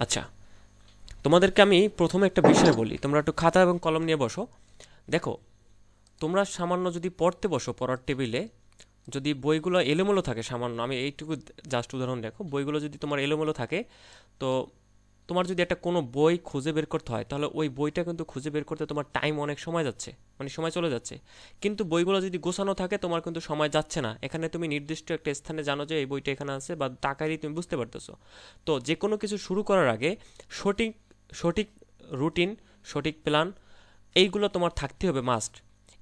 আচ্ছা, তোমাদেরকে আমি প্রথমে একটা বিষয় বলি, তোমরা একটু খাতা এবং কলম নিয়ে বসো। দেখো, তোমরা সামান্য যদি পড়তে বসো পড়ার টেবিলে, যদি বইগুলো এলোমেলো থাকে, সামান্য আমি এইটুকু জাস্ট উদাহরণ দেখো, বইগুলো যদি তোমার এলোমেলো থাকে, তো তোমার যদি একটা কোনো বই খুঁজে বের করতে হয়, তাহলে ওই বইটা কিন্তু খুঁজে বের করতে তোমার টাইম অনেক সময় যাচ্ছে, মানে সময় চলে যাচ্ছে। কিন্তু বইগুলো যদি গোছানো থাকে, তোমার কিন্তু সময় যাচ্ছে না। এখানে তুমি নির্দিষ্ট একটা স্থানে জানো যে এই বইটা এখানে আছে, বা তাকারই তুমি বুঝতে পারতেছো। তো যে কোনো কিছু শুরু করার আগে সঠিক সঠিক রুটিন, সঠিক প্ল্যান, এইগুলো তোমার থাকতে হবে মাস্ট।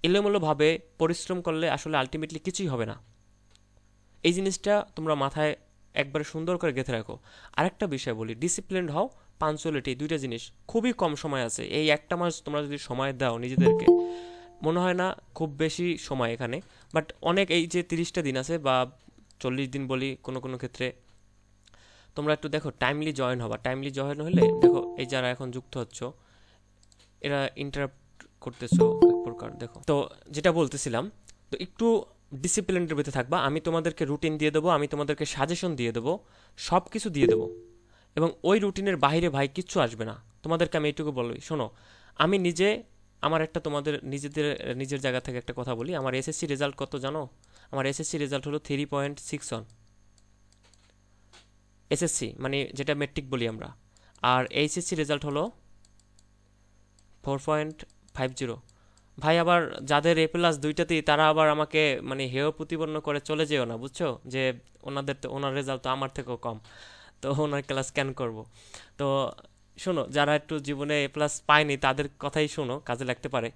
এলোমেলোভাবে পরিশ্রম করলে আসলে আলটিমেটলি কিছুই হবে না। এই জিনিসটা তোমরা মাথায় একবারে সুন্দর করে গেঁথে রাখো। আরেকটা বিষয় বলি, ডিসিপ্লিনড হও, পাঞ্চুয়ালিটি, দুইটা জিনিস। খুবই কম সময় আছে, এই একটা মাস তোমরা যদি সময় দাও নিজেদেরকে, মনে হয় না খুব বেশি সময় এখানে, বাট অনেক, এই যে 30টা দিন আছে বা 40 দিন বলি কোনো কোনো ক্ষেত্রে, তোমরা একটু দেখো টাইমলি জয়েন হবা। টাইমলি জয়েন হলে দেখো, এই যারা এখন যুক্ত হচ্ছ, এরা ইন্টারাপ্ট করতেছো এক প্রকার। দেখো তো, যেটা বলতেছিলাম, তো একটু ডিসিপ্লিনের ভিতরে থাকবা। আমি তোমাদেরকে রুটিন দিয়ে দেবো, আমি তোমাদেরকে সাজেশন দিয়ে দেবো, সব কিছু দিয়ে দেবো। এবং ওই রুটিনের বাইরে ভাই কিচ্ছু আসবে না। তোমাদেরকে আমি এইটুকু বলি, শোনো, আমি নিজে, আমার একটা তোমাদের নিজের জায়গা থেকে একটা কথা বলি। আমার এসএসসি রেজাল্ট কত জানো? আমার এসএসসি রেজাল্ট হলো 3.61। এসএসসি মানে যেটা মেট্রিক বলি আমরা। আর এইচএসসি রেজাল্ট হলো 4.50। ভাই, আবার যাদের এ প্লাস দুইটাতেই, তারা আবার আমাকে মানে হেয় প্রতিপন্ন করে চলে যেও না, বুঝছো? যে ওনার রেজাল্ট তো আমার থেকেও কম, তো ওনার ক্লাস কেন করব? তো শোনো, যারা একটু জীবনে এ প্লাস পায়নি তাদের কথাই শোনো, কাজে লাগতে পারে।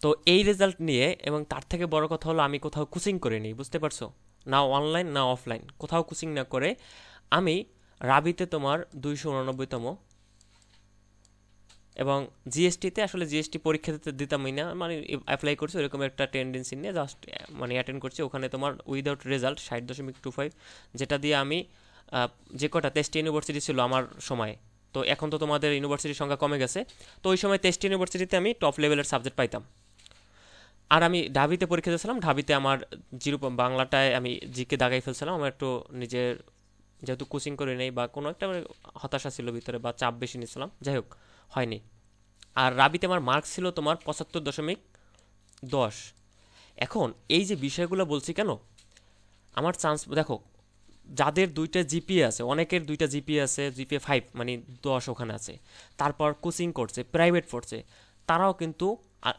তো এই রেজাল্ট নিয়ে, এবং তার থেকে বড় কথা হলো, আমি কোথাও কোচিং করে নিই, বুঝতে পারছো? না অনলাইন না অফলাইন, কোথাও কোচিং না করে আমি রাবিতে তোমার 289তম, এবং জিএসটিতে, আসলে জিএসটি পরীক্ষা দিতে দিতামই না, মানে অ্যাপ্লাই করছি ওরকম একটা টেন্ডেন্সি নিয়ে, জাস্ট মানে অ্যাটেন্ড করছি। ওখানে তোমার উইদাউট রেজাল্ট 60.25, যেটা দিয়ে আমি যে কটা তেইশটি ইউনিভার্সিটি ছিল আমার সময়ে, তো এখন তো তোমাদের ইউনিভার্সিটির সংখ্যা কমে গেছে, তো ওই সময় তেইশটি ইউনিভার্সিটিতে আমি টপ লেভেলের সাবজেক্ট পাইতাম। আর আমি ঢাবিতে পরীক্ষা দিয়েছিলাম, ঢাবিতে আমার বাংলাটায় আমি জিকে দাগাই ফেলছিলাম। আমার একটু নিজের, যেহেতু কোচিং করে নেই বা কোনো একটা হতাশা ছিল ভিতরে, বা চাপ বেশি নিয়েছিলাম, যাই হোক, হয়নি। আর রাবিতে আমার মার্কস ছিল তোমার 75.10। এখন এই যে বিষয়গুলো বলছি কেন, আমার চান্স দেখো, যাদের দুইটা জিপিএ আছে, অনেকের দুইটা জিপিএ আছে, জিপিএ 5 মানে 10 ওখানে আছে, তারপর কোচিং করছে, প্রাইভেট পড়ছে, তারাও কিন্তু,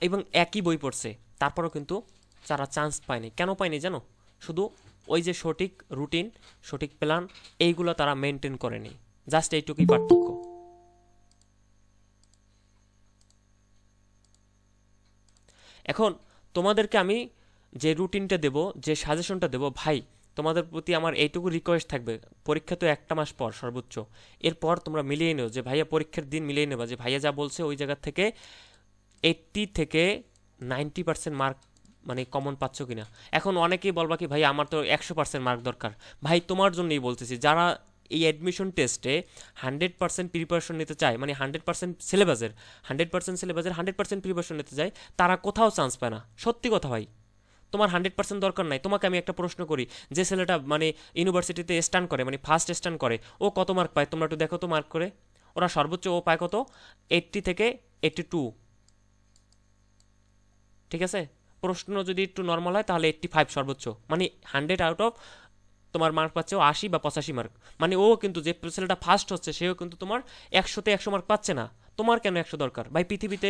এবং একই বই পড়ছে, তারপরও কিন্তু তারা চান্স পায়নি। কেন পায়নি জানো? শুধু ওই যে সঠিক রুটিন, সঠিক প্ল্যান, এইগুলো তারা মেনটেন করেনি। জাস্ট এইটুকুই পার্থক্য। এখন তোমাদেরকে আমি যে রুটিনটা দেব, যে সাজেশনটা দেব, ভাই, তোমাদের প্রতি আমার এইটুকু রিকোয়েস্ট থাকবে, পরীক্ষা তো একটা মাস পর সর্বোচ্চ, এরপর তোমরা মিলিয়ে নিও, যে ভাইয়া পরীক্ষার দিন মিলিয়ে নেবা, যে ভাইয়া যা বলছে ওই জায়গা থেকে 80 থেকে 90% মার্ক মানে কমন পাচ্ছ কিনা। এখন অনেকেই বলবা কি, ভাই আমার তো 100% মার্ক দরকার। ভাই, তোমার জন্যই বলতেছি, যারা এই অ্যাডমিশন টেস্টে 100% প্রিপারেশন নিতে চায়, মানে 100% সিলেবাসের 100% প্রিপারেশন নিতে চায়, তারা কোথাও চান্স পায় না। সত্যি কথা ভাই, তোমার 100% দরকার নাই। তোমাকে আমি একটা প্রশ্ন করি, যে ছেলেটা মানে ইউনিভার্সিটিতে স্ট্যান্ড করে, মানে ফার্স্ট স্ট্যান্ড করে, ও কত মার্ক পায়? তোমরা একটু দেখো তো মার্ক করে। ওরা সর্বোচ্চ ও পায় কত? 80 থেকে 82। ঠিক আছে, প্রশ্ন যদি একটু নর্মাল হয় তাহলে 85 সর্বোচ্চ, মানে 100 আউট অফ, তোমার মার্ক পাচ্ছে ও 80 বা 85 মার্ক। মানে ও কিন্তু, যে ছেলেটা ফার্স্ট হচ্ছে, সেও কিন্তু তোমার 100তে 100 মার্ক পাচ্ছে না। তোমার কেন 100 দরকার? ভাই, পৃথিবীতে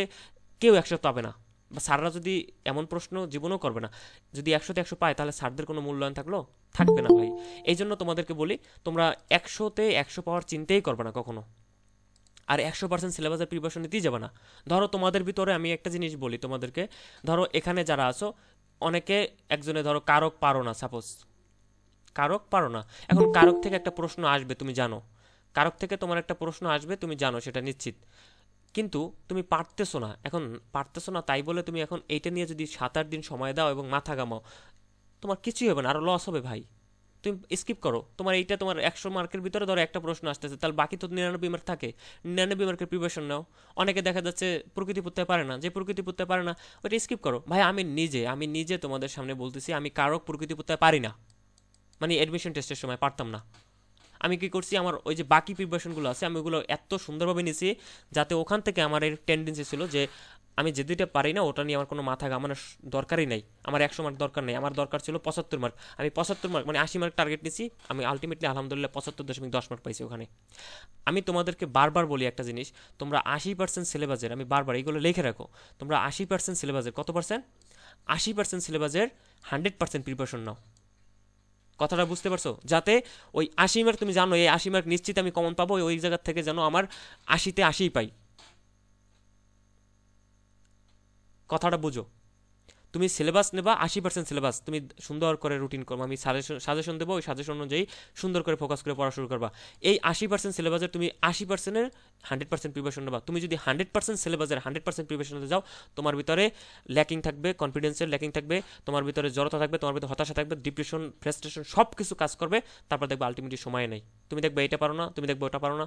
কেউ 100 পাবে না, বা স্যাররা যদি এমন প্রশ্ন জীবনেও করবে না। যদি 100তে 100 পায়, তাহলে স্যারদের কোনো মূল্যায়ন থাকলো? থাকবে না ভাই। এই জন্য তোমাদেরকে বলি, তোমরা 100তে 100 পাওয়ার চিন্তাই করবে না কখনো। আর 100% সিলেবাসের প্রিপারেশন নিতেই যাবে না। ধরো তোমাদের ভিতরে আমি একটা জিনিস বলি তোমাদেরকে, ধরো এখানে যারা আছো, অনেকে, একজনে ধরো কারক পারো না, সাপোজ কারক পারো না। এখন কারক থেকে একটা প্রশ্ন আসবে, তুমি জানো, কারক থেকে তোমার একটা প্রশ্ন আসবে, তুমি জানো সেটা নিশ্চিত, কিন্তু তুমি পারতেছো না। এখন পারতেছো না তাই বলে তুমি এখন এইটা নিয়ে যদি 7-8 দিন সময় দাও এবং মাথা ঘামাও, তোমার কিছুই হবে না, আরো লস হবে ভাই। তুমি স্কিপ করো। তোমার এইটা, তোমার 100 মার্কের ভিতরে ধরো একটা প্রশ্ন আসতেছে, তাহলে বাকি তো 99 মার্ক থাকে, 99 মার্কের প্রিপারেশন নাও। অনেকে দেখা যাচ্ছে প্রকৃতি পড়তে পারে না, যে প্রকৃতি পড়তে পারে না ওইটা স্কিপ করো। ভাই, আমি নিজে তোমাদের সামনে বলতেছি, আমি কারক প্রকৃতি পড়তে পারি না, মানে অ্যাডমিশন টেস্টের সময় পারতাম না। আমি কি করছি, আমার ওই যে বাকি প্রিপারেশনগুলো আছে আমি ওগুলো এত সুন্দরভাবে নিয়েছি যাতে ওখান থেকে আমার এর টেন্ডেন্সি ছিল যে আমি যে দুইটা পারি না ওটা নিয়ে আমার কোনো মাথা ঘামানোর দরকারই নাই, আমার 100 মার্ক দরকার নেই, আমার দরকার ছিল 75 মার্ক। আমি 75 মার্ক মানে 80 মার্ক টার্গেট নিয়েছি, আমি আলটিমেটলি আলহামদুলিল্লাহ 75.10 মার্ক পাইছি ওখানে। আমি তোমাদেরকে বারবার বলি একটা জিনিস, তোমরা 80% সিলেবাসের, আমি বারবার এইগুলো লিখে রাখো, তোমরা 80% সিলেবাসের কত পার্সেন্ট, 80% সিলেবাসের 100% প্রিপারেশন নাও। কথাটা বুঝতে পারছো? যাতে ওই 80 মার্ক তুমি জানো এই 80 মার্ক নিশ্চিত আমি কমন পাবো, ওই জায়গার থেকে যেন আমার 80তে 80 পাই। কথাটা বুঝো। তুমি সিলেবাস নেবা 80% সিলেবাস, তুমি সুন্দর করে রুটিন করবো, আমি সাজেশন দেবো, ওই সাজেশন অনুযায়ী সুন্দর করে ফোকাস করে পড়া শুরু করবা। এই 80% সিলেবাসের তুমি 80%-এর 100% প্রিপারেশন নেবা। তুমি যদি 100% সিলেবাসের 100% প্রিপারেশনে যাও, তোমার ভিতরে ল্যাকিং থাকবে, কনফিডেন্সের ল্যাকিং থাকবে, তোমার ভিতরে জড়তা থাকবে, তোমার ভিতরে হতাশা থাকবে, ডিপ্রেশন, ফ্রাস্ট্রেশন সব কিছু কাজ করবে। তারপর দেখবে আলটিমেটলি সময় নেই, তুমি দেখবে এটা পারো না, তুমি দেখবে ওটা পারো না,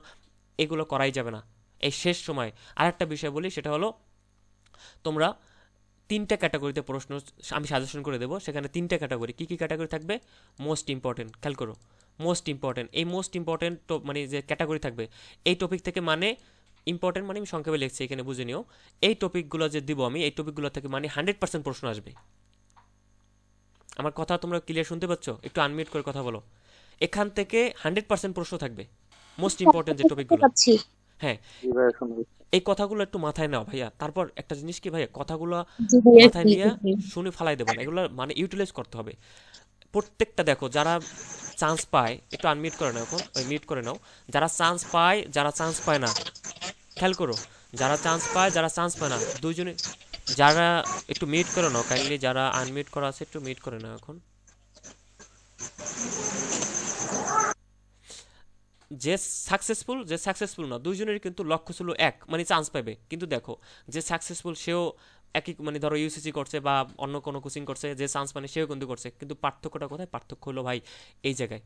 এগুলো করাই যাবে না এই শেষ সময়। আরেকটা বিষয় বলি, সেটা হলো তোমরা 3টা ক্যাটাগরিতে প্রশ্ন আমি সাজেশন করে দেবো, সেখানে 3টা ক্যাটাগরি, কী কী ক্যাটাগরি থাকবে? মোস্ট ইম্পর্টেন্ট, খেয়াল করো, মোস্ট ইম্পর্টেন্ট। এই মোস্ট ইম্পর্টেন্ট মানে যে ক্যাটাগরি থাকবে এই টপিক থেকে, মানে ইম্পর্টেন্ট মানে আমি সংক্ষেপে লিখছি এখানে বুঝে নিও, এই টপিকগুলো যে দিব আমি, এই টপিকগুলো থেকে মানে 100% প্রশ্ন আসবে। আমার কথা তোমরা ক্লিয়ার শুনতে পাচ্ছ? একটু আনমিউট করে কথা বলো। এখান থেকে 100% প্রশ্ন থাকবে, মোস্ট ইম্পর্টেন্ট যে বুঝতে টপিকগুলো। পারছি। হ্যাঁ, জি ভাইয়া শুনে দিচ্ছি। এই কথাগুলো একটু মাথায় নাও ভাইয়া। তারপর একটা জিনিস কি ভাইয়া, কথাগুলো জি ভাইয়া, মাথায় জি নিয়ে জি। শুনে ফালাই দেবো না, এগুলো মানে ইউটিলাইজ করতে হবে প্রত্যেকটা। দেখো যারা চান্স পায়, একটু আনমিউট করে নাও এখন, ওই মিউট করে নাও। যারা চান্স পায়, যারা চান্স পায় না, খেয়াল করো, যারা চান্স পায়, যারা চান্স পায় না, দুইজনে, যারা একটু মিউট করে নাও কাইন্ডলি, যারা আনমিউট করা আছে একটু মিউট করে নাও এখন। যে সাকসেসফুল, যে সাকসেসফুল না, দুইজনের কিন্তু লক্ষ্য ছিল এক, মানে চান্স পাবে। কিন্তু দেখো যে সাকসেসফুল সেও একই, মানে ধরো ইউসিসি করছে বা অন্য কোনো কোচিং করছে, যে চান্স মানে সেও কিন্তু করছে, কিন্তু পার্থক্যটা কোথায়? পার্থক্য হলো ভাই এই জায়গায়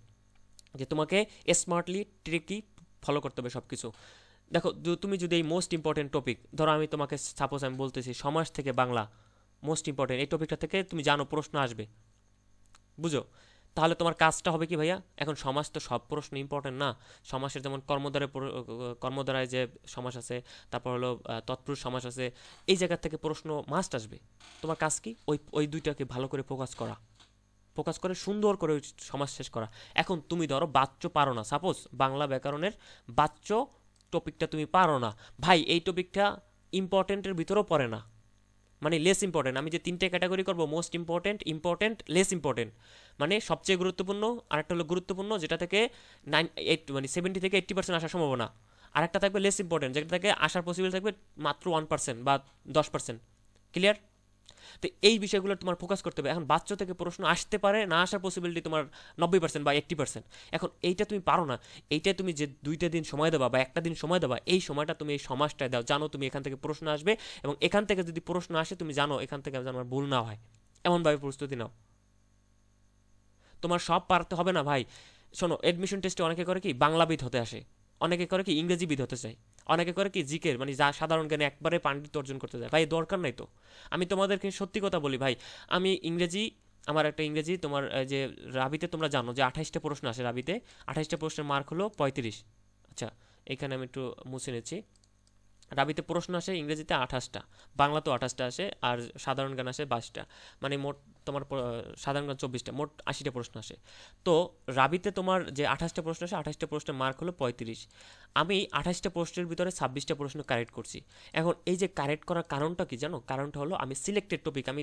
যে তোমাকে স্মার্টলি ট্রিকি ফলো করতে হবে সব কিছু। দেখো তুমি যদি এই মোস্ট ইম্পর্টেন্ট টপিক, ধরো আমি তোমাকে সাপোজ আমি বলতেছি সমাজ থেকে বাংলা মোস্ট ইম্পর্টেন্ট, এই টপিকটা থেকে তুমি জানো প্রশ্ন আসবে, বুঝো, তাহলে তোমার কাজটা হবে কি ভাইয়া? এখন সমাজ তো সব প্রশ্ন ইম্পর্টেন্ট না, সমাজের যেমন কর্মদ্বারায় যে সমাজ আছে, তারপর হলো তৎপুরুষ সমাজ আছে, এই জায়গা থেকে প্রশ্ন মাস্ট আসবে। তোমার কাজ কি? ওই ওই দুইটাকে ভালো করে ফোকাস করা, ফোকাস করে সুন্দর করে ওই সমাজ শেষ করা। এখন তুমি ধরো বাচ্চ পারো না, সাপোজ বাংলা ব্যাকরণের বাচ্চ টপিকটা তুমি পারো না, ভাই এই টপিকটা ইম্পর্টেন্টের ভিতরেও পড়ে না, মানে লেস ইম্পর্টেন্ট। আমি যে 3টে ক্যাটাগরি করবো, most important, important, less important, মানে সবচেয়ে গুরুত্বপূর্ণ, আরেকটা হলো গুরুত্বপূর্ণ যেটা থেকে 70 থেকে 80% আসার সম্ভাবনা, আরেকটা থাকবে লেস ইম্পর্টেন্ট যেটা থেকে আসার পসিবল থাকবে মাত্র 1% বা 10%। ক্লিয়ার? তো এই বিষয়গুলো তোমার ফোকাস করতে হবে। এখন বাচ্চা থেকে প্রশ্ন আসতে পারে, না আসার পসিবিলিটি তোমার 90% বা 80%। এখন এইটা তুমি পারো না, এইটা তুমি যে 2টা দিন সময় দেবা বা একটা দিন সময় দেবা, এই সময়টা তুমি এই সমাজটায় দাও, জানো তুমি এখান থেকে প্রশ্ন আসবে, এবং এখান থেকে যদি প্রশ্ন আসে তুমি জানো এখান থেকে যেন আমার ভুল না হয়, এমনভাবে প্রস্তুতি নাও। তোমার সব পারতে হবে না ভাই। শোনো, এডমিশন টেস্টে অনেকে করে কি বাংলাবিদ হতে আসে, অনেকে করে কি ইংরেজিবিদ হতে চায়, অনেকে করে কি জিকের মানে যা সাধারণ জ্ঞানে একবারে পাণ্ডিত্য অর্জন করতে যায়। ভাই দরকার নাই তো। আমি তোমাদেরকে সত্যি কথা বলি ভাই, আমি ইংরেজি, আমার একটা ইংরেজি তোমার যে রাবিতে তোমরা জানো যে 28টা প্রশ্ন আসে রাবিতে, 28টা প্রশ্নের মার্ক হলো 35। আচ্ছা, এখানে আমি একটু মুছে নিচ্ছি। রাবিতে প্রশ্ন আসে ইংরেজিতে 28টা, বাংলাতেও 28টা আসে, আর সাধারণ জ্ঞান আসে 22টা, মানে মোট তোমার সাধারণ জ্ঞান 24টা, মোট 80টা প্রশ্ন আসে। তো রাবিতে তোমার যে 28টা প্রশ্ন আসে, 28টা প্রশ্নের মার্ক হলো 35। আমি 28টা প্রশ্নের ভিতরে 26টা প্রশ্ন কারেক্ট করছি। এখন এই যে কারেক্ট করার কারণটা কি জানো? কারণটা হলো আমি সিলেক্টেড টপিক, আমি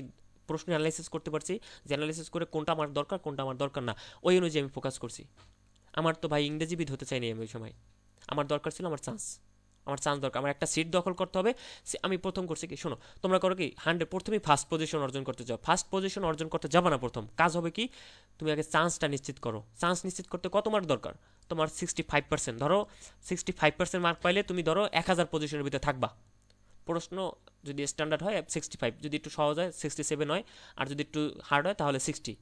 প্রশ্ন অ্যানালাইসিস করতে পারছি, যে অ্যানালাইসিস করে কোনটা আমার দরকার কোনটা আমার দরকার না, ওই অনুযায়ী আমি ফোকাস করছি। আমার তো ভাই ইংরেজিবিদ হতে চাইনি আমি ওই সময়, আমার দরকার ছিল আমার চান্স, আমার চান্স দরকার, আমার একটা সিট দখল করতে হবে। আমি প্রথম করছি কি, শোনো, তোমরা করো কি 100 প্রথমেই ফার্স্ট পজিশন অর্জন করতে যাও, ফার্স্ট পজিশন অর্জন করতে যাবে না, প্রথম কাজ হবে কি, তুমি আগে চান্সটা নিশ্চিত করো। চান্স নিশ্চিত করতে কত মার্ক দরকার? তোমার 65%, ধরো 65% মার্ক পাইলে তুমি ধরো 1000 পজিশনের ভিতরে থাকবা। প্রশ্ন যদি স্ট্যান্ডার্ড হয় 65, যদি একটু সহজ হয় 67 হয়, আর যদি একটু হার্ড হয় তাহলে 60,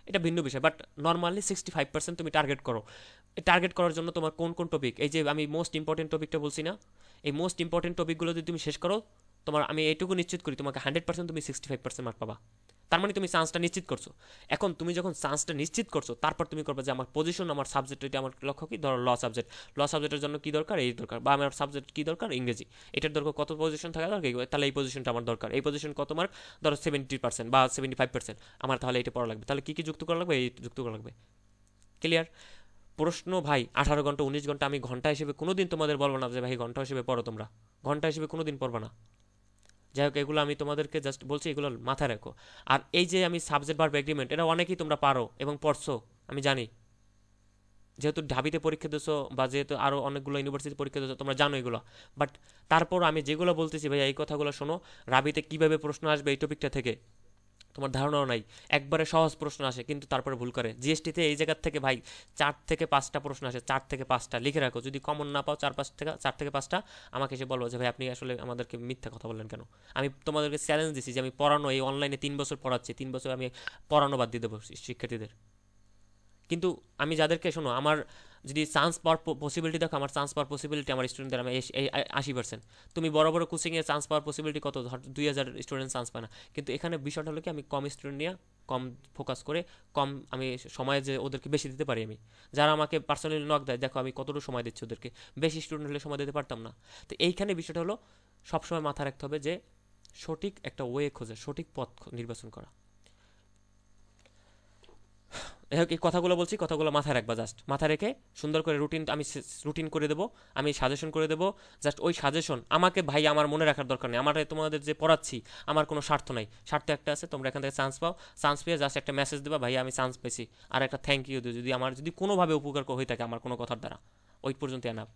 এটা ভিন্ন বিষয়, বাট নর্মালি 65% তুমি টার্গেট করো। টার্গেট করার জন্য তোমার কোন কোন টপিক, এই যে আমি মোস্ট ইম্পর্টেন্ট টপিকটা বলছি না, এই মোস্ট ইম্পর্টেন্ট টপিকগুলো যদি তুমি শেষ করো, তোমার আমি এইটুকু নিশ্চিত করি তোমাকে 100% তুমি 65% মার্ক পাবা। তার মানে তুমি চান্সটা নিশ্চিত করছো। এখন তুমি যখন চান্সটা নিশ্চিত করছো তারপর তুমি করবে যে আমার পজিশন, আমার সাবজেক্ট, এটা আমার লক্ষ্য কি, ধরো ল সাবজেক্টের জন্য কি দরকার, এই দরকার, বা আমার সাবজেক্ট কি দরকার, ইংরেজি, এটার দরকার কত পজিশন থাকা দরকার, তাহলে এই পজিশনটা আমার দরকার, এই পজিশন কত মার্ক, ধরো 70% বা 75%, আমার তাহলে এটা পড়া লাগবে, তাহলে কি কি যুক্ত করা লাগবে, এই যুক্ত করা লাগবে। ক্লিয়ার? প্রশ্ন ভাই 18 ঘন্টা 19 ঘন্টা আমি ঘন্টা হিসেবে কোনোদিন তোমাদের বলবো না যে ভাই ঘন্টা হিসেবে পড়ো, তোমরা ঘন্টা হিসেবে কোনোদিন পড়বে না। যাই হোক, এগুলো আমি তোমাদেরকে জাস্ট বলছি, এগুলো মাথায় রাখো। আর এই যে আমি সাবজেক্ট ভার্ব এগ্রিমেন্ট, এটা অনেকেই তোমরা পারো এবং পড়ছো, আমি জানি, যেহেতু ঢাবিতে পরীক্ষা দিছো বা যেহেতু আরও অনেকগুলো ইউনিভার্সিটি পরীক্ষা দিছো, তোমরা জানো এগুলো। বাট তারপর আমি যেগুলো বলতেছি ভাই, এই কথাগুলো শোনো। রাবিতে কিভাবে প্রশ্ন আসবে এই টপিকটা থেকে তোমার ধারণাও নাই। একবারে সহজ প্রশ্ন আসে কিন্তু তারপরে ভুল করে। জিএসটিতে এই জায়গার থেকে ভাই 4 থেকে 5টা প্রশ্ন আসে, 4 থেকে 5টা লিখে রাখো। যদি কমন না পাও 4 থেকে 5টা আমাকে এসে বলো যে ভাই আপনি আসলে আমাদেরকে মিথ্যা কথা বললেন কেন। আমি তোমাদেরকে চ্যালেঞ্জ দিছি যে আমি পড়ানো, এই অনলাইনে 3 বছর পড়াচ্ছি, 3 বছর আমি পড়ানো বাদ দিয়ে দেবো শিক্ষার্থীদের। কিন্তু আমি যাদেরকে, শোনো, আমার যদি চান্স পাওয়ার পসিবিলিটি দেখো, আমার চান্স পাওয়ার পসিবিলিটি আমার স্টুডেন্টদের আমি 80%। তুমি বড় বড় কোচিংয়ে চান্স পাওয়ার পসিবিলিটি কত, ধর 2000 স্টুডেন্ট চান্স পায় না। কিন্তু এখানে বিষয়টা হলো কি, আমি কম স্টুডেন্ট নিয়ে কম ফোকাস করে কম আমি সময়ে যে ওদেরকে বেশি দিতে পারি। আমি যারা আমাকে পার্সোনালি নক দেয়, দেখো আমি কতটুকু সময় দিচ্ছি ওদেরকে, বেশি স্টুডেন্ট হলে সময় দিতে পারতাম না। তো এইখানে বিষয়টা হলো সবসময় মাথায় রাখতে হবে যে সঠিক একটা ওয়ে খোঁজে, সঠিক পথ নির্বাচন করা। এই কথাগুলো বলছি, কথাগুলো মাথায় রাখবা, জাস্ট মাথায় রেখে সুন্দর করে রুটিন, আমি রুটিন করে দেবো, আমি সাজেশন করে দেবো। জাস্ট ওই সাজেশন আমাকে ভাই আমার মনে রাখার দরকার নেই। আমার তোমাদের যে পড়াচ্ছি আমার কোনো স্বার্থ নাই, স্বার্থ একটা আছে, তোমরা এখান থেকে চান্স পাও, চান্স পেয়ে জাস্ট একটা মেসেজ দেবা, ভাই আমি চান্স পেয়েছি, আর একটা থ্যাংক ইউ দিও যদি আমার যদি কোনোভাবে উপকার হয়ে থাকে আমার কোনো কথার দ্বারা। ওই পর্যন্ত এনাফ।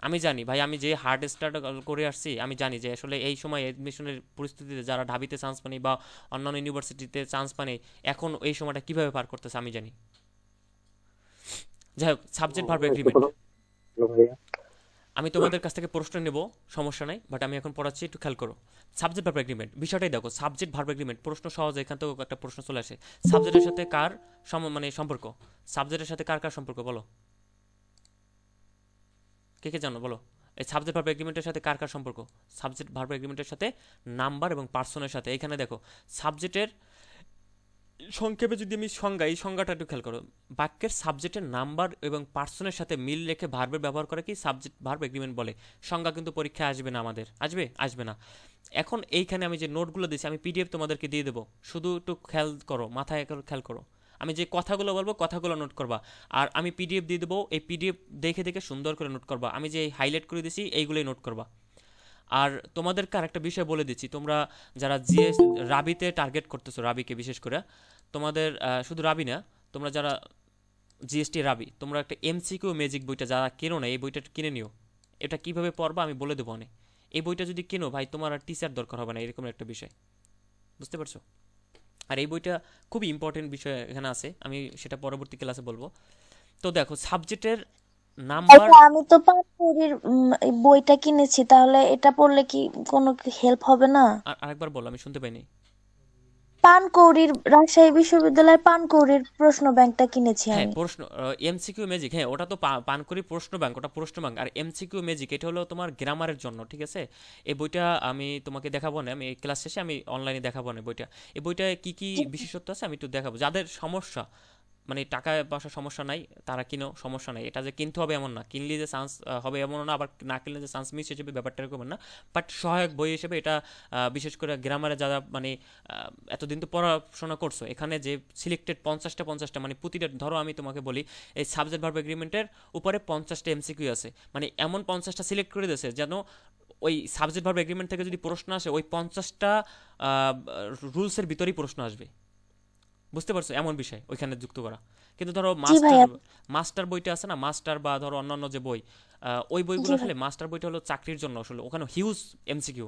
আমি জানি ভাই, আমি যে হার্ড স্টার্ট করে আসছি, আমি জানি যে আসলে এই সময় এডমিশনের পরিস্থিতিতে যারা ঢাবিতে চান্স পানি বা অন্যান্য ইউনিভার্সিটিতে চান্স পানি, এখন এই সময়টা কিভাবে পার করতেছে আমি জানি। যাই হোক, সাবজেক্ট ভার্ব এগ্রিমেন্ট আমি তোমাদের কাছ থেকে প্রশ্ন নেব, সমস্যা নাই, বাট আমি এখন পড়াচ্ছি, একটু খেয়াল করো। সাবজেক্ট ভার্ব এগ্রিমেন্ট বিষয়টাই দেখো, সাবজেক্ট ভার্ব এগ্রিমেন্ট প্রশ্ন সহজ, এখান থেকেও একটা প্রশ্ন চলে আসে। সাবজেক্টের সাথে কার মানে সম্পর্ক, সাবজেক্টের সাথে কার কার সম্পর্ক বলো, কে কে জানো বলো। এই সাবজেক্ট ভার্ব এগ্রিমেন্টের সাথে কার কার সম্পর্ক, সাবজেক্ট ভার্ব এগ্রিমেন্টের সাথে নাম্বার এবং পার্সনের সাথে। এখানে দেখো সাবজেক্টের সংক্ষেপে যদি আমি সংজ্ঞা, এই সংজ্ঞাটা একটু খেয়াল করো, বাক্যের সাবজেক্টের নাম্বার এবং পার্সনের সাথে মিল রেখে ভার্বের ব্যবহার করে কি সাবজেক্ট ভার্ব এগ্রিমেন্ট বলে। সংজ্ঞা কিন্তু পরীক্ষায় আসবে না, আমাদের আসবে না। এখন এইখানে আমি যে নোটগুলো দিয়েছি, আমি পিডিএফ তোমাদেরকে দিয়ে দেবো, শুধু একটু খেয়াল করো, মাথায় খেয়াল করো। আমি যে কথাগুলো বলবো কথাগুলো নোট করবা, আর আমি পিডিএফ দিয়ে দেবো, এই পিডিএফ দেখে দেখে সুন্দর করে নোট করবা। আমি যে হাইলাইট করে দিয়েছি এইগুলোই নোট করবা। আর তোমাদেরকে আরেকটা বিষয় বলে দিচ্ছি, তোমরা যারা জিএস রাবিতে টার্গেট করতেছো, রাবিকে বিশেষ করে, তোমাদের শুধু রাবি না, তোমরা যারা জিএসটি রাবি, তোমরা একটা এমসিকিউ ম্যাজিক বইটা যারা কেনো না, এই বইটা কিনে নিও। এটা কিভাবে পড়বা আমি বলে দেবো অনেক। এই বইটা যদি কেনো ভাই, তোমার আর টিচার দরকার হবে না, এরকম একটা বিষয়, বুঝতে পারছো? আর এই বইটা খুবই ইম্পর্টেন্ট বিষয় এখানে আছে, আমি সেটা পরবর্তী ক্লাসে বলবো। তো দেখো সাবজেক্টের নাম্বার। আচ্ছা, আমি তো পানপুরির এই বইটা কিনেছি, তাহলে এটা পড়লে কি কোনো হেল্প হবে না? আর আরেকবার বলো, আমি শুনতে পাইনি। পানকৌড়ির রাজশাহী বিশ্ববিদ্যালয়ের পানকৌড়ির প্রশ্ন ব্যাংকটা কিনেছি হ্যাঁ, আমি। প্রশ্ন এমসিকিউ ম্যাজিক, হ্যাঁ ওটা তো পানকড়ি প্রশ্ন ব্যাংক, ওটা প্রশ্ন ব্যাংক। আর এমসিকিউ ম্যাজিক এটা হলো তোমার গ্রামারের জন্য, ঠিক আছে? এই বইটা আমি তোমাকে দেখাবো না, আমি ক্লাস শেষে আমি অনলাইনে দেখাবো না বইটা। এই বইটায় কি কি জি। বিশেষত্ব আছে আমি একটু দেখাবো। যাদের সমস্যা, মানে টাকা পয়সা সমস্যা নাই, তারা কিনো, সমস্যা নাই। এটা যে কিনতে হবে এমন না, কিনলে যে চান্স হবে এমন না, আবার না কিনলে যে চান্স মিস হিসেবে ব্যাপারটা এরকম না। বাট সহায়ক বই হিসেবে এটা, বিশেষ করে গ্রামারে যারা মানে এতদিন তো পড়াশোনা করছো, এখানে যে সিলেক্টেড 50টা মানে প্রতিটা, ধরো আমি তোমাকে বলি, এই সাবজেক্ট ভার্ব এগ্রিমেন্টের উপরে 50টা এমসিকিউ আছে, মানে এমন 50টা সিলেক্ট করে দিয়েছে যেন ওই সাবজেক্ট ভার্ব এগ্রিমেন্ট থেকে যদি প্রশ্ন আসে ওই 50টা রুলসের ভিতরেই প্রশ্ন আসবে, বুঝতে পারছো? এমন বিষয় ওইখানে যুক্ত করা। কিন্তু ধরো জি মাস্টার, ভাইয়া। মাস্টার বইটা আছে না, মাস্টার বা ধরো অন্যান্য যে বই, ওই বইগুলো জি ভাই। আসলে, মাস্টার বইটা হলো চাকরির জন্য, আসলে ওখানে হিউজ এমসিকিউ।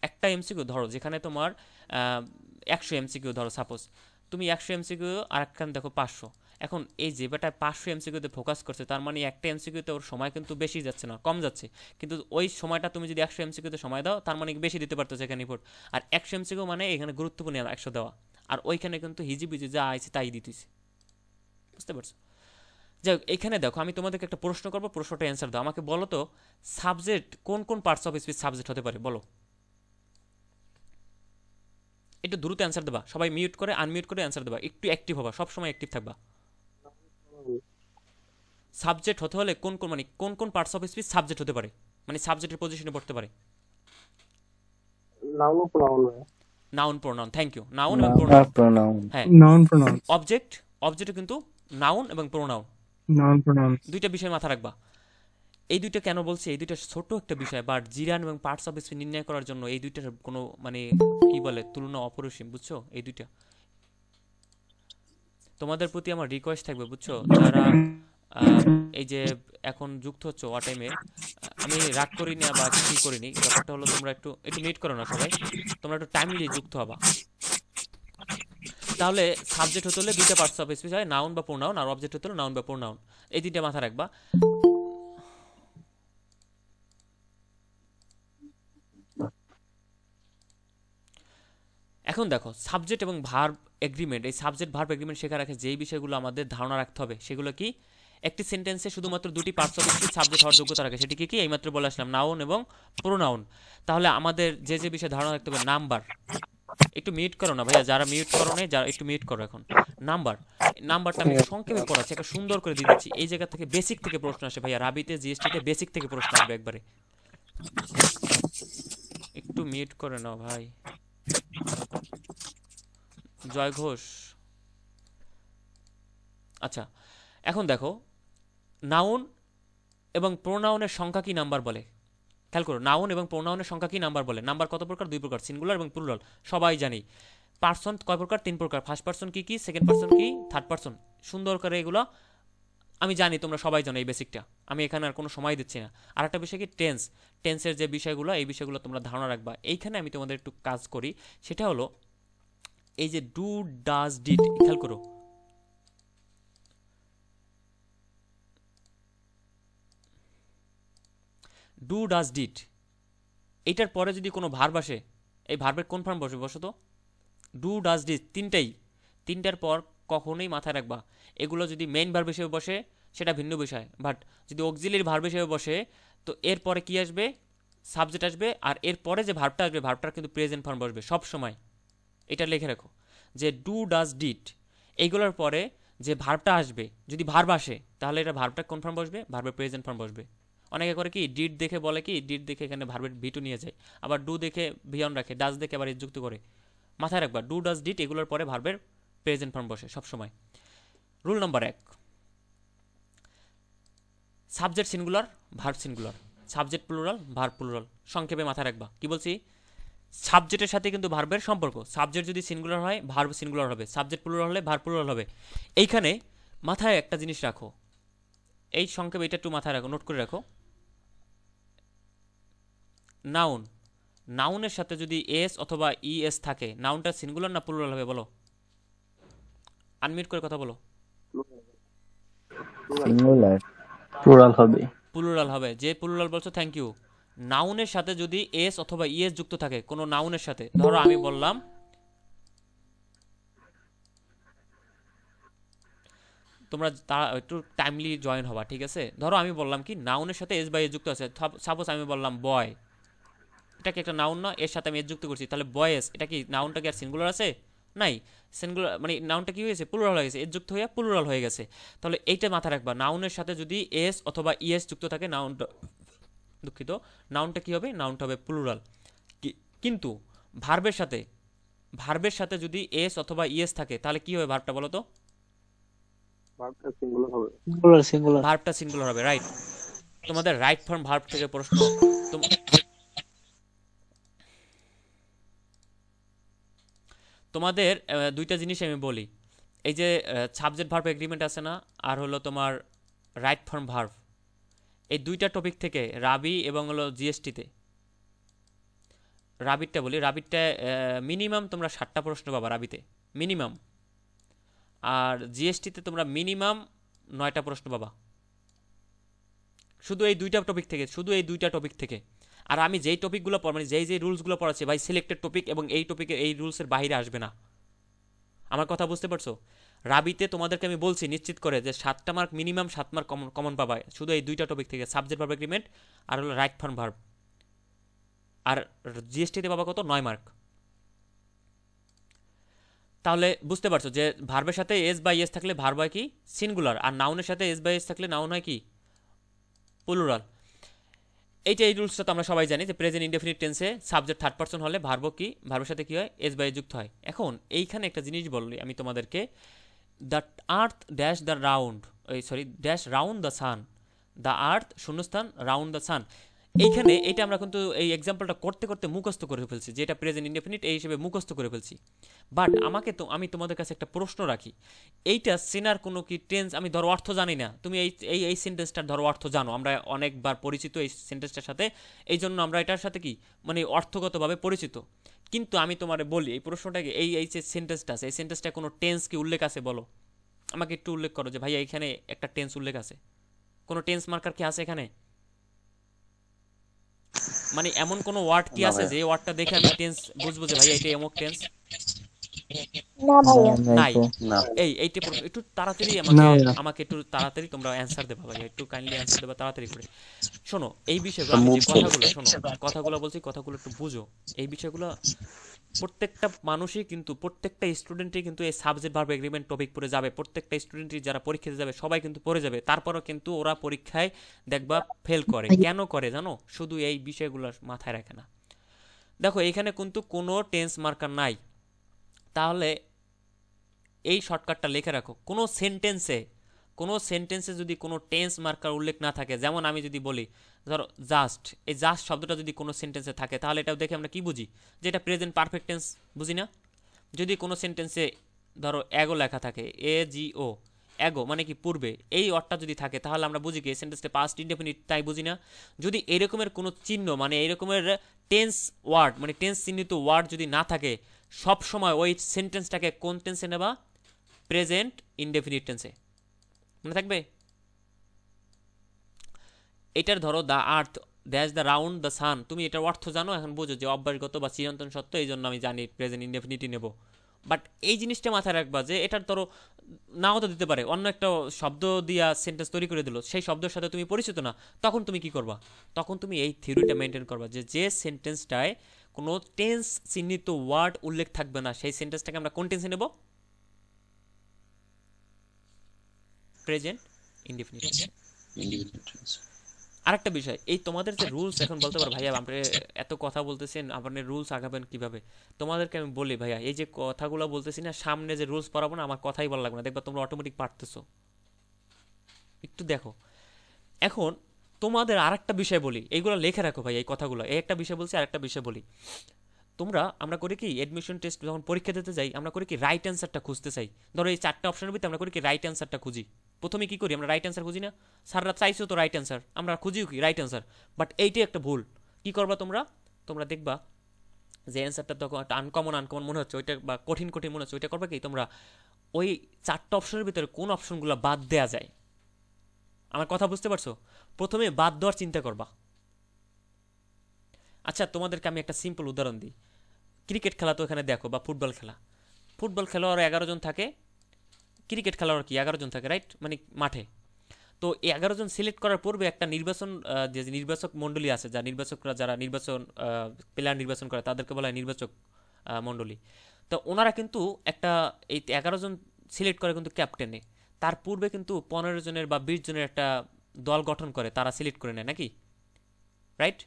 একটা এমসিকিউ ধরো যেখানে তোমার 100 এমসিকিউ, ধরো সাপোজ তুমি 100 এমসিকিউ, আর একখান দেখো 500। এখন এই যে বেটা 500 এমসিকিউতে ফোকাস করছে, তার মানে একটা এমসিকিউতে ওর সময় কিন্তু বেশি যাচ্ছে না, কম যাচ্ছে। কিন্তু ওই সময়টা তুমি যদি 100 এমসিকিউতে সময় দাও, তার মানে বেশি দিতে পারতেছে এখানে রিপোর্ট। আর 100 এমসিকিউ মানে এখানে গুরুত্বপূর্ণ 100 দেওয়া, আর ওইখানে কিন্তু হিজিবিজি যা আইছে তাই দিতেছে, বুঝতে পারছো? যাই হোক, এখানে দেখো আমি তোমাদেরকে একটা প্রশ্ন করবো, প্রশ্নটা অ্যান্সার দাও। আমাকে বলো তো সাবজেক্ট কোন কোন পার্টস অফ স্পিচ সাবজেক্ট হতে পারে, বলো। একটু দ্রুত অ্যান্সার দেবা, সবাই মিউট করে আনমিউট করে অ্যান্সার দেবা, একটু অ্যাক্টিভ হবা, সব সময় অ্যাক্টিভ থাকবা। সাবজেক্ট হতে হলে কোন কোন মানে কোন কোন পার্টস অফ স্পিচ সাবজেক্ট হতে পারে, মানে সাবজেক্টের পজিশনে পড়তে পারে? নাউন ও প্রোনাউন ভাইয়া। Noun pronoun, thank you, noun এবং Noun প্রোনাউন। pronoun. হ্যাঁ, নাউন প্রোনাউন। অবজেক্ট, অবজেক্টও কিন্তু নাউন এবং প্রোনাউন, নাউন প্রোনাউন। দুইটা বিষয় মাথা রাখবা। এই দুইটা কেন বলছি, এই দুইটা ছোট একটা বিষয়, বাট জিরান এবং পার্টস অফ স্পিচ নির্ণয় করার জন্য এই দুইটার কোনো মানে কি বলে তুলনা অপরিসীম, বুঝছো? এই দুইটা তোমাদের প্রতি আমার রিকোয়েস্ট থাকবে, বুঝছো? যারা এই যে এখন যুক্ত হচ্ছে ওয়া টাইমে, আমি রাগ করি না বা কি করিনি, ব্যাপারটা হলো তোমরা একটু একটু মিট করো না সবাই, তোমরা একটু টাইমলি যুক্ত হবা। তাহলে সাবজেক্ট হতে হলে দুইটা পার্টস অফ স্পিচ হয়, নাউন বা প্রোনাউন, আর অবজেক্ট হতে হলে নাউন বা প্রোনাউন, এই তিনটা মাথা রাখবা। এখন দেখো সাবজেক্ট এবং ভার্ব এগ্রিমেন্ট, এই সাবজেক্ট ভার্ব এগ্রিমেন্ট শেখার আগে যেই বিষয়গুলো আমাদের ধারণা রাখতে হবে সেগুলো কি? একটি সেন্টেন্সে শুধুমাত্র দুটি পার্টস অফ স্পিচ সাবজেক্ট হওয়ার যোগ্যতা রাখে, সেটি কি কি এইমাত্র বলে আসলাম, নাউন এবং প্রোনাউন। তাহলে আমাদের যে যে বিষয়ে ধারণা রাখতে হবে, নাম্বার, একটু মিউট করো না ভাইয়া, যারা মিউট করো না যারা একটু মিউট করো এখন। নাম্বার, নাম্বারটা আমি সংক্ষেপে পড়াচ্ছি, একটা সুন্দর করে দিয়ে দিচ্ছি। এই জায়গা থেকে বেসিক থেকে প্রশ্ন আসে ভাইয়া, রাবিতে জিএসটিতে বেসিক থেকে প্রশ্ন আসবে একবারে, একটু মিউট করে নাও ভাই। জয় ঘোষ। আচ্ছা, এখন দেখো নাউন এবং প্রোনাউনের সংখ্যা কি নাম্বার বলে, খেয়াল করো, নাউন এবং প্রোনাউনের সংখ্যা কি নাম্বার বলে। নাম্বার কত প্রকার? দুই প্রকার, সিঙ্গুলার এবং প্লুরাল, সবাই জানি। পার্সন কয় প্রকার? তিন প্রকার, ফার্স্ট পার্সন কি কি, সেকেন্ড পার্সন কি, থার্ড পার্সন। সুন্দর করে এগুলো আমি জানি তোমরা সবাই জানো এই বেসিকটা, আমি এখানে আর কোনো সময় দিচ্ছি না। আর একটা বিষয় কি, টেন্স, টেন্সের যে বিষয়গুলো, এই বিষয়গুলো তোমরা ধারণা রাখবা। এইখানে আমি তোমাদের একটু কাজ করি, সেটা হলো এই যে ডু ডাজ ডিড, খেয়াল করো, ডু ডাজ ডিড, এইটার পরে যদি কোনো ভার্ব আসে, এই ভার্বের কোন ফর্ম বসবে বসো তো? ডু ডাজ ডিড, তিনটাই, তিনটার পর কখনোই মাথায় রাখবা, এগুলো যদি মেইন ভার্ব হিসেবে বসে সেটা ভিন্ন বিষয়, বাট যদি অক্সিলিয়ারি ভার্ব হিসেবে বসে তো এরপরে কি আসবে? সাবজেক্ট আসবে, আর এরপরে যে ভার্বটা আসবে ভার্বটার কিন্তু প্রেজেন্ট ফর্ম বসবে সব সময়। এটা লিখে রাখো যে ডু ডাজ ডিড, এইগুলোর পরে যে ভার্বটা আসবে, যদি ভার্ব আসে তাহলে এটা ভার্বটা কোন ফর্ম বসবে? ভার্বের প্রেজেন্ট ফর্ম বসবে। অনেকে করে কি, ডিড দেখে বলে কি, ডিড দেখে এখানে ভার্বের ভিটু নিয়ে যায়, আবার ডু দেখে ভিয়ন রাখে, ডাজ দেখে আবার যুক্ত করে। মাথায় রাখবা ডু ডাজ ডিড এগুলোর পরে ভার্বের প্রেজেন্ট ফর্ম বসে সবসময়। Rule number 1, subject singular, verb singular, subject plural, verb plural, সংক্ষেপে মাথায় রাখবা। কি বলছি? সাবজেক্টের সাথে কিন্তু ভার্বের সম্পর্ক, সাবজেক্ট যদি সিঙ্গুলার হয় ভার্ব সিঙ্গুলার হবে, সাবজেক্ট প্লুরাল হলে ভার্ব প্লুরাল হবে। এইখানে মাথায় একটা জিনিস রাখো, এই সংক্ষেপে এটা একটু মাথায় রাখো, নোট করে রাখো। নাউন, নাউনের সাথে যদি এস অথবা ইএস থাকে, নাউনটা সিঙ্গুলার না প্লুরাল হবে বলো? আনমিউট করে কথা বলো। Singular. প্লুরাল হবে। প্লুরাল হবে, যে প্লুরাল বলছো থ্যাংক ইউ। নাউনের সাথে যদি এস অথবা ইএস যুক্ত থাকে, কোনো নাউনের সাথে, ধরো আমি বললাম, তোমরা একটু টাইমলি জয়েন হবা, ঠিক আছে? ধরো আমি বললাম কি, নাউনের সাথে এস বা এস যুক্ত আছে, সাপোজ আমি বললাম বয়, এটা কি একটা নাউন না? এর সাথে আমি এস যুক্ত করছি, তাহলে বয়েস, এটা কি নাউনটা কি আর সিঙ্গুলার আছে? নাই, সিঙ্গুলার মানে নাউনটা কি হয়েছে? প্লুরাল হয়ে গেছে, এস যুক্ত হয়ে প্লুরাল হয়ে গেছে। তাহলে এইটা মাথায় রাখবা, নাউনের সাথে যদি এস অথবা ইএস যুক্ত থাকে, নাউনটা, দুঃখিত, নাউনটা কি হবে? নাউনটা হবে প্লুরাল। কিন্তু ভার্বের সাথে, ভার্বের সাথে যদি এস অথবা ইএস থাকে তাহলে কি হবে ভার্বটা বলো তো? ভার্বটা সিঙ্গুলার হবে। Singular singular. ভার্বটা সিঙ্গুলার হবে, রাইট। তোমাদের রাইট ফর্ম ভার্ব থেকে প্রশ্ন। তোমাদের দুইটা জিনিস আমি বলি, এই যে সাবজেক্ট ভার্ব এগ্রিমেন্ট আছে না, আর হলো তোমার রাইট ফর্ম ভার্ব, এই দুইটা টপিক থেকে রাবি এবং হলো জিএসটিতে, রাবিটটা বলি, রাবিটটা মিনিমাম তোমরা 7টা প্রশ্ন পাবা রাবিতে, মিনিমাম। আর জিএসটিতে তোমরা মিনিমাম 9টা প্রশ্ন পাবা, শুধু এই দুইটা টপিক থেকে, শুধু এই দুইটা টপিক থেকে। আর আমি যেই টপিকগুলো মানে যেই রুলসগুলো পড়াচ্ছি ভাই, সিলেক্টেড টপিক, এবং এই টপিকে এই রুলসের বাইরে আসবে না। আমার কথা বুঝতে পারছো? রাবিতে তোমাদেরকে আমি বলছি নিশ্চিত করে যে 7টা মার্ক মিনিমাম, 7 মার্ক কমন পাবা শুধু এই দুইটা টপিক থেকে, সাবজেক্ট ভার্ব এগ্রিমেন্ট আর হলো রাইট ফর্ম ভার্ব। আর জিএসটিতে পাবা কত? 9 মার্ক। তাহলে বুঝতে পারছো যে ভার্বের সাথে এস বাই এস থাকলে ভার্ব হয় কি সিঙ্গুলার, আর নাউনের সাথে এস বাই এস থাকলে নাউন হয় কি প্লুরাল। এই রুলসটা তো আমরা সবাই জানি যে প্রেজেন্ট ইনডেফিনিট টেন্সে সাবজেক্ট থার্ড পারসন হলে ভার্ব কি ভার্বের সাথে কি হয় এস বাই যুক্ত হয়। এখন এইখানে একটা জিনিস বললি আমি তোমাদেরকে, the earth dash the round, sorry dash round the sun, the earth শূন্যস্থান রাউন্ড দ্য সান। এইখানে এটা আমরা কিন্তু এই এক্সাম্পলটা করতে করতে মুখস্থ করে ফেলছি, যেটা প্রেজেন্ট ইনডেফিনিট এই হিসেবে মুখস্থ করে ফেলছি। বাট আমি তোমাদের কাছে একটা প্রশ্ন রাখি, এইটা সেনার কোনো কি টেন্স, আমি ধরো অর্থ জানি না, তুমি এই এই এই সেন্টেন্সটার ধরো অর্থ জানো, আমরা অনেকবার পরিচিত এই সেন্টেন্সটার সাথে, এই জন্য আমরা এটার সাথে কি মানে অর্থগতভাবে পরিচিত। কিন্তু আমি তোমারে বলি এই প্রশ্নটাকে, এই যে সেন্টেন্সটা আছে এই সেন্টেন্সটা কোনো টেন্স কি উল্লেখ আছে বলো আমাকে, একটু উল্লেখ করো যে ভাইয়া এখানে একটা টেন্স উল্লেখ আছে, কোনো টেন্স মার্কার কি আছে এখানে? মানে এমন কোনো ওয়ার্ড কি না আছে ভাইয়া। যে ওয়ার্ডটা দেখে আমি টেন্স বুঝবো যে ভাইয়া এটা এমক টেন্স? না ভাইয়া। নাই। না এইটা একটু তাড়াতাড়ি না আমাকে ভাইয়া। আমাকে একটু তাড়াতাড়ি তোমরা অ্যান্সার দেবা ভাইয়া, একটু কাইন্ডলি অ্যান্সার দেবা তাড়াতাড়ি করে। শোনো এই বিষয়গুলো, আমি যে কথাগুলো শোনো কথাগুলো বলছি কথাগুলো একটু বুঝো। এই বিষয়গুলো প্রত্যেকটা মানুষই কিন্তু প্রত্যেকটা স্টুডেন্টই কিন্তু এই সাবজেক্ট ভার্ব এগ্রিমেন্ট টপিক পড়ে যাবে, প্রত্যেকটা স্টুডেন্টই যারা পরীক্ষাতে যাবে সবাই কিন্তু পড়ে যাবে, তারপরও কিন্তু ওরা পরীক্ষায় দেখবা ফেল করে। কেন করে জানো? শুধু এই বিষয়গুলো মাথায় রাখে না। দেখো এখানে কিন্তু কোনো টেন্স মার্কার নাই, তাহলে এই শর্টকাটটা লিখে রাখো, কোনো সেন্টেন্সে যদি কোনো টেন্স মার্কার উল্লেখ না থাকে, যেমন আমি যদি বলি ধরো জাস্ট, এই জাস্ট শব্দটা যদি কোনো সেন্টেন্সে থাকে তাহলে এটাও দেখে আমরা কি বুঝি যে এটা প্রেজেন্ট পারফেক্ট টেন্স, বুঝি না? যদি কোনো সেন্টেন্সে ধরো অ্যাগো লেখা থাকে, AGO, অ্যাগো মানে কি পূর্বে, এই অর্থটা যদি থাকে তাহলে আমরা বুঝি কি সেন্টেন্সটা পাস্ট ইনডেফিনিট, তাই বুঝি না? যদি এরকমের কোনো চিহ্ন মানে এরকমের টেন্স ওয়ার্ড মানে টেন্স চিহ্নিত ওয়ার্ড যদি না থাকে, সব সময় ওই সেন্টেন্সটাকে কোন টেন্সে নেবা? প্রেজেন্ট ইনডেফিনিট টেন্সে। মনে থাকবে? এটার ধরো the earth dash the round the sun, তুমি এটার অর্থ জানো, এখন বুঝো যে অভ্যাসগত বা চিরন্তন সত্য, এই জন্য আমি জানি প্রেজেন্ট ইনডেফিনিটই নেব। বাট এই জিনিসটা মাথায় রাখবা যে এটার ধরো নাও তো দিতে পারে, অন্য একটা শব্দ দিয়া সেন্টেন্স তৈরি করে দিল, সেই শব্দের সাথে তুমি পরিচিত না, তখন তুমি কি করবা? তখন তুমি এই থিওরিটা মেনটেন করবা যে সেন্টেন্সটায় কোনো টেন্স চিহ্নিত ওয়ার্ড উল্লেখ থাকবে না, সেই সেন্টেন্সটাকে আমরা কোন টেন্সে নেব? Present indefinite. আরেকটা বিষয়, এই তোমাদের যে রুলস, এখন বলতে পারো ভাইয়া আপনি এত কথা বলতেছেন, আপনি রুলস আগাবেন কিভাবে? তোমাদেরকে আমি বলি ভাইয়া, এই যে কথাগুলো বলতেছি না, সামনে যে রুলস পড়াবো না, আমার কথাই বলা লাগবে না, দেখবা তোমরা অটোমেটিক পারতেছো। একটু দেখো, এখন তোমাদের আরেকটা বিষয় বলি, এইগুলো লিখে রাখো ভাই, এই কথাগুলো, এই একটা বিষয় বলছি, আরেকটা বিষয় বলি। আমরা করি কি অ্যাডমিশন টেস্ট যখন পরীক্ষা দিতে যাই, আমরা করি কি রাইট অ্যান্সারটা খুঁজতে চাই। ধরো এই 4টা অপশনের ভিতরে আমরা করি কি রাইট অ্যান্সারটা খুঁজি। প্রথমে কি করি আমরা? রাইট অ্যান্সার খুঁজি না? স্যাররা চাইছো তো রাইট অ্যান্সার, আমরা খুঁজিও কি রাইট অ্যান্সার। বাট এইটাই একটা ভুল। কি করবা তোমরা দেখবা যে অ্যান্সারটা তখন একটা আনকমন মনে হচ্ছে ওইটা, বা কঠিন মনে হচ্ছে, ওইটা করবা কি তোমরা ওই 4টা অপশনের ভিতরে কোন অপশনগুলো বাদ দেওয়া যায়। আমার কথা বুঝতে পারছো? প্রথমে বাদ দেওয়ার চিন্তা করবা। আচ্ছা তোমাদেরকে আমি একটা সিম্পল উদাহরণ দিই। ক্রিকেট খেলা তো এখানে দেখো, বা ফুটবল খেলোয়াড় 11 জন থাকে, ক্রিকেট খেলোয়াড় কি 11 জন থাকে, রাইট? মানে মাঠে। তো এই 11 জন সিলেক্ট করার পূর্বে একটা যে নির্বাচক মণ্ডলী আছে, যারা প্লেয়ার নির্বাচন করে তাদেরকে বলা হয় নির্বাচক মণ্ডলী। তো ওনারা কিন্তু এই 11 জন সিলেক্ট করে কিন্তু ক্যাপ্টেনে, তার পূর্বে কিন্তু 15 জনের বা 20 জনের একটা দল গঠন করে, তারা সিলেক্ট করে নেয় নাকি, রাইট?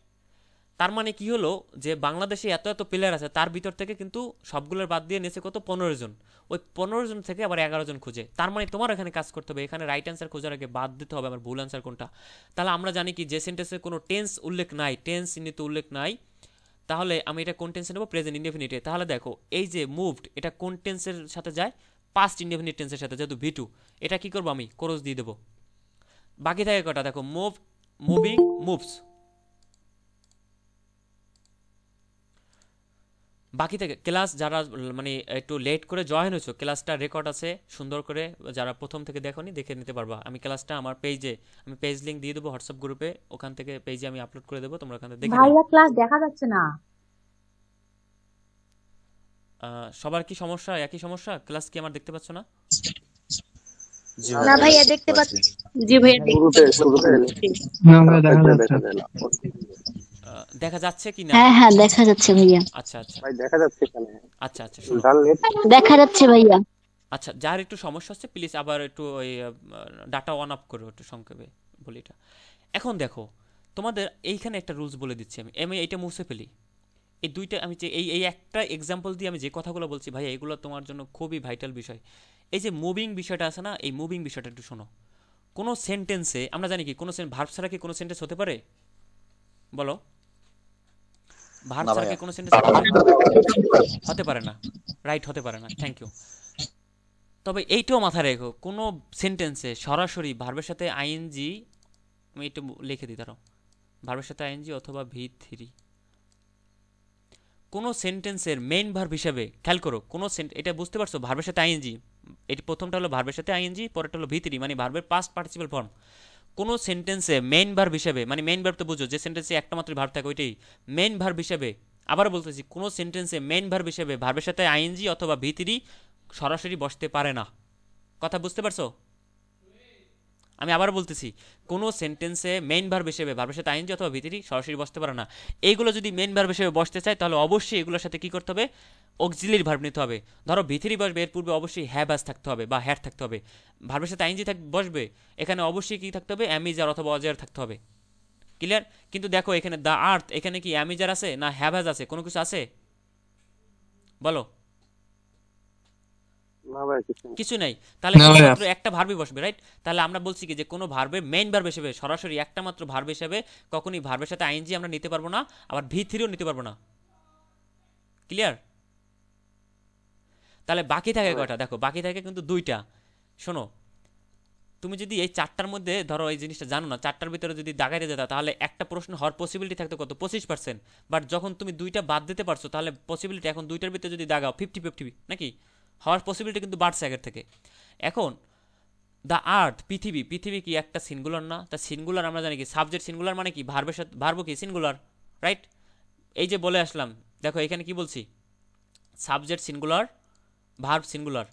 তার মানে কি হলো যে বাংলাদেশে এত প্লেয়ার আছে, তার ভিতর থেকে কিন্তু সবগুলোর বাদ দিয়ে নিয়েছে কত? 15 জন। ওই 15 জন থেকে আবার 11 জন খুঁজে। তার মানে তোমার এখানে কাজ করতে হবে, এখানে রাইট অ্যান্সার খোঁজার আগে বাদ দিতে হবে আমার ভুল অ্যান্সার কোনটা। তাহলে আমরা জানি কি যে সেন্টেন্সে কোনো টেন্স উল্লেখ নাই, টেন্স চিহ্নিত উল্লেখ নাই, তাহলে আমি এটা কোন টেন্সে নেব? প্রেজেন্ট ইনডেফিনিটে। তাহলে দেখো এই যে মুভড, এটা কোন টেন্সের সাথে যায়? পাস্ট ইনডেফিনিট টেন্সের সাথে, যেহেতু V2। এটা কি করবো? আমি ক্রস দিয়ে দেবো। বাকি থাকে কটা? দেখো মুভিং, মুভস। বাকি থেকে ক্লাস, যারা মানে একটু লেট করে জয়েন হয়েছো, ক্লাসটা রেকর্ড আছে সুন্দর করে, যারা প্রথম থেকে দেখোনি দেখে নিতে পারবা। আমি ক্লাসটা আমার আমি পেজ লিংক দিয়ে দেবো হোয়াটসঅ্যাপ গ্রুপে, ওখান থেকে পেজে আমি আপলোড করে দেবো, তোমরা ওখান থেকে দেখে ভাইয়া ক্লাস দেখা যাচ্ছে না। সবার কি সমস্যা? একই সমস্যা? ক্লাস কি আমার দেখতে পাচ্ছ না? না ভাইয়া দেখতে পাচ্ছি। জি ভাইয়া শুরুতে না ভাই দেখা যাচ্ছে। দেখা যাচ্ছে কি না? হ্যাঁ হ্যাঁ দেখা যাচ্ছে ভাইয়া, আচ্ছা আচ্ছা ভাই দেখা যাচ্ছে এখানে। আচ্ছা আচ্ছা শোনো, যার নেট দেখা যাচ্ছে ভাইয়া। আচ্ছা যার একটু সমস্যা হচ্ছে প্লিজ আবার একটু ওই ডাটা অন অফ করো, একটু সংক্ষেপে বলি এটা। এখন দেখো তোমাদের এইখানে একটা রুলস বলে দিচ্ছি, আমি আমি এইটা মুছে ফেলি। এই দুইটা আমি যে এই এই একটা এক্সাম্পল দিয়ে আমি যে কথাগুলো বলছি ভাই, এগুলো তোমার জন্য খুবই ভাইটাল বিষয়। এই যে মুভিং বিষয়টা আছে না, এই মুভিং বিষয়টা একটু শোনো। কোনো সেন্টেন্সে আমরা জানি কি কোনো ভার্ব ছাড়া কি কোনো সেন্টেন্স হতে পারে? বলো, ভার্ব না ছাড়া কি ভাইয়া। কোনো সেন্টেন্স হতে পারে? হতে পারে না, রাইট, হতে পারে না, থ্যাংক ইউ। তবে এইটাও মাথায় রেখো, কোনো সেন্টেন্সে সরাসরি ভার্বের সাথে আইএনজি, আমি একটু লিখে দিই দাঁড়াও, ভার্বের সাথে আইএনজি অথবা ভি3, কোনো সেন্টেন্সের মেইন ভার্ব হিসেবে খেয়াল করো, কোনো এটা বুঝতে পারছো, ভার্বের সাথে আইএনজি, এটি প্রথমটা হলো ভার্বের সাথে আইএনজি, পরেরটা হলো ভি3 মানে ভার্বের পাস্ট পার্টিসিপাল ফর্ম। কোনো সেন্টেন্সে মেইন ভার্ব হিসেবে, মানে মেইন ভার্ব তো বুঝো, যে সেন্টেন্সে একটা মাত্র ভার্ব থাকে ওইটাই মেইন ভার্ব হিসেবে। আবার বলতেছি, কোনো সেন্টেন্সে মেইন ভার্ব হিসেবে ভার্বের সাথে আইএনজি অথবা ভি3 সরাসরি বসতে পারে না। কথা বুঝতে পারছো? আমি আবার বলতেছি, কোনো সেন্টেন্সে মেইন ভার্ব হিসেবে ভার্বের সাথে আইএনজি অথবা ভি3 সরাসরি বসতে পারে না। এইগুলো যদি মেইন ভার্ব হিসেবে বসতে চায় তাহলে অবশ্যই এগুলোর সাথে কি করতে হবে? অক্সিলিয়ারি ভার্ব নিতে হবে। ধরো ভি3 বসবে, এর পূর্বে অবশ্যই হ্যাভ হ্যাজ থাকতে হবে বা হ্যাড থাকতে হবে। ভার্বের সাথে আইএনজি বসবে, এখানে অবশ্যই কি থাকতে হবে? অ্যামিজার অথবা অজার থাকতে হবে। ক্লিয়ার? কিন্তু দেখো এখানে দ্য আর্থ, এখানে কি অ্যামিজার আছে না হ্যাভ হ্যাজ আছে? কোনো কিছু আছে? বলো। না ভাই কিছু নেই। কিছু নেই, তাহলে না ভাইয়া। শুধুমাত্র একটা ভার্বই বসবে, রাইট? তাহলে আমরা বলছি কি যে কোনো ভার্বের মেইন ভার্ব হিসেবে সরাসরি একটা মাত্র ভার্ব হিসেবে কখনই ভার্বের সাথে আইএনজি আমরা নিতে পারবো না, আবার ভি3ও নিতে পারবো না। ক্লিয়ার? তাহলে বাকি থাকে কয়টা? দেখো বাকি থাকে কিন্তু দুইটা। শোনো, তুমি যদি এই চারটার মধ্যে ধরো এই জিনিসটা জানো না, চারটার ভিতরে যদি দাগাইতে যেতা তাহলে একটা প্রশ্ন হওয়ার পসিবিলিটি থাকতো কত? 25%। বাট যখন তুমি দুইটা বাদ দিতে পারছো তাহলে পসিবিলিটি এখন দুইটার ভিতরে যদি দাগাও 50-50 নাকি হওয়ার পসিবিলিটি কিন্তু বাড়ছে আগের থেকে। এখন দ্য আর্থ, পৃথিবী, পৃথিবী কি একটা সিঙ্গুলার না? তা সিঙ্গুলার আমরা জানি কি সাবজেক্ট সিঙ্গুলার মানে কি ভার্বের সাথে ভার্ব কি সিঙ্গুলার, রাইট? এই যে বলে আসলাম, দেখো এখানে কি বলছি, সাবজেক্ট সিঙ্গুলার, ভার্ব সিঙ্গুলার।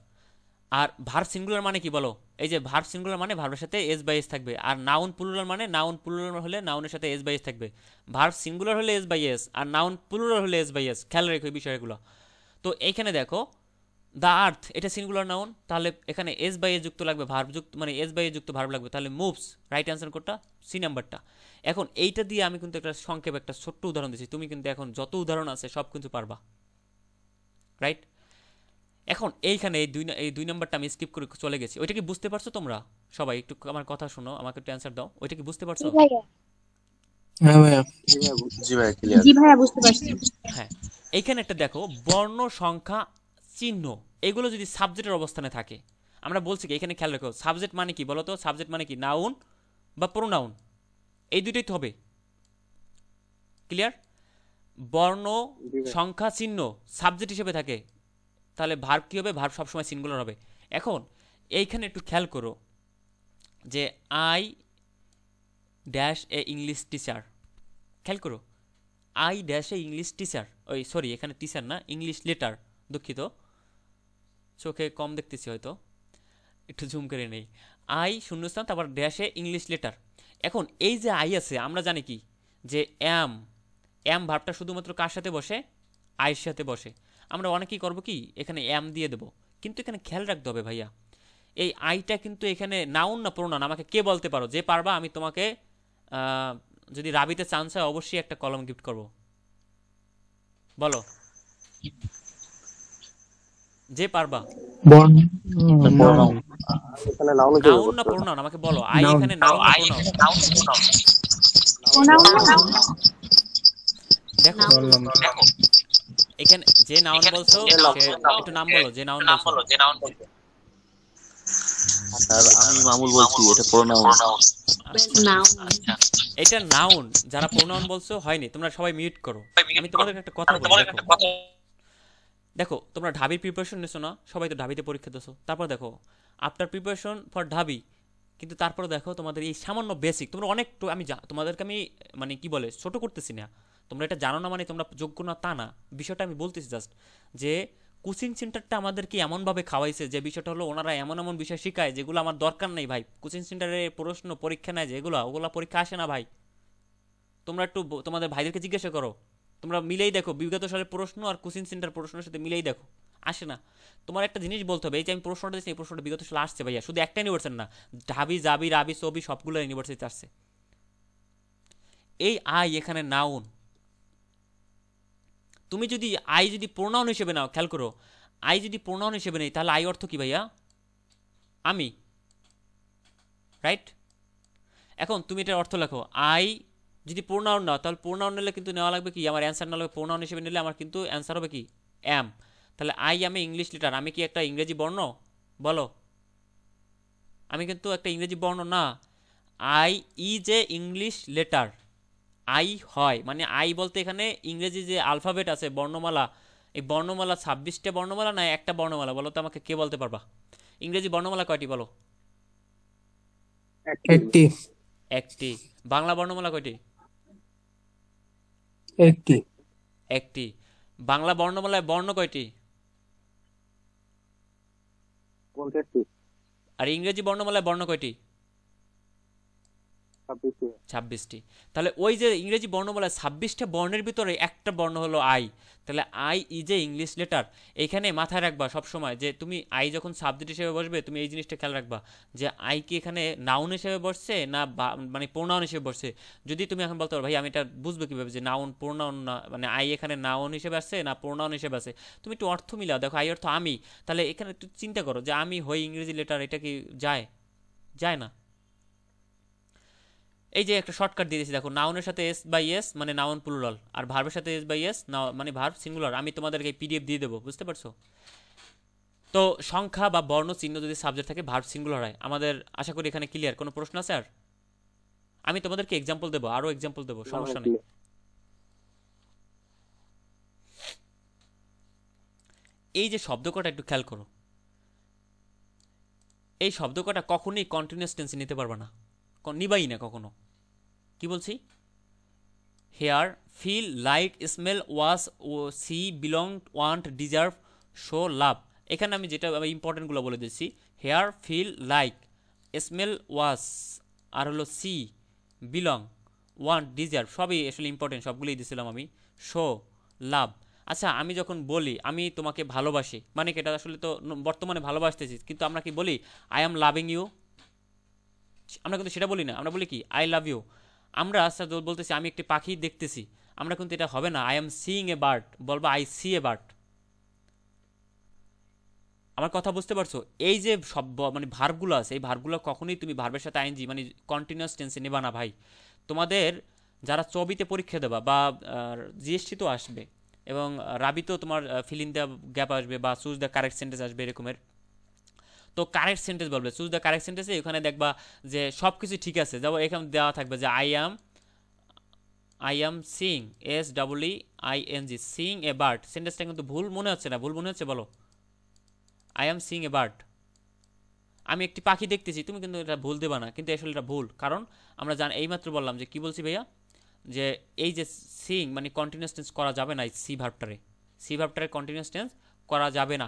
আর ভার্ব সিঙ্গুলার মানে কি বলো? এই যে ভার্ব সিঙ্গুলার মানে ভার্বের সাথে এস বাই এস থাকবে, আর নাউন প্লুরাল মানে নাউন প্লুরাল হলে নাউনের সাথে এস বাই এস থাকবে। ভার্ব সিঙ্গুলার হলে এস বাই এস, আর নাউন প্লুরাল হলে এস বাই এস। খেয়াল রেখো এই বিষয়গুলো। তো এইখানে দেখো দ্য আর্থ এটা সিঙ্গুলার নাউন, তাহলে এখানে এস বাই এস যুক্ত লাগবে, ভার্ব যুক্ত মানে এস বাই এস যুক্ত ভার্ব লাগবে, তাহলে মুভস। রাইট অ্যান্সার কোনটা? সি নাম্বারটা। এখন এইটা দিয়ে আমি কিন্তু একটা সংক্ষেপ একটা ছোট্ট উদাহরণ দিচ্ছি, তুমি কিন্তু এখন যত উদাহরণ আছে সব কিন্তু পারবা, রাইট? এখন এইখানে এই দুই নাম্বারটা আমি স্কিপ করে চলে গেছি। ওইটা কি বুঝতে পারছো তোমরা সবাই? একটু আমার কথা শোনো, আমাকে একটু অ্যান্সার দাও, ওইটা কি বুঝতে পারছো? জি ভাইয়া। হ্যাঁ ভাইয়া। জি ভাই বুঝছি। জি ভাই ক্লিয়ার। জি ভাইয়া বুঝতে পারছি। হ্যাঁ, এইখানে একটা দেখো বর্ণ, সংখ্যা, চিহ্ন, এগুলো যদি সাবজেক্টের অবস্থানে থাকে, আমরা বলছি কি এখানে খেয়াল রেখো, সাবজেক্ট মানে কি বলো তো? সাবজেক্ট মানে কি নাউন বা প্রোনাউন, এই দুটোই তো হবে। ক্লিয়ার? বর্ণ, জি ভাই। সংখ্যা, চিহ্ন সাবজেক্ট হিসেবে থাকে, তাহলে ভার্ব কী হবে? ভার্ব সবসময় সিঙ্গুলার হবে। এখন এইখানে একটু খেয়াল করো যে I dash a English teacher, খেয়াল করো, I dash a English teacher, ওই সরি এখানে টিচার না, ইংলিশ লেটার, দুঃখিত চোখে কম দেখতেছি হয়তো, একটু জুম করে নেই। আই শূন্যস্থান তারপর ড্যাশে ইংলিশ লেটার। এখন এই যে আই আছে আমরা জানি কি যে অ্যাম, অ্যাম ভার্বটা শুধুমাত্র কার সাথে বসে? আইয়ের সাথে বসে। আমরা অনেকেই করবো কি এখানে অ্যাম দিয়ে দেবো, কিন্তু এখানে খেয়াল রাখতে হবে ভাইয়া, এই আইটা কিন্তু এখানে নাউন না প্রোনাউন? আমাকে কে বলতে পারো? যে পারবা আমি তোমাকে যদি রাবিতে চান্স হয় অবশ্যই একটা কলম গিফট করব। বলো যে পারবা। বর্ণ প্রোনাউন। এখানে নাউন নাউন না প্রোনাউন আমাকে বলো। I Noun. এখানে নাউন না প্রোনাউন? দেখো বললাম। এখানে যে নাউন বলছো সে একটু নাম বলো, যে নাউন বলছো। স্যার আমি মামুল বলছি, এটা প্রোনাউন। এটা নাউন, যারা প্রোনাউন বলছো হয়নি, তোমরা সবাই মিউট করো। আমি তোমাদের একটা কথা বলি, দেখো দেখো তোমরা ঢাবির প্রিপারেশন নিছো না, সবাই তো ঢাবিতে পরীক্ষা দিছো, তারপর দেখো আফটার প্রিপারেশন ফর ঢাবি, কিন্তু তারপর দেখো তোমাদের এই সামান্য বেসিক তোমরা অনেক, আমি তোমাদেরকে আমি মানে কি বলে ছোট করতেছি না, তোমরা এটা জানো না মানে তোমরা যোগ্য না তা না, বিষয়টা আমি বলতেছি জাস্ট যে কোচিং সেন্টারটা আমাদেরকে এমনভাবে খাওয়াইছে যে বিষয়টা হলো ওনারা এমন এমন বিষয় শেখায় যেগুলো আমার দরকার নেই ভাই। কোচিং সেন্টারে প্রশ্ন পরীক্ষা নেয় যেগুলো, ওগুলো পরীক্ষা আসে না ভাই। তোমরা একটু তোমাদের ভাইদেরকে জিজ্ঞাসা করো, তোমরা মিলেই দেখো বিগত সালের প্রশ্ন আর কোচিং সেন্টার প্রশ্নের সাথে মিলেই দেখো, আসে না। তোমার একটা জিনিস বলতে হবে, এই যে আমি প্রশ্নটা দিচ্ছি এই প্রশ্নটা বিগত সালে আসছে ভাইয়া, শুধু একটা ইউনিভার্সিটি না, ঢাবি জাবি রাবি সবি সবগুলো ইউনিভার্সিটিতে আসছে। এই আই এখানে নাউন, তুমি যদি আই যদি প্রোনাউন হিসেবে নাও, খেয়াল করো, আই যদি প্রোনাউন হিসেবে নেই তাহলে আই অর্থ কি ভাইয়া? আমি, রাইট? এখন তুমি এটার অর্থ লেখো, আই যদি প্রোনাউন নাও তাহলে প্রোনাউন নিলে কিন্তু নেওয়া লাগবে কি, আমার অ্যান্সার না লাগবে প্রোনাউন হিসেবে নিলে আমার কিন্তু অ্যান্সার হবে কি অ্যাম। তাহলে আই আমি ইংলিশ লেটার, আমি কি একটা ইংরেজি বর্ণ? বলো, আমি কিন্তু একটা ইংরেজি বর্ণ না। I is a English letter, I হয় মানে আই বলতে এখানে ইংরেজি যে আলফাবেট আছে বর্ণমালা, এই বর্ণমালা 26টা বর্ণমালা না একটা বর্ণমালা? বলো তো আমাকে, কে বলতে পারবা? ইংরেজি বর্ণমালা কয়টি বলো? একটি একটি। বাংলা বর্ণমালা কয়টি? একটি একটি। বাংলা বর্ণমালায় বর্ণ কয়টি? 50 আর ইংরেজি বর্ণমালায় বর্ণ কয়টি? 26 26টি। তাহলে ওই যে ইংরেজি বর্ণমালায় 26টা বর্ণের ভিতরে একটা বর্ণ হলো আই, তাহলে I is a English letter. এইখানে মাথায় রাখবা সবসময় যে তুমি আই যখন সাবজেক্ট হিসেবে বসবে তুমি এই জিনিসটা খেয়াল রাখবা যে আই কি এখানে নাউন হিসেবে বসছে না মানে প্রোনাউন হিসেবে বসছে। যদি তুমি এখন বলতে পারো ভাই আমি এটা বুঝবো কিভাবে যে নাউন প্রোনাউন না, মানে আই এখানে নাউন হিসেবে আসছে না প্রোনাউন হিসেবে আছে, তুমি একটু অর্থ মিলাও, দেখো আই অর্থ আমি, তাহলে এখানে একটু চিন্তা করো যে আমি হই ইংরেজি লেটার, এটা কি যায়? যায় না। এই যে একটা শর্টকাট দিয়ে দিয়েছি দেখো, নাউনের সাথে এস বাই এস মানে নাউন প্লুরাল, আর ভার্বের সাথে এস বাই এস মানে ভার্ব সিঙ্গুলার। আমি তোমাদেরকে পিডিএফ দিয়ে দেবো, বুঝতে পারছো? তো সংখ্যা বা বর্ণ চিহ্ন যদি সাবজেক্ট থাকে ভার্ব সিঙ্গুলার হয়। আমাদের আশা করি এখানে ক্লিয়ার। কোনো প্রশ্ন আছে আর? আমি তোমাদেরকে এক্সাম্পল দেবো, আরও এক্সাম্পল দেবো, সমস্যা নেই। এই যে শব্দ কটা একটু খেয়াল করো, এই শব্দ কটা কখনোই কন্টিনিউয়াস টেন্সে নিতে পারবে না, নিবাই না কখনো। কি বলছি? Hear, feel, like, smell, wash, ও see, belong, want, deserve, show, love. এখানে আমি যেটা ইম্পর্টেন্টগুলো বলে দিচ্ছি, hear, feel, like, smell, wash, আর হলো সি, বিলং, ওয়ান্ট, ডিজার্ভ, সবই আসলে ইম্পর্টেন্ট, সবগুলোই দিয়েছিলাম আমি। শো, লাভ। আচ্ছা, আমি যখন বলি আমি তোমাকে ভালোবাসি, মানে কি এটা আসলে তো বর্তমানে ভালোবাসতেছি, কিন্তু আমরা কি বলি আই অ্যাম লাভিং ইউ? আমরা কিন্তু সেটা বলি না, আমরা বলি কি আই লাভ ইউ। আমরা আচ্ছা বলতেছি আমি একটি পাখি দেখতেছি, আমরা কিন্তু এটা হবে না I am seeing a bird, বলবো আই সি এ বার্ড। আমার কথা বুঝতে পারছো? এই যে সব মানে ভার্বগুলো আছে, এই ভার্বগুলো কখনোই তুমি ভার্বের সাথে আইএনজি মানে কন্টিনিউয়াস টেন্সে নেবা না ভাই। তোমাদের যারা চবিতে পরীক্ষা দেবা বা জিএসটি তো আসবে, এবং রাবিতেও তোমার ফিল ইন দ্য গ্যাপ আসবে বা চুজ দ্য কারেক্ট সেন্টেন্স আসবে এরকমের। তো কারেক্ট সেন্টেন্স বলবে, চুজ দ্য কারেক্ট সেন্টেন্সে ওখানে দেখবা যে সব কিছু ঠিক আছে, যেমন এখানে দেওয়া থাকবে যে I am Singh, S double E I N G, Singh a bird. সেন্টেন্সটা কিন্তু ভুল মনে হচ্ছে না? ভুল মনে হচ্ছে? বলো, I am Singh a bird, আমি একটি পাখি দেখতেছি, তুমি কিন্তু এটা ভুল দেবা না, কিন্তু আসলে এটা ভুল, কারণ আমরা এইমাত্র বললাম যে কি বলছি ভাইয়া, যে এই যে সিং মানে কন্টিনিউয়াস টেন্স করা যাবে না, এই সি ভার্বটারে কন্টিনিউয়াস টেন্স করা যাবে না,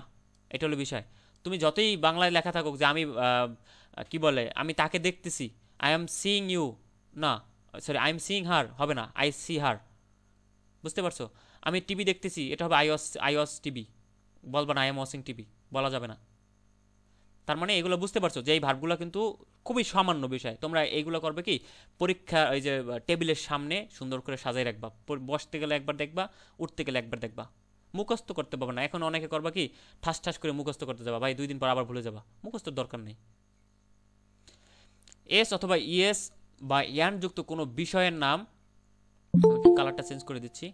এটা হলো বিষয়। তুমি যতই বাংলায় লেখা থাকুক যে আমি কি বলে আমি তাকে দেখতেছি, আই এম সিইং ইউ, না সরি আই এম সিইং হার, হবে না, আই সি হার। বুঝতে পারছো? আমি টিভি দেখতেছি, এটা হবে আই ওয়াচ টিভি, বলবা না আই এম ওয়াচিং টিভি, বলা যাবে না। তার মানে এগুলো বুঝতে পারছো যে এই ভার্বগুলো কিন্তু খুবই সামান্য বিষয়। তোমরা এইগুলো করবে কি, পরীক্ষা ওই যে টেবিলের সামনে সুন্দর করে সাজাই রাখবা, বসতে গেলে একবার দেখবা, উঠতে গেলে একবার দেখবা, মুখস্থ করতে পারবে না। এখন অনেকে করবা কি, ঠাস ঠাস করে মুখস্থ করতে যাবা, ভাই 2 দিন পর আবার ভুলে যাবা, মুখস্থর দরকার নেই। এস অথবা ইএস বা ইয়ান যুক্ত কোনো বিষয়ের নাম, কালারটা চেঞ্জ করে দিচ্ছি,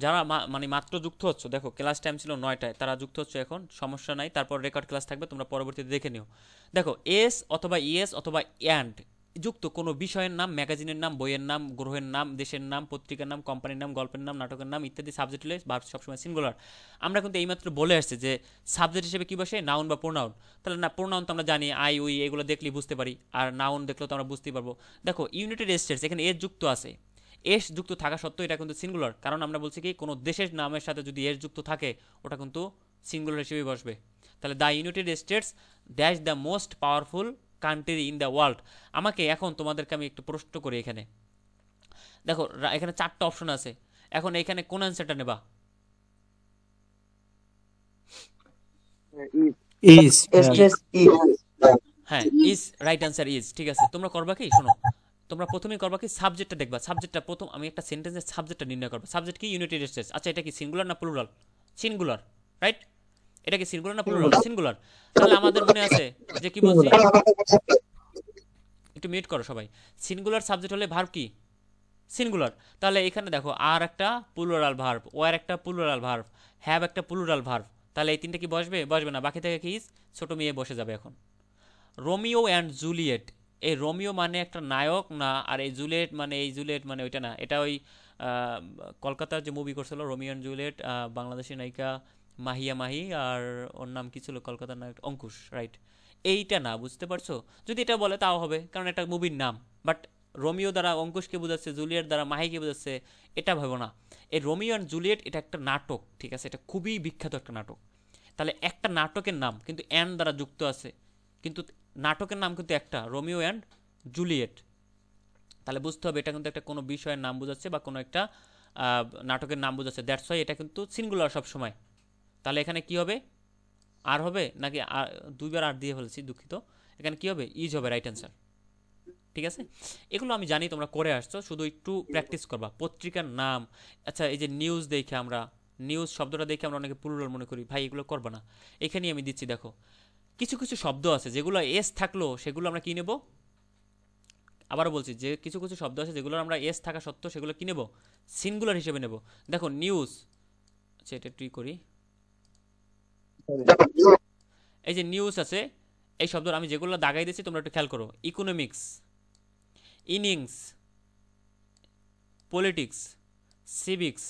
যারা মানে মাত্র যুক্ত হচ্ছে, দেখো ক্লাস টাইম ছিল 9টায়, তারা যুক্ত হচ্ছে এখন, সমস্যা নাই, তারপর রেকর্ড ক্লাস থাকবে, তোমরা পরবর্তীতে দেখে নিও। দেখো এস অথবা ইএস অথবা অ্যান্ড যুক্ত কোনো বিষয়ের নাম, ম্যাগাজিনের নাম, বইয়ের নাম, গ্রহের নাম, দেশের নাম, পত্রিকার নাম, কোম্পানির নাম, গল্পের নাম, নাটকের নাম ইত্যাদি সাবজেক্ট হলে ভার্ব সবসময় সিঙ্গুলার। আমরা কিন্তু এইমাত্র বলে আসছে যে সাবজেক্ট হিসেবে কী বসে, নাউন বা প্রোনাউন। তাহলে না, প্রোনাউন তো আমরা জানি আই উই এগুলো দেখলেই বুঝতে পারি, আর নাউন দেখলেও তো আমরা বুঝতেই পারবো। দেখো ইউনাইটেড স্টেটস, এখানে এস যুক্ত আছে, এস যুক্ত থাকা সত্ত্বেও এটা কিন্তু সিঙ্গুলার, কারণ আমরা বলছি কি কোনো দেশের নামের সাথে যদি এস যুক্ত থাকে ওটা কিন্তু সিঙ্গুলার হিসেবে বসবে। তাহলে the United states dash the most powerful country in the world. আমাকে এখন তোমাদেরকে আমি একটু প্রশ্ন করি এখানে, দেখো এখানে 4টা অপশন আছে, এখন এখানে কোন অ্যান্সারটা নেবা? ইজ is হ্যাঁ, ইজ রাইট অ্যান্সার ইজ। ঠিক আছে, তোমরা করবা কি, শোনো, তোমরা প্রথমেই করবা কি, সাবজেক্টটা দেখবা। সাবজেক্টটা প্রথম, আমি একটা সেন্টেন্সের সাবজেক্টটা নির্ণয় করবা। সাবজেক্ট কি? United states. আচ্ছা, এটা কি সিঙ্গুলার না প্লুরাল? Singular, right? এটা কি সিঙ্গুলার না প্লুরাল? সিঙ্গুলার। তাহলে আমাদের মনে আছে যে কি বলছি, একটু মিউট করো সবাই। সিঙ্গুলার সাবজেক্ট হলে ভার্ব কি? সিঙ্গুলার। তাহলে এখানে দেখো, আর একটা প্লুরাল ভার্ব, ওয়ার একটা প্লুরাল ভার্ব, হ্যাভ একটা প্লুরাল ভার্ব। তাহলে এই তিনটা কি বসবে? বসবে না। বাকি থেকে কি? ছোট মেয়ে বসে যাবে এখন। রোমিও অ্যান্ড জুলিয়েট, এই রোমিও মানে একটা নায়ক না, আর এই জুলিয়েট মানে, এই জুলিয়েট মানে ওইটা না, এটা ওই কলকাতার যে মুভি করছিল রোমিও অ্যান্ড জুলিয়েট, বাংলাদেশি নায়িকা মাহিয়া মাহি, আর ওর নাম কি ছিল কলকাতার নায়ক? অঙ্কুশ, রাইট? এইটা না, বুঝতে পারছো? যদি এটা বলে তাও হবে, কারণ এটা মুভির নাম। বাট রোমিও দ্বারা অঙ্কুশকে বোঝাচ্ছে, জুলিয়েট দ্বারা মাহিকে বোঝাচ্ছে, এটা ভাবো না। এই রোমিও অ্যান্ড জুলিয়েট এটা একটা নাটক, ঠিক আছে? এটা খুবই বিখ্যাত একটা নাটক। তাহলে একটা নাটকের নাম কিন্তু অ্যান্ড দ্বারা যুক্ত আছে, কিন্তু নাটকের নাম কিন্তু একটা, রোমিও অ্যান্ড জুলিয়েট। তাহলে বুঝতে হবে এটা কিন্তু একটা কোনো বিষয়ের নাম বোঝাচ্ছে বা কোনো একটা নাটকের নাম বোঝাচ্ছে। দ্যাটস ওয়াই এটা কিন্তু সিঙ্গুলার সব সময়। তাহলে এখানে কি হবে? আর হবে নাকি? দুইবার আর দিয়ে ফেলেছি, দুঃখিত। এখানে কি হবে? ইজ হবে রাইট অ্যান্সার। ঠিক আছে, এগুলো আমি জানি তোমরা করে আসছো, শুধু একটু প্র্যাকটিস করবা। পত্রিকার নাম, আচ্ছা এই যে নিউজ দেখে আমরা, নিউজ শব্দটা দেখে আমরা অনেকে প্লুরাল মনে করি, ভাই এগুলো করবা না। এখানেই আমি দিচ্ছি, দেখো কিছু কিছু শব্দ আছে যেগুলো এস থাকলো সেগুলো আমরা কি নেব? আবারও বলছি যে কিছু কিছু শব্দ আছে যেগুলো আমরা এস থাকা সত্ত্বেও সেগুলো কি নেব? সিঙ্গুলার হিসেবে নেব। দেখো নিউজ, আচ্ছা এটা ট্রি করি। এই যে নিউজ আছে, এই শব্দ আমি যেগুলো দাগাই দিচ্ছি তোমরা একটু খেয়াল করো। Economics, innings, politics, civics,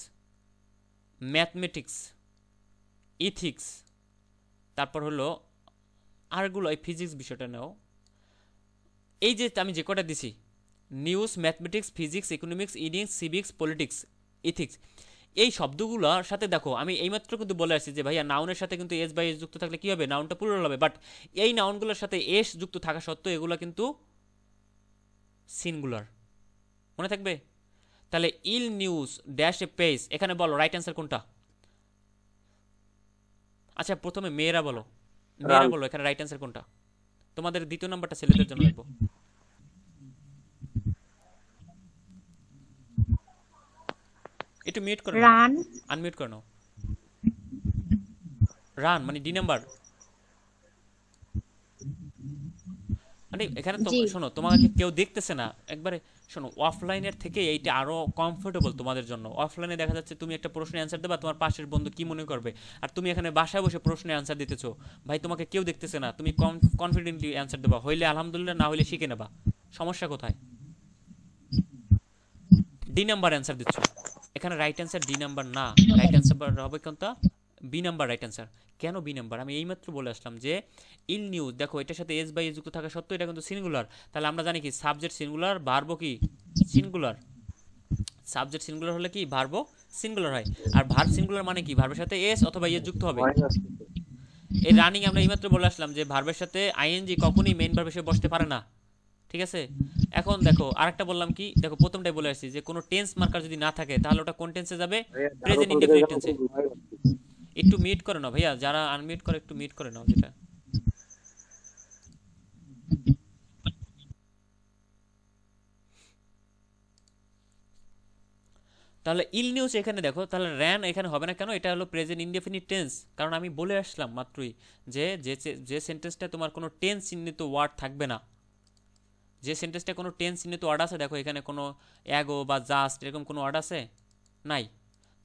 mathematics, ethics, তারপর হলো আরগুলো, এই ফিজিক্স বিষয়টা নাও। এই যে আমি যে কটা দিছি, news, mathematics, physics, economics, innings, civics, politics, ethics, এই শব্দগুলোর সাথে দেখো আমি এইমাত্র কিন্তু বলে আসছি যে ভাইয়া নাউনের সাথে কিন্তু এস বাই এস যুক্ত থাকলে কি হবে? নাউনটা প্লুরাল হবে। বাট এই নাউনগুলোর সাথে এস যুক্ত থাকা সত্ত্বেও এগুলো কিন্তু সিঙ্গুলার, মনে থাকবে? তাহলে ill news dash a page, এখানে বলো রাইট অ্যান্সার কোনটা? আচ্ছা প্রথমে মেয়েরা বলো, মেয়েরা বলো এখানে রাইট অ্যান্সার কোনটা? তোমাদের দ্বিতীয় নাম্বারটা ছেলেদের জন্য রাখবো। একটু মিউট করে নাও, রান। আনমিউট করে নাও। রান মানে ডি নাম্বার। মানে এখানে তো জি। শোনো, তোমাকে কেউ দেখতেছে না একবারে। শোনো, অফলাইনের থেকে এইটা আরো কমফোর্টেবল তোমাদের জন্য। অফলাইনে দেখা যাচ্ছে তুমি একটা প্রশ্নের অ্যান্সার দেবা, তোমার পাশের বন্ধু কি মনে করবে, আর তুমি এখানে বাসায় বসে প্রশ্নের অ্যান্সার দিতেছো, ভাই তোমাকে কেউ দেখতেছে না, তুমি কনফিডেন্টলি অ্যান্সার দেবা, হইলে আলহামদুলিল্লাহ, না হইলে শিখে নেবা। সমস্যা কোথায়? ডি নাম্বার অ্যান্সার দিচ্ছ, এখানে রাইট অ্যান্সার ডি নাম্বার না, রাইট অ্যান্সার হবে কোনটা? B number right answer. কেন বি নাম্বার? আমি এইমাত্র বলে আসলাম যে ইল নিউজ, দেখো এটার সাথে এস বাই এস যুক্ত থাকা সত্ত্বেও এটা কিন্তু সিঙ্গুলার। তাহলে আমরা জানি কি সাবজেক্ট সিঙ্গুলার, ভার্ব কি সিঙ্গুলার। সাবজেক্ট সিঙ্গুলার হলে কি ভার্ব সিঙ্গুলার হয়। আর ভার্ব সিঙ্গুলার মানে কি? ভার্বের সাথে এস অথবা ইয়ে যুক্ত হবে। এই রানিং আমরা এইমাত্র বলে আসলাম যে ভার্বের সাথে আইএনজি কখনোই মেইন ভার্ব হিসেবে বসতে পারে না। ঠিক আছে, এখন দেখো আরেকটা বললাম কি, দেখো প্রথমটাই বলে আসছি যে কোনো টেন্স মার্কার যদি না থাকে তাহলে ওটা কোন টেন্সে যাবে? প্রেজেন্ট ইনডেফিনিট টেন্সে। একটু মিউট করে নাও ভাইয়া, যারা আনমিউট করে একটু মিউট করে নাও যেটা। তাহলে ইল নিউজ এখানে দেখো, তাহলে র্যান এখানে হবে না কেন? এটা হলো প্রেজেন্ট ইনডেফিনিট টেন্স। কারণ আমি বলে আসলাম মাত্রই যে যে সেন্টেন্সটা তোমার কোনো টেন্স চিহ্নিত ওয়ার্ড থাকবে না, যে সেন্টেন্সটা কোনো টেন্স চিহ্নিত ওয়ার্ড আছে, দেখো এখানে কোনো অ্যাগো বা জাস্ট এরকম কোনো ওয়ার্ড আছে নাই,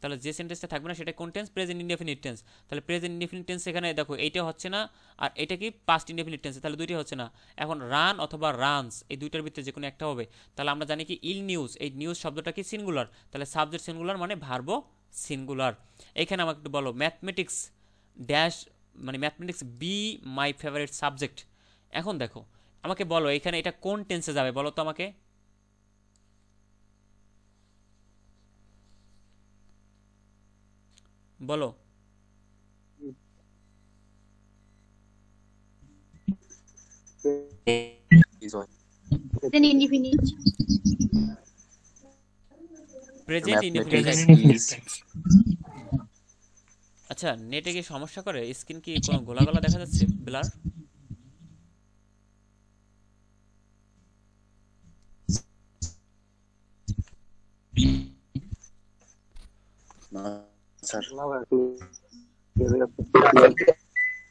তাহলে যে সেন্টেন্সটা থাকবে না সেটা কোন টেন্স? Present indefinite tense. তাহলে প্রেজেন্ট ইনডেফিনিট টেন্স এখানে দেখো এইটা হচ্ছে না, আর এটা কি পাস্ট ইনডেফিনিট টেন্স, তাহলে দুইটাই হচ্ছে না। এখন রান অথবা রানস এই দুইটার ভিতরে যে কোনো একটা হবে। তাহলে আমরা জানি কি ইল নিউজ, এই নিউজ শব্দটা কি সিঙ্গুলার, তাহলে সাবজেক্ট সিঙ্গুলার মানে ভার্বও সিঙ্গুলার। এখানে আমাকে একটু বলো ম্যাথমেটিক্স ড্যাশ মানে mathematics B my favourite subject. এখন দেখো আমাকে বলো এখানে এটা কোন টেন্সে যাবে বলো তো আমাকে? বলো। Then indefinite. Present indefinite mathematics tense. Is আচ্ছা, নেটে কি সমস্যা করে? স্ক্রিন কি কোনো গোলাগোলা দেখা যাচ্ছে ব্লার? না স্যার। না ভাই clear আছে।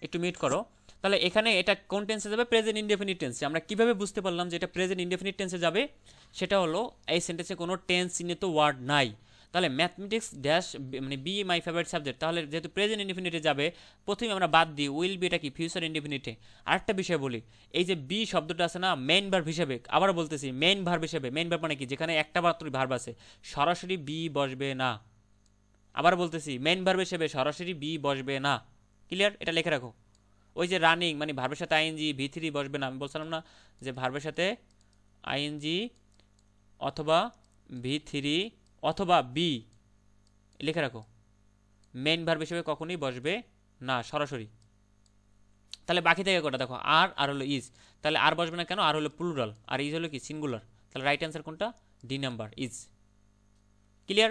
একটু মিউট করো। তাহলে এখানে এটা কোন টেন্সে যাবে? প্রেজেন্ট ইনডেফিনিট টেন্সে। আমরা কিভাবে বুঝতে পারলাম যে এটা প্রেজেন্ট ইনডেফিনিট টেন্সে যাবে? সেটা হলো এই সেন্টেন্সে কোনো টেন্স চিহ্নিত ওয়ার্ড নাই। তাহলে ম্যাথমেটিক্স ড্যাশ মানে বি মাই ফেভারিট সাবজেক্ট, তাহলে যেহেতু প্রেজেন্ট ইনডেফিনিটে যাবে, প্রথমে আমরা বাদ দিই উইল বি, এটা কি ফিউচার ইনডেফিনিটে। আরেকটা বিষয় বলি, এই যে বি শব্দটা আছে না, মেইন ভার্ব হিসেবে, আবার বলতেছি মেইন ভার্ব হিসেবে। মেইন ভার্ব মানে কি? যেখানে একটা মাত্রই ভার্ব আছে, সরাসরি বি বসবে না। আবার বলতেছি মেইন ভার্ব হিসেবে সরাসরি বি বসবে না। ক্লিয়ার? এটা লিখে রাখো। ওই যে রানিং মানে ভার্বের সাথে আইএনজি ভি3 বসবে না। আমি বলছিলাম না যে ভার্বের সাথে আইএনজি অথবা ভি3 অথবা বি লিখে রাখো। মেইন ভার্ব হিসেবে কখনোই বসবে না সরাসরি। তাহলে বাকি থেকে কোটা দেখো, আর আর হলো ইজ। তাহলে আর বসবে না কেন? আর হলো প্লুরাল, আর ইজ হলো কি সিঙ্গুলার। তাহলে রাইট অ্যান্সার কোনটা? D number, is. ক্লিয়ার?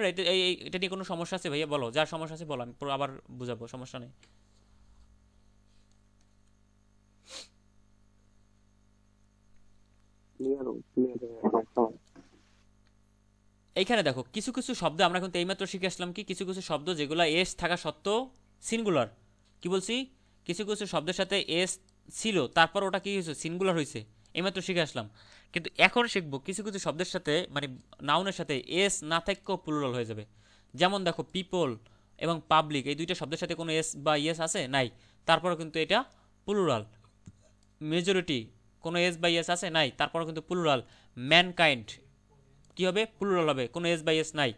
এটা নিয়ে কোনো সমস্যা আছে ভাইয়া? বলো, যার সমস্যা আছে বলো, আমি আবার বুঝাবো, সমস্যা নেই। clear এইখানে দেখো কিছু কিছু শব্দ আমরা কিন্তু এইমাত্র শিখে আসলাম কি, কিছু কিছু শব্দ যেগুলো এস থাকা সত্ত্বেও সিঙ্গুলার। কি বলছি? কিছু কিছু শব্দের সাথে এস ছিল, তারপর ওটা কি হয়েছে? সিঙ্গুলার হয়েছে। এইমাত্র শিখে আসলাম। কিন্তু এখন শিখবো কিছু কিছু শব্দের সাথে মানে নাউনের সাথে এস না থাকলেও প্লুরাল হয়ে যাবে। যেমন দেখো পিপল এবং পাবলিক, এই দুইটা শব্দের সাথে কোনো এস বা ইয়েস আছে? নাই, তারপরও কিন্তু এটা প্লুরাল। মেজরিটি, কোনো এস বা ইয়েস আছে? নাই, তারপরও কিন্তু প্লুরাল। ম্যানকাইন্ড কি হবে? প্লুরাল হবে, কোনো এস বাই এস নাই।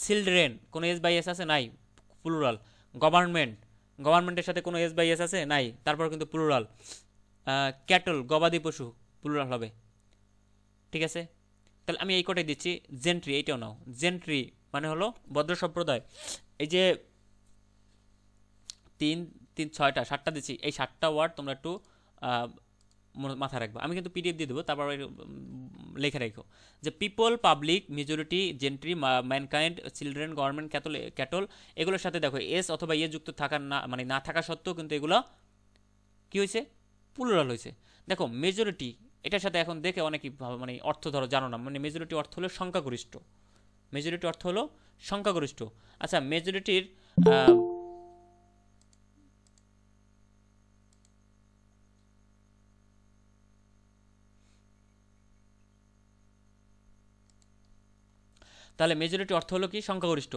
চিলড্রেন, কোনো এস বাই এস আছে? নাই, প্লুরাল। গভর্নমেন্ট, গভর্নমেন্টের সাথে কোনো এস বাই এস আছে? নাই, তারপর কিন্তু প্লুরাল। ক্যাটল, গবাদি পশু, প্লুরাল হবে। ঠিক আছে? তাহলে আমি এই কটাই দিচ্ছি। জেন্ট্রি, এইটাও নাও। জেন্ট্রি মানে হলো ভদ্র সম্প্রদায়। এই যে 3 3 6টা 7টা দিচ্ছি, এই 7টা ওয়ার্ড তোমরা একটু মাথায় রাখবো। আমি কিন্তু পিডিএফ দিয়ে দেবো, তারপর লিখে রাখো যে people, public, majority, gentry, mankind, children, government, cattle, এগুলোর সাথে দেখো এস অথবা ইয়ে যুক্ত থাকার না মানে না থাকা সত্ত্বেও কিন্তু এগুলো কি হয়েছে? প্লুরাল হয়েছে। দেখো মেজরিটি, এটার সাথে এখন দেখে অনেকেই মানে অর্থ ধরো জানো না, মানে মেজরিটি অর্থ হলো সংখ্যাগরিষ্ঠ। মেজরিটি অর্থ হলো সংখ্যাগরিষ্ঠ। আচ্ছা, মেজরিটির তাহলে মেজরিটি অর্থ হলো কি? সংখ্যাগরিষ্ঠ।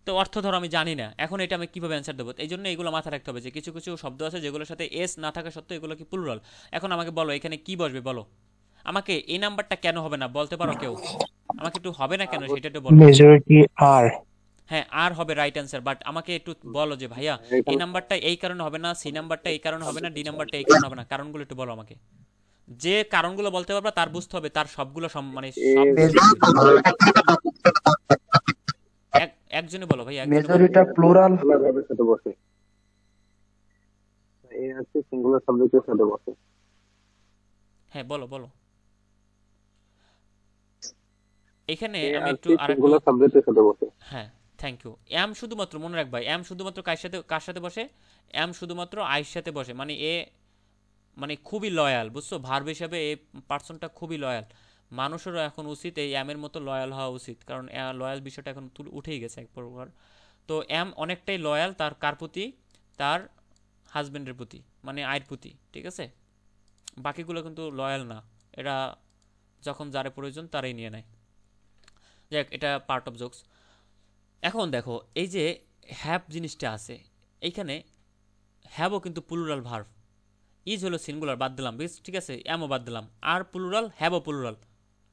তো অর্থ ধরো আমি জানি না, এখন এটা আমি কিভাবে অ্যান্সার দেবো? এই জন্য এগুলো মাথায় রাখতে হবে যে কিছু কিছু শব্দ আছে যেগুলোর সাথে এস না থাকা সত্ত্বেও এগুলো কি প্লুরাল। এখন আমাকে বলো এখানে কি বসবে? বলো আমাকে। এই নাম্বারটা কেন হবে না বলতে পারো কেউ? আমাকে একটু হবে না কেন সেটা একটু বলো। মেজরিটি আর হ্যাঁ, আর হবে রাইট অ্যান্সার, বাট আমাকে একটু বলো যে ভাইয়া এই নাম্বারটা এই কারণে হবে না, সি নাম্বারটা এই কারণে হবে না, ডি নাম্বারটা এই কারণে হবে না, কারণগুলো একটু বলো আমাকে। যে কারণগুলো বলতে পারবা তার বুঝতে হবে তার সবগুলো মানে সব একজনে বলো ভাই, একজনে বলো। মেজরিটা প্লুরাল ভাবের সাথে বসে। এই আছে সিঙ্গুলার সাবজেক্টের সাথে বসে। হ্যাঁ বলো বলো। এখানে এই আমি একটু আছে আরেকটু সিঙ্গুলার সাবজেক্টের সাথে বসে। হ্যাঁ থ্যাংক ইউ। এম শুধুমাত্র মনে রাখবা, এম শুধুমাত্র কার সাথে বসে? এম শুধুমাত্র আইয়ের সাথে বসে। মানে এ মানে খুবই লয়াল, বুঝছো? ভার্ব হিসাবে এই পার্সনটা খুবই লয়াল। মানুষেরও এখন উচিত এই এমের মতো লয়াল হওয়া উচিত, কারণ লয়াল বিষয়টা এখন উঠেই গেছে এক প্রকার। তো এম অনেকটাই লয়াল তার কার প্রতি? তার হাজবেন্ডের প্রতি, মানে আয়ের প্রতি। ঠিক আছে? বাকিগুলো কিন্তু লয়াল না, এরা যখন যারে প্রয়োজন তারাই নিয়ে নেয়। যাক, এটা পার্ট অফ জোকস। এখন দেখো এই যে হ্যাভ জিনিসটা আছে এইখানে, হ্যাভও কিন্তু প্লুরাল ভার্ব। ইজ হলো সিঙ্গুলার, বাদ দিলাম, বেশ ঠিক আছে, এমও বাদ দিলাম। আর প্লুরাল, হ্যাভও প্লুরাল।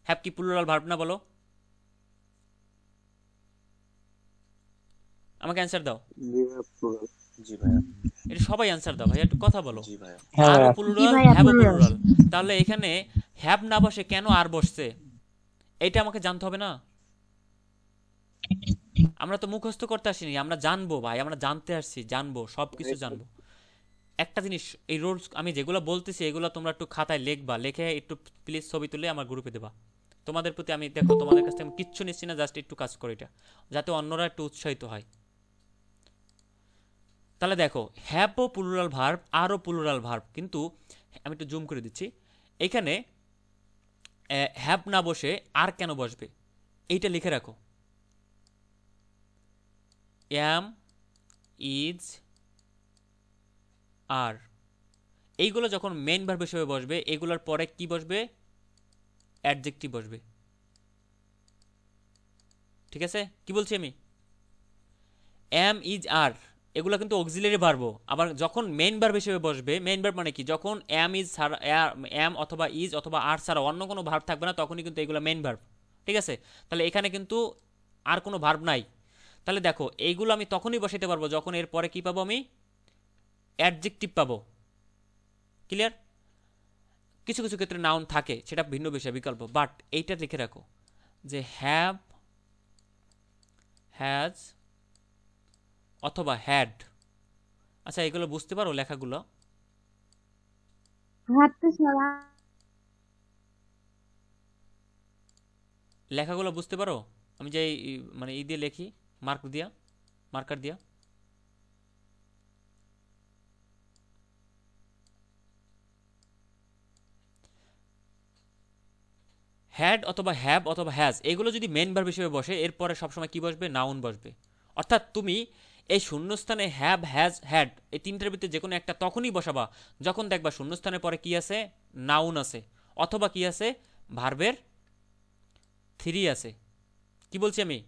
হ্যাভ কি প্লুরাল ভার্ব না? বলো আমাকে অ্যান্সার দাও। জি ভাইয়া। এটা সবাই অ্যান্সার দাও ভাই, একটু কথা বলো। জি ভাইয়া। আর জি প্লুরাল, ভাইয়া, হ্যাভও plural। প্লুরাল। তাহলে এখানে হ্যাভ না বসে কেন আর বসছে এটা আমাকে জানতে হবে না? আমরা তো মুখস্থ করতে আসিনি, আমরা জানবো ভাই, আমরা জানতে আসছি, জানবো, সব কিছু জানবো। একটা জিনিস, এই রুলস আমি যেগুলো বলতেছি এগুলো তোমরা একটু খাতায় লিখবা, লিখে একটু প্লিজ ছবি তুলে আমার গ্রুপে দেবা। তোমাদের প্রতি আমি দেখো তোমাদের কাছ থেকে আমি কিচ্ছু নিচ্ছি না, জাস্ট একটু কাজ করি এটা, যাতে অন্যরা একটু উৎসাহিত হয়। তাহলে দেখো হ্যাভও প্লুরাল ভার্ব, আরও প্লুরাল ভার্ব, কিন্তু আমি একটু জুম করে দিচ্ছি। এখানে হ্যাভ না বসে আর কেন বসবে এইটা লিখে রাখো। অ্যাম, ইজ, আর, এইগুলো যখন মেইন ভার্ব হিসেবে বসবে এগুলোর পরে কি বসবে? অ্যাডজেক্টিভ বসবে। ঠিক আছে, কি বলছি আমি? অ্যাম, ইজ, আর এগুলো কিন্তু অক্সিলারি ভার্ব। আবার যখন মেইন ভার্ব হিসেবে বসবে, মেইন ভার্ব মানে কি? যখন অ্যাম, ইজ ছাড়া, অ্যাম অথবা ইজ অথবা আর ছাড়া অন্য কোনো ভার্ব থাকবে না, তখনই কিন্তু এগুলো মেইন ভার্ব। ঠিক আছে, তাহলে এখানে কিন্তু আর কোনো ভার্ব নাই। তাহলে দেখো এইগুলো আমি তখনই বসাইতে পারবো যখন এর পরে কি পাবো? আমি অ্যাডজেক্টিভ পাবো। ক্লিয়ার? কিছু কিছু ক্ষেত্রে নাউন থাকে, সেটা ভিন্ন বিষয়, বিকল্প, বাট এইটা লিখে রাখো যে হ্যাভ, হ্যাজ অথবা হ্যাড। আচ্ছা, এগুলো বুঝতে পারো লেখাগুলো? লেখাগুলো বুঝতে পারো? আমি যে মানে ই দিয়ে লিখি, মার্কার দিয়া। হ্যাড অথবা হ্যাভ অথবা হ্যাজ এগুলো যদি মেন ভার্ব হিসেবে বসে, এরপরে সবসময় কি বসবে? নাউন বসবে। অর্থাৎ তুমি এই শূন্যস্থানে হ্যাভ, হ্যাজ, হ্যাড এই তিনটার ভিতরে যে কোনো একটা তখনই বসাবা যখন দেখবা শূন্যস্থানের পরে কি আছে? নাউন আছে, অথবা কি আছে? ভার্বের থ্রি আছে। কি বলছি আমি?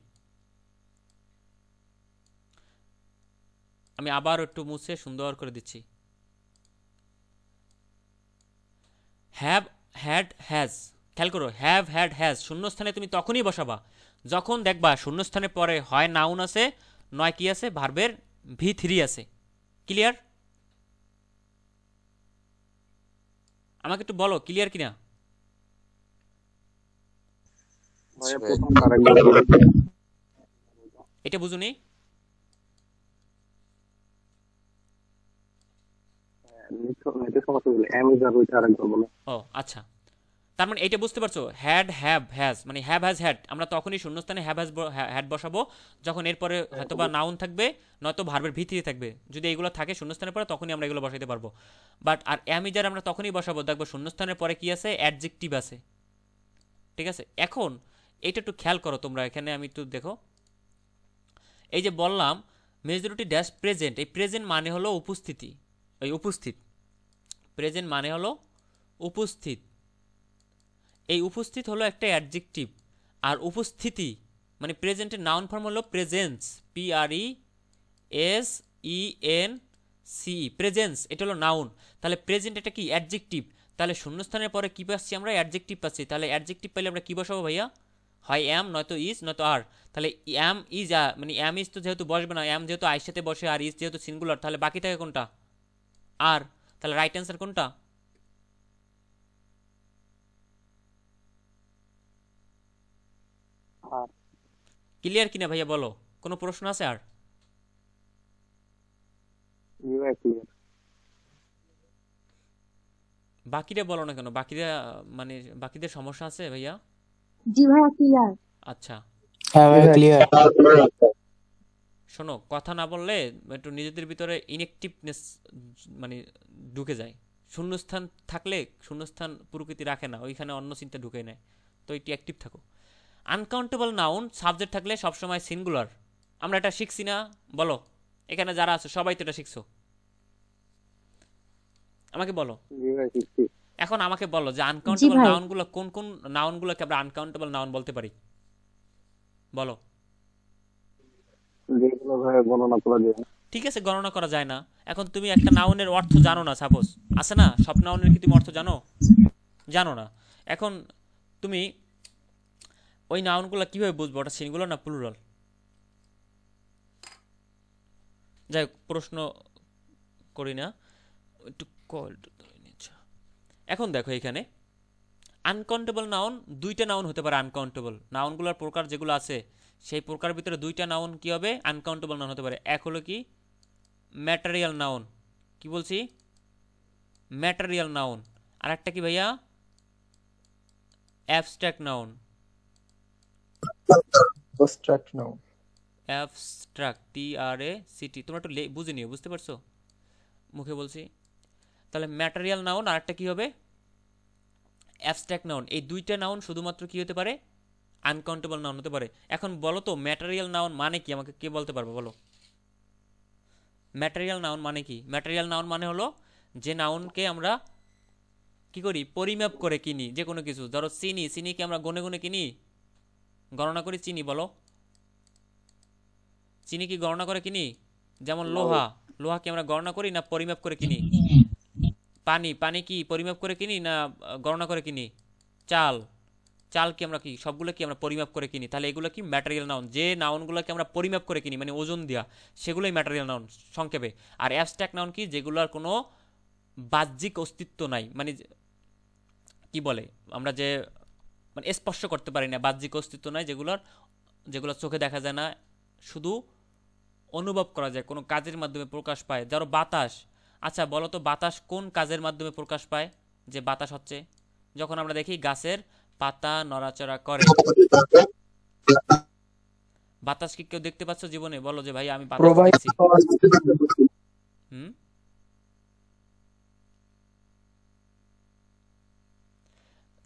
আমি আবার একটু মুছে সুন্দর করে দিচ্ছি। হ্যাভ, হ্যাড, হ্যাজ, খেয়াল করো, হ্যাভ, হ্যাড, হ্যাজ শূন্যস্থানে তুমি তখনই বসাবা যখন দেখবা শূন্যস্থানের পরে হয় নাউন আছে, নয় কি আছে? ভার্বের V3 আছে। ক্লিয়ার? আমাকে একটু বলো ক্লিয়ার কিনা। ভাইয়া প্রথম আরেকবার বলুন। এটা বুঝুনি? নেটের সমস্যা হলে এম ইজ আর ওইটা আরেকবার বলো। ও আচ্ছা, তার মানে এইটা বুঝতে পারছো? হ্যাড, হ্যাভ, হ্যাজ মানে হ্যাভ, হ্যাজ, হ্যাড আমরা তখনই শূন্যস্থানে হ্যাভ, হ্যাজ, হ্যাড বসাবো যখন এরপরে হয়তোবা নাউন থাকবে, নয়তো ভার্বের ভিত্তিতে থাকবে। যদি এগুলো থাকে শূন্যস্থানের পরে তখনই আমরা এগুলো বসাইতে পারবো। বাট আর অ্যামিজার আমরা তখনই বসাবো দেখবো শূন্যস্থানের পরে কি আছে? অ্যাডজেক্টিভ আছে। ঠিক আছে, এখন এইটা একটু খেয়াল করো তোমরা, এখানে আমি একটু দেখো, এই যে বললাম মেজরিটি ড্যাশ প্রেজেন্ট, এই প্রেজেন্ট মানে হলো উপস্থিতি, এই উপস্থিত, প্রেজেন্ট মানে হলো উপস্থিত। এই উপস্থিত হলো একটা অ্যাডজেক্টিভ, আর উপস্থিতি মানে প্রেজেন্টের নাউন ফর্ম হলো প্রেজেন্স, PRESENCE, প্রেজেন্স, এটা হলো নাউন। তাহলে প্রেজেন্ট এটা কি? অ্যাডজেক্টিভ। তাহলে শূন্যস্থানের পরে কি পাচ্ছি আমরা? অ্যাডজেক্টিভ পাচ্ছি। তাহলে অ্যাডজেক্টিভ পাইলে আমরা কি বসাবো ভাইয়া? হয় অ্যাম, নয়তো ইজ, নয়তো আর। তাহলে অ্যাম ইজ, মানে অ্যাম ইজ তো যেহেতু বসবে না, অ্যাম যেহেতু আইর সাথে বসে আর ইজ যেহেতু সিঙ্গুলার, তাহলে বাকি থাকে কোনটা? আর। তাহলে রাইট অ্যান্সার কোনটা? আর ক্লিয়ার কিনা ভাইয়া বলো? কোনো প্রশ্ন আছে আর? UI clear. বাকিরা বলো না কেন? বাকিরা মানে বাকিদের সমস্যা আছে ভাইয়া? জি ভাইয়া ক্লিয়ার। আচ্ছা, হ্যাঁ ভাই ক্লিয়ার। শোনো, কথা না বললে একটু নিজেদের ভিতরে ইনঅ্যাক্টিভনেস মানে ঢুকে যায়। শূন্যস্থান থাকলে শূন্যস্থান প্রকৃতি রাখে না, ওইখানে অন্য চিন্তা ঢুকে নেয়। তো একটু অ্যাক্টিভ থাকো। আনকাউন্টেবল নাউন সাবজেক্ট থাকলে সবসময় সিঙ্গুলার। আমরা এটা শিখছি না? বলো, এখানে যারা আছে সবাই তো এটা শিখছো, আমাকে বলো। ইউআই 60 এখন আমাকে বলো যে আনকাউন্টেবল ভাই। নাউনগুলো কোন কোন নাউনগুলোকে আমরা আনকাউন্টেবল নাউন বলতে পারি? বলো। যেগুলো ভাইয়া গণনা করা যায় না। ঠিক আছে, গণনা করা যায় না। এখন তুমি একটা নাউনের অর্থ জানো না, সাপোজ আছে না, সব নাউনের কি তুমি অর্থ জানো? জানো না। এখন তুমি ওই নাউনগুলো কিভাবে বুঝবো ওটা সিঙ্গুলার না প্লুরাল? যাই হোক, প্রশ্ন করি না, একটু কল। এখন দেখো এখানে আনকাউন্টেবল নাউন, দুইটা নাউন হতে পারে। আনকাউন্টেবল নাউনগুলোর প্রকার যেগুলো আছে সেই প্রকার ভিতরে দুইটা নাউন কি হবে? আনকাউন্টেবল নাউন হতে পারে। এক হলো কি? Material noun. কি বলছি? Material noun. আর একটা কি ভাইয়া? Abstract noun. abstract noun, abstract, TRACT। তোমরা একটু বুঝে নিও, বুঝতে পারছো? মুখে বলছি। তাহলে ম্যাটেরিয়াল নাউন আর একটা কি হবে? Abstract noun. এই দুইটা নাউন শুধুমাত্র কি হতে পারে? আনকাউন্টেবল নাউন হতে পারে। এখন বলো তো ম্যাটেরিয়াল নাউন মানে কি, আমাকে কে বলতে পারবে বলো? ম্যাটেরিয়াল নাউন মানে কি? ম্যাটেরিয়াল নাউন মানে হলো যে নাউনকে আমরা কি করি? পরিমাপ করে কিনি যে কোনো কিছু। ধরো চিনি, চিনিকে আমরা গুনে গুনে কিনি, গণনা করি চিনি, বলো? চিনি কি গণনা করে কিনি? যেমন লোহা, লোহা কি আমরা গণনা করি না পরিমাপ করে কিনি? পানি, পানি কি পরিমাপ করে কিনি না গণনা করে কিনি? চাল, চাল কি আমরা কি সবগুলো কি আমরা পরিমাপ করে কিনি? তাহলে এগুলো কি ম্যাটেরিয়াল নাউন। যে নাউনগুলোকে আমরা পরিমাপ করে কিনি মানে ওজন দেওয়া, সেগুলোই ম্যাটেরিয়াল নাউন সংক্ষেপে। আর অ্যাবস্ট্রাক্ট নাউন কি? যেগুলোর কোনো বাহ্যিক অস্তিত্ব নাই, মানে কি বলে আমরা যে মানে স্পর্শ করতে পারি না, বাহ্যিক অস্তিত্ব নাই, যেগুলোর যেগুলো চোখে দেখা যায় না, শুধু অনুভব করা যায়, কোনো কাজের মাধ্যমে প্রকাশ পায়। ধরো বাতাস। আচ্ছা বলো তো বাতাস কোন কাজের মাধ্যমে প্রকাশ পায়? যে বাতাস হচ্ছে যখন আমরা দেখি গাছের পাতা নড়াচড়া করে। বাতাস কি কেউ দেখতে পাচ্ছ জীবনে? বলো যে ভাই আমি বাতাস provide দেখতেছি। for হুম।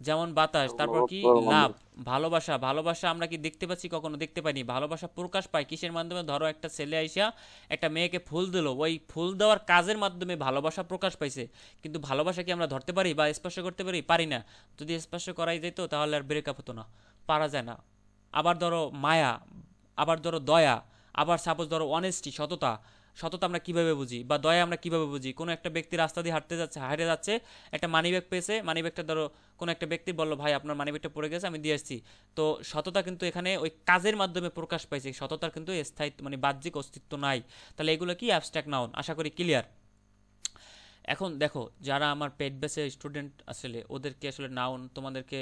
যেমন বাতাস, তারপর কি লাভ, ভালোবাসা। ভালোবাসা আমরা কি দেখতে পাচ্ছি? কখনো দেখতে পাইনি। ভালোবাসা প্রকাশ পায় কিসের মাধ্যমে? ধরো একটা ছেলে আইসা একটা মেয়েকে ফুল দিল, ওই ফুল দেওয়ার কাজের মাধ্যমে ভালোবাসা প্রকাশ পাইছে। কিন্তু ভালোবাসা কি আমরা ধরতে পারি বা স্পর্শ করতে পারি? পারি না। যদি স্পর্শ করাই যেত তাহলে আর ব্রেকআপ হতো না, পারা যায় না। আবার ধরো মায়া, আবার ধরো দয়া, আবার সাপোজ ধরো অনেস্টি, সততা। সততা আমরা কিভাবে বুঝি বা দয়া আমরা কিভাবে বুঝি? কোনো একটা ব্যক্তি রাস্তা দিয়ে হাঁটে যাচ্ছে, একটা মানিব্যাগ পেয়েছে, মানিব্যাগটা ধরো কোনো একটা ব্যক্তি বললো ভাই আপনার মানিব্যাগটা পড়ে গেছে, আমি দিয়ে আসছি। তো সততা কিন্তু এখানে ওই কাজের মাধ্যমে প্রকাশ পাইছে, সততার কিন্তু স্থায়িত্ব মানে বাহ্যিক অস্তিত্ব নাই। তাহলে এগুলো কি? Abstract noun. আশা করি ক্লিয়ার। এখন দেখো যারা আমার পেড বেসের স্টুডেন্ট আসলে ওদেরকে আসলে নাউন তোমাদেরকে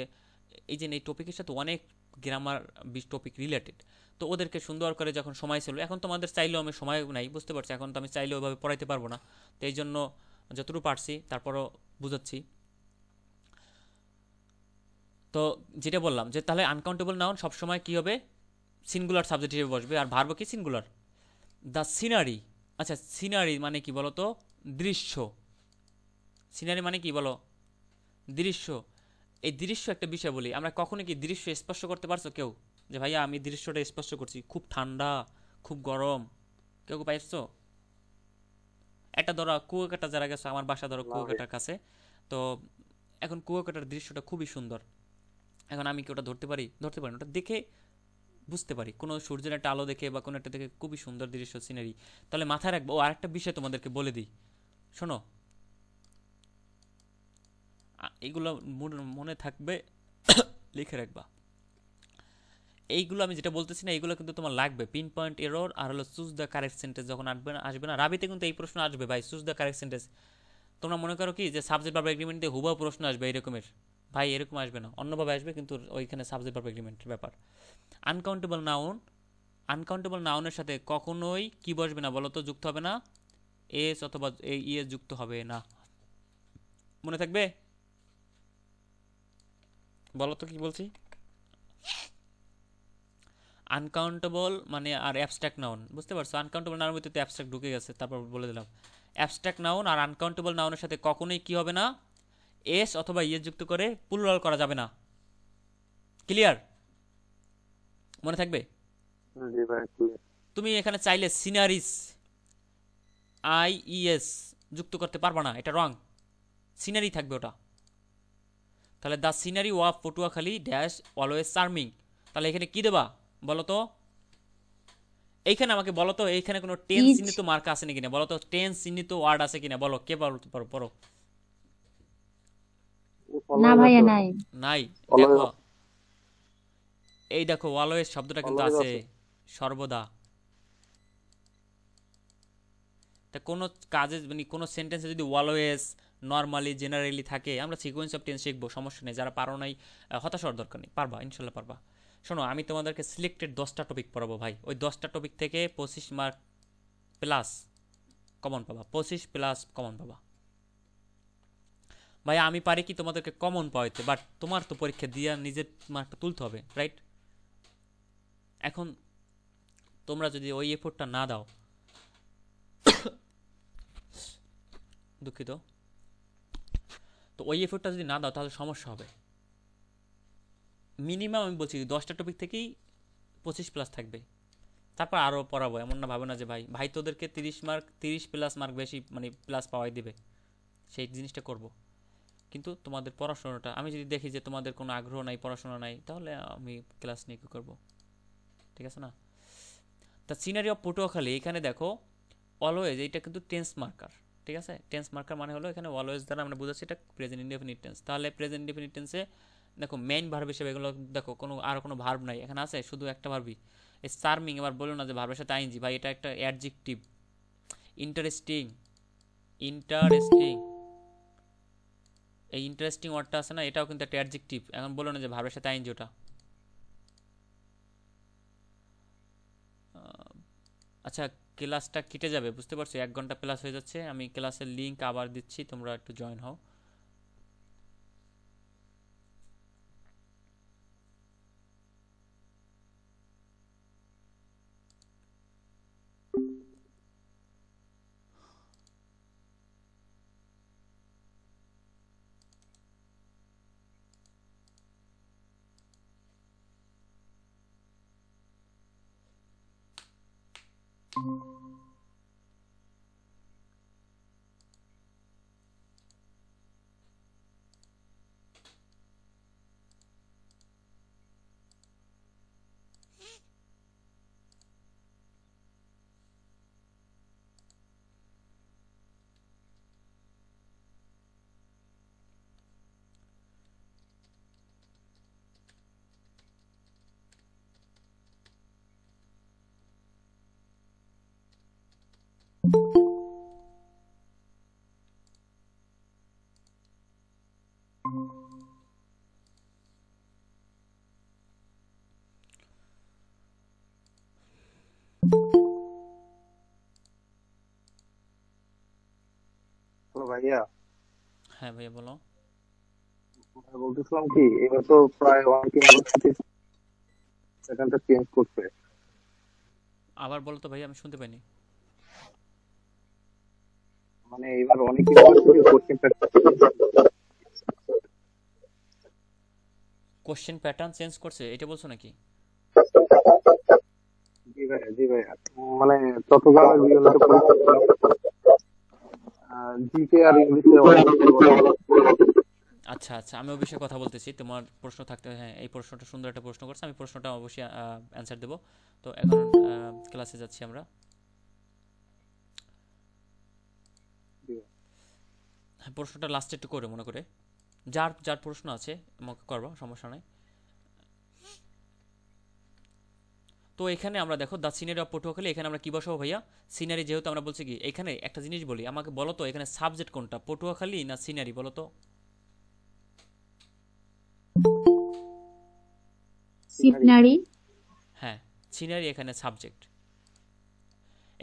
এই যে এই টপিকের সাথে অনেক গ্রামার টপিক রিলেটেড, তো ওদেরকে সুন্দর করে যখন সময় ছিল, এখন তোমাদের চাইলেও আমি সময় নাই, বুঝতে পারছি, এখন তো আমি চাইলেও ওইভাবে পড়াইতে পারবো না। তো এই জন্য যতটুকু পারছি তারপরও বুঝাচ্ছি। তো যেটা বললাম যে তাহলে আনকাউন্টেবল নাউন সবসময় কি হবে? সিঙ্গুলার সাবজেক্ট হিসেবে বসবে। আর ভার্ব কি? সিঙ্গুলার। The scenery. আচ্ছা সিনারি মানে কি বলো তো? দৃশ্য। সিনারি মানে কি বলো? দৃশ্য। এই দৃশ্য একটা বিষয় বলি, আমরা কখনো কি দৃশ্য স্পর্শ করতে পারছো কেউ? যে ভাইয়া আমি দৃশ্যটা স্পর্শ করছি, খুব ঠান্ডা, খুব গরম, কেউ কেউ পাইছো? একটা ধরো কুয়াকাটা যারা গেছো, আমার বাসা ধরো কুয়াকাটার কাছে, তো এখন কুয়াকাটার দৃশ্যটা খুবই সুন্দর। এখন আমি কি ওটা ধরতে পারি? ধরতে পারি না। ওটা দেখে বুঝতে পারি, কোনো সূর্যের একটা আলো দেখে বা কোনো একটা দেখে খুবই সুন্দর দৃশ্য, সিনারি। তাহলে মাথায় রাখবো। ও আরেকটা বিষয় তোমাদেরকে বলে দিই, শোনো, এইগুলো মনে থাকবে, লিখে রাখবা। এইগুলো আমি যেটা বলতেছি না, এইগুলো কিন্তু তোমার লাগবে। পিন পয়েন্ট এরর আর হলো চুজ দ্য কারেক্ট সেন্টেন্স যখন আসবে না রাবিতে কিন্তু এই প্রশ্ন আসবে ভাই, চুজ দ্য কারেক্ট সেন্টেন্স। তোমরা মনে করো কি যে সাবজেক্ট ভার্ব এগ্রিমেন্ট দিয়ে হুবহু প্রশ্ন আসবে এরকমের, ভাই এরকম আসবে না, অন্যভাবে আসবে, কিন্তু ওইখানে সাবজেক্ট ভার্ব এগ্রিমেন্টের ব্যাপার। আনকাউন্টেবল নাউন, আনকাউন্টেবল নাউনের সাথে কখনোই কি বসবে না বলো তো? যুক্ত হবে না এস অথবা ইএস, যুক্ত হবে না। মনে থাকবে? বলো তো কি বলছি? আনকাউন্টেবল মানে আর অ্যাবস্ট্রাক্ট নাউন, বুঝতে পারছো? আনকাউন্টেবল নাউনের ভিতরে অ্যাবস্ট্রাক্ট ঢুকে গেছে, তারপর বলে দিলাম। অ্যাবস্ট্রাক্ট নাউন আর আনকাউন্টেবল নাউনের সাথে কখনোই কি হবে না? এস অথবা ইএস যুক্ত করে প্লুরাল করা যাবে না। ক্লিয়ার? মনে থাকবে? জি ভাই clear। তুমি এখানে চাইলে সিনারিস IES যুক্ত করতে পারবা না, এটা রং। সিনারি থাকবে ওটা। তাহলে the scenery of Patuakhali dash always charming. তাহলে এখানে কি দেবা বলো তো? এইখানে আমাকে বলো তো, এইখানে কোনো টেন্স Is চিহ্নিত মার্কা আছে নাকি না বলো তো? টেন্স চিহ্নিত ওয়ার্ড আছে কিনা বলো? কে পড়ো? না ভাইয়া নাই। নাই। Always দেখো এই দেখো অলওয়েজ শব্দটা কিন্তু Always আছে, আছে। সর্বদা। তা কোনো কাজে মানে কোনো সেন্টেন্সে যদি অলওয়েজ, নর্মালি, জেনারেলি থাকে, আমরা সিকোয়েন্স অফ টেন্স শিখবো, সমস্যা নেই। যারা পারো নাই হতাশ হওয়ার দরকার নেই, পারবা, ইনশাল্লাহ পারবা। শোনো আমি তোমাদেরকে সিলেক্টেড 10টা টপিক পড়াবো ভাই, ওই 10টা টপিক থেকে 25 মার্ক প্লাস কমন পাবা, 25 প্লাস কমন পাবা। ভাই আমি পারি কি তোমাদেরকে কমন পাওয়াইতে, বাট তোমার তো পরীক্ষা দিয়ে নিজের মার্কটা তুলতে হবে, রাইট? এখন তোমরা যদি ওই এফোর্টটা না দাও, দুঃখিত, তো ওই এফোর্টটা যদি না দাও তাহলে সমস্যা হবে। মিনিমাম আমি বলছি 10টা টপিক থেকেই 25+ থাকবে, তারপর আরও পড়াবো। এমন না ভাবে না যে ভাই ভাই তোদেরকে 30+ মার্ক বেশি মানে প্লাস পাওয়াই দিবে, সেই জিনিসটা করব। কিন্তু তোমাদের পড়াশোনাটা আমি যদি দেখি যে তোমাদের কোনো আগ্রহ নাই, পড়াশোনা নাই, তাহলে আমি ক্লাস নিয়ে কী করবো? ঠিক আছে না? তা সিনারি অফ পটুয়াখালী এখানে দেখো অলওয়েজ, এইটা কিন্তু টেন্স মার্কার, ঠিক আছে? টেন্স মার্কার মানে হলো এখানে অলওয়েজ দ্বারা আমরা বুঝাচ্ছি এটা প্রেজেন্ট ইনডেফিনিট টেন্স। তাহলে প্রেজেন্ট ইনডেফিনিট টেন্সে দেখো মেইন ভার্ব হিসেবে এগুলো দেখো আর কোনো ভার্ব নাই এখানে, আছে শুধু একটা ভার্বই, এই চার্মিং। এবার বলো না যে ভার্বের সাথে আইএনজি, ভাই এটা একটা অ্যাডজেক্টিভ। ইন্টারেস্টিং, ইন্টারেস্টিং, এই ইন্টারেস্টিং ওয়ার্ডটা আছে না, এটাও কিন্তু একটা অ্যাডজেক্টিভ। এখন বলো না যে ভার্বের সাথে আইএনজি ওটা। আচ্ছা, ক্লাসটা কেটে যাবে বুঝতে পারছো, 1 ঘন্টা প্লাস হয়ে যাচ্ছে। আমি ক্লাসের লিঙ্ক আবার দিচ্ছি, তোমরা একটু জয়েন হও। হ্যালো ভাইয়া, হ্যাঁ ভাইয়া বলো। বলতেছিলাম কি, এবার তো প্রায় অনেক ইউনিভার্সিটি প্যাটার্নটা চেঞ্জ করছে। আবার বলো তো ভাইয়া, আমি শুনতে পাইনি। মানে এবার অনেক ইউনিভার্সিটি কোশ্চেন প্যাটার্ন চেঞ্জ করছে এটা বলছো নাকি? জি ভাইয়া, জি ভাইয়া, মানে চট্টগ্রামের বিভিন্ন জিকে আর ইংলিশে আচ্ছা আচ্ছা, আমি ওই বিষয়ে কথা বলতেছি। তোমার প্রশ্ন থাকতে, হ্যাঁ এই প্রশ্নটা সুন্দর একটা প্রশ্ন করছে, আমি প্রশ্নটা অবশ্যই অ্যান্সার দেবো। তো এখন ক্লাসে যাচ্ছি আমরা। হ্যাঁ, প্রশ্নটা লাস্টে একটু করে মনে করে, যার যার প্রশ্ন আছে আমাকে করবো, সমস্যা নাই। তো এখানে আমরা দেখো দ্য সিনারি অফ পটুয়াখালী, এখানে আমরা কি বসাবো ভাইয়া? সিনারি, যেহেতু আমরা বলছি কি এখানে একটা জিনিস বলি, আমাকে বলো তো এখানে সাবজেক্ট কোনটা, পটুয়াখালী না সিনারি, বলো তো? সিনারি। হ্যাঁ, সিনারি এখানে সাবজেক্ট,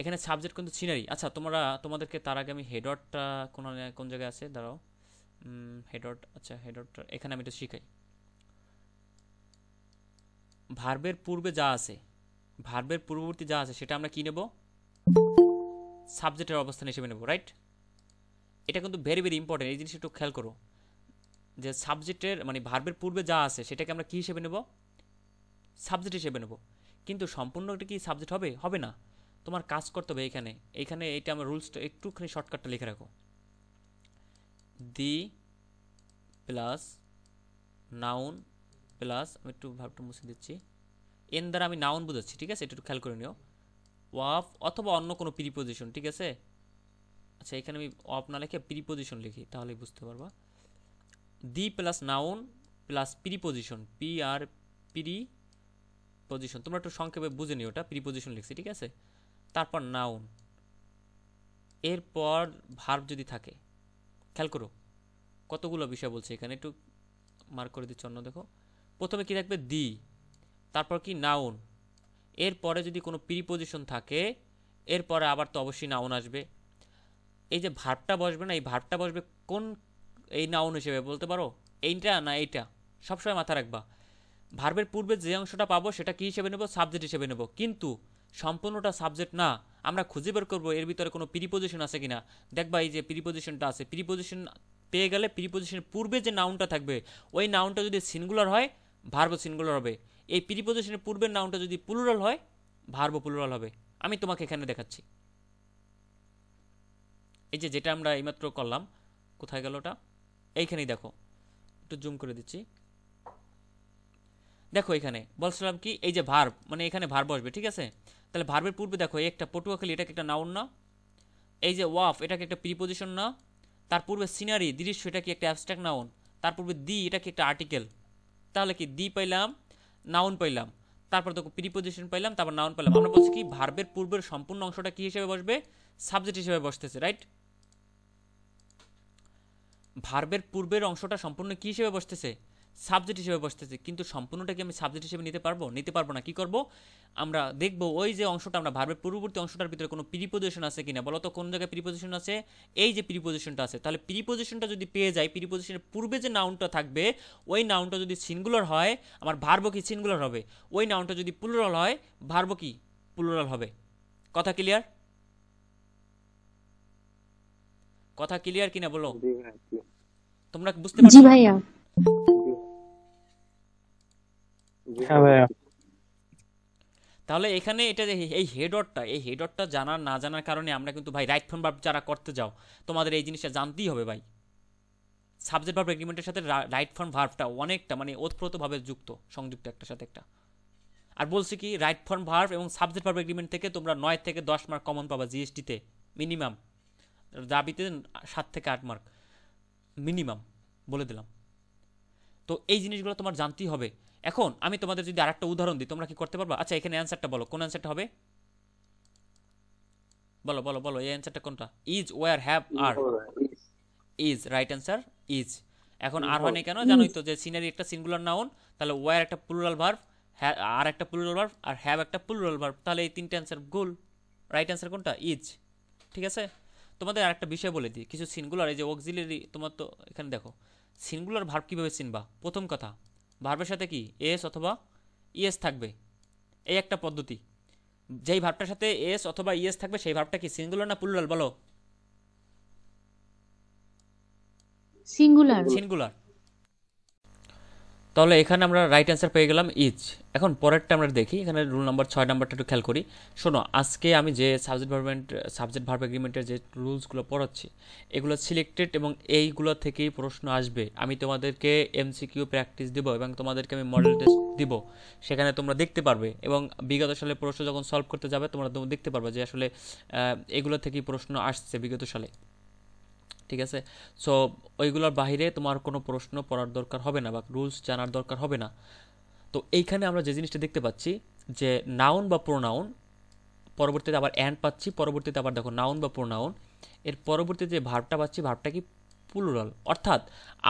এখানে সাবজেক্ট কিন্তু সিনারি। আচ্ছা তোমাদেরকে তার আগে আমি হেডরটা কোন জায়গায় আছে দাঁড়াও, হেডর, আচ্ছা হেডরটা এখানে আমি একটু শিখাই। ভার্বের পূর্বে যা আছে, ভার্বের পূর্ববর্তী যা আছে সেটা আমরা কি নেব? সাবজেক্টের অবস্থান হিসেবে নেব, রাইট? এটা কিন্তু ভেরি ভেরি ইম্পর্টেন্ট, এই জিনিসটা একটু খেয়াল করো যে সাবজেক্টের মানে ভার্বের পূর্বে যা আছে সেটাকে আমরা কি হিসেবে নেব? সাবজেক্ট হিসেবে নেব। কিন্তু সম্পূর্ণটা কি সাবজেক্ট হবে? হবে না। তোমার কাজ করতে হবে এইখানে, এইখানে এইটা আমার রুলসটা একটুখানি শর্টকাটটা লিখে রাখো। দি প্লাস নাউন প্লাস, আমি একটু ভাবটা মুছে দিচ্ছি, এন দ্বারা আমি নাউন বুঝাচ্ছি, ঠিক আছে? এটা একটু খেয়াল করে নিও। ওয়াফ অথবা অন্য কোনো প্রিপোজিশন, ঠিক আছে? আচ্ছা, এখানে আমি অফ না লিখে প্রিপোজিশন লিখি, তাহলেই বুঝতে পারবা। The plus noun plus preposition, P R preposition, তোমরা একটু সংক্ষেপে বুঝে নিও, ওটা প্রিপোজিশন লিখছি, ঠিক আছে? তারপর নাউন, এরপর ভার্ব যদি থাকে, খেয়াল করো কতগুলো বিষয় বলছে এখানে, একটু মার্ক করে দিচ্ছি অন্য, দেখো প্রথমে কি থাকবে? দি, তারপর কি? নাউন, এরপরে যদি কোনো প্রিপোজিশন থাকে এরপরে আবার তো অবশ্যই নাউন আসবে। এই যে ভার্বটা বসবে না, এই ভার্বটা বসবে কোন এই নাউন হিসেবে বলতে পারো? এইটা না এইটা? সবসময় মাথা রাখবা, ভার্বের পূর্বে যে অংশটা পাবো সেটা কি হিসেবে নেব? সাবজেক্ট হিসেবে নেব। কিন্তু সম্পূর্ণটা সাবজেক্ট না, আমরা খুঁজে বের করবো এর ভিতরে কোনো প্রিপোজিশন আছে কিনা। দেখবা এই যে প্রিপোজিশনটা আছে, প্রিপোজিশন পেয়ে গেলে প্রিপোজিশনের পূর্বে যে নাউনটা থাকবে ওই নাউনটা যদি সিঙ্গুলার হয় ভার্ব সিঙ্গুলার হবে, এই প্রিপোজিশনের পূর্বের নাউনটা যদি প্লুরাল হয় ভার্ব প্লুরাল হবে। আমি তোমাকে এখানে দেখাচ্ছি, এই যে যেটা আমরা এইমাত্র করলাম, কোথায় গেল ওটা, এইখানেই দেখো, একটু জুম করে দিচ্ছি। দেখো এখানে বলছিলাম কি, এই যে ভার্ব মানে এখানে ভার্ব বসবে, ঠিক আছে? তাহলে ভার্বের পূর্বে দেখো এই একটা পটুয়াখালী, এটাকে একটা নাউন না? এই যে ওয়াফ, এটাকে একটা প্রিপোজিশন না? তার পূর্বে সিনারি দৃশ্য, এটা কি একটা অ্যাবস্ট্রাক্ট নাউন? তার পূর্বে দি, এটা কি একটা আর্টিকেল? তাহলে কি দি পাইলাম, নাউন পাইলাম, তারপর দেখো প্রিপোজিশন পাইলাম, তারপর নাউন পাইলাম। আমরা বলছি কি ভার্বের পূর্বের সম্পূর্ণ অংশটা কি হিসেবে বসবে? সাবজেক্ট হিসেবে বসতেছে, রাইট? ভার্বের পূর্বের অংশটা সম্পূর্ণ কি হিসেবে বসতেছে? সাবজেক্ট হিসেবে বসতেছে। কিন্তু সম্পূর্ণটা কি আমি সাবজেক্ট হিসেবে নিতে পারবো? নিতে পারবো না। কি করব? আমরা দেখব ওই যে অংশটা, আমরা ভার্বের পূর্ববর্তী অংশটার ভিতরে কোনো প্রিপোজিশন আছে কিনা। বলো তো কোন জায়গায় প্রিপোজিশন আছে? এই যে প্রিপোজিশনটা আছে, তাহলে প্রিপোজিশনটা যদি পেয়ে যাই, প্রিপোজিশনের পূর্বে যে নাউনটা থাকবে ওই নাউনটা যদি সিঙ্গুলার হয়, আমার ভার্বও কি সিঙ্গুলার হবে। ওই নাউনটা যদি প্লুরাল হয়, ভার্বও কি প্লুরাল হবে। কথা ক্লিয়ার? কথা ক্লিয়ার কিনা বলো? জি ভাইয়া, clear। তোমরা বুঝতে জি পারছো? ভাইয়া। জি হ্যাঁ ভাইয়া। তাহলে এখানে এটা যে এই হেডরটা জানার না জানার কারণে আমরা কিন্তু ভাই রাইট ফর্ম ভার্ব যারা করতে যাও তোমাদের এই জিনিসটা জানতেই হবে ভাই। সাবজেক্ট ভার্ব এগ্রিমেন্টের সাথে রাইট ফর্ম ভার্বটা অনেকটা মানে ওতপ্রোতভাবে সংযুক্ত একটার সাথে একটা। আর বলছি কি রাইট ফর্ম ভার্ব এবং সাবজেক্ট ভার্ব এগ্রিমেন্ট থেকে তোমরা 9 থেকে 10 মার্ক কমন পাবা জিএসটিতে মিনিমাম, দাবিতে 7 থেকে 8 মার্ক মিনিমাম বলে দিলাম। তো এই জিনিসগুলো তোমার জানতেই হবে। এখন আমি তোমাদের যদি আরেকটা উদাহরণ দিই, তোমরা কি করতে পারবা? আচ্ছা এখানে অ্যান্সারটা বলো, কোন অ্যান্সারটা হবে? বলো বলো বলো, এই অ্যান্সারটা কোনটা? Is, were, have, are. Is right answer, is. এখন আর হয় না কেন জানোই তো, যে সিনারি একটা সিঙ্গুলার নাউন, তাহলে ওয়ার একটা প্লুরাল ভার্ব, আর একটা প্লুরাল ভার্ব, আর হ্যাভ একটা প্লুরাল ভার্ব, তাহলে এই তিনটে অ্যান্সার গোল। রাইট অ্যান্সার কোনটা? ইজ। ঠিক আছে? তোমাদের আরেকটা বিষয় বলে দিই, কিছু সিঙ্গুলার এই যে অক্সিলারি, তোমার তো এখানে দেখো সিঙ্গুলার ভার্ব কিভাবে চিনবা। প্রথম কথা, ভার্বের সাথে কি এস অথবা ইএস থাকবে, এই একটা পদ্ধতি। যেই ভার্বটার সাথে এস অথবা ইএস থাকবে সেই ভার্বটা কি সিঙ্গুলার না প্লুরাল বলো? সিঙ্গুলার। সিঙ্গুলার। তাহলে এখানে আমরা রাইট অ্যান্সার পেয়ে গেলাম ইজ। এখন পরেরটা আমরা দেখি, এখানে রুল নাম্বার 6 নাম্বারটা একটু খেয়াল করি। শোনো, আজকে আমি যে সাবজেক্ট ভার্ব এগ্রিমেন্টের যে রুলসগুলো পড়াচ্ছি এগুলো সিলেক্টেড এবং এইগুলো থেকেই প্রশ্ন আসবে। আমি তোমাদেরকে এমসিকিউ প্র্যাকটিস দিব এবং তোমাদেরকে আমি মডেল টেস্ট দিব, সেখানে তোমরা দেখতে পারবে এবং বিগত সালে প্রশ্ন যখন সলভ করতে যাবে তোমরা দেখতে পারবে যে আসলে এগুলো থেকেই প্রশ্ন আসছে বিগত সালে। ঠিক আছে? সো ওইগুলোর বাইরে তোমার কোনো প্রশ্ন পড়ার দরকার হবে না বা রুলস জানার দরকার হবে না। তো এইখানে আমরা যে জিনিসটা দেখতে পাচ্ছি যে নাউন বা প্রোনাউন, পরবর্তীতে আবার অ্যান্ড পাচ্ছি, পরবর্তীতে আবার দেখো নাউন বা প্রোনাউন, এর পরবর্তীতে যে ভার্বটা পাচ্ছি ভার্বটা কি প্লুরাল। অর্থাৎ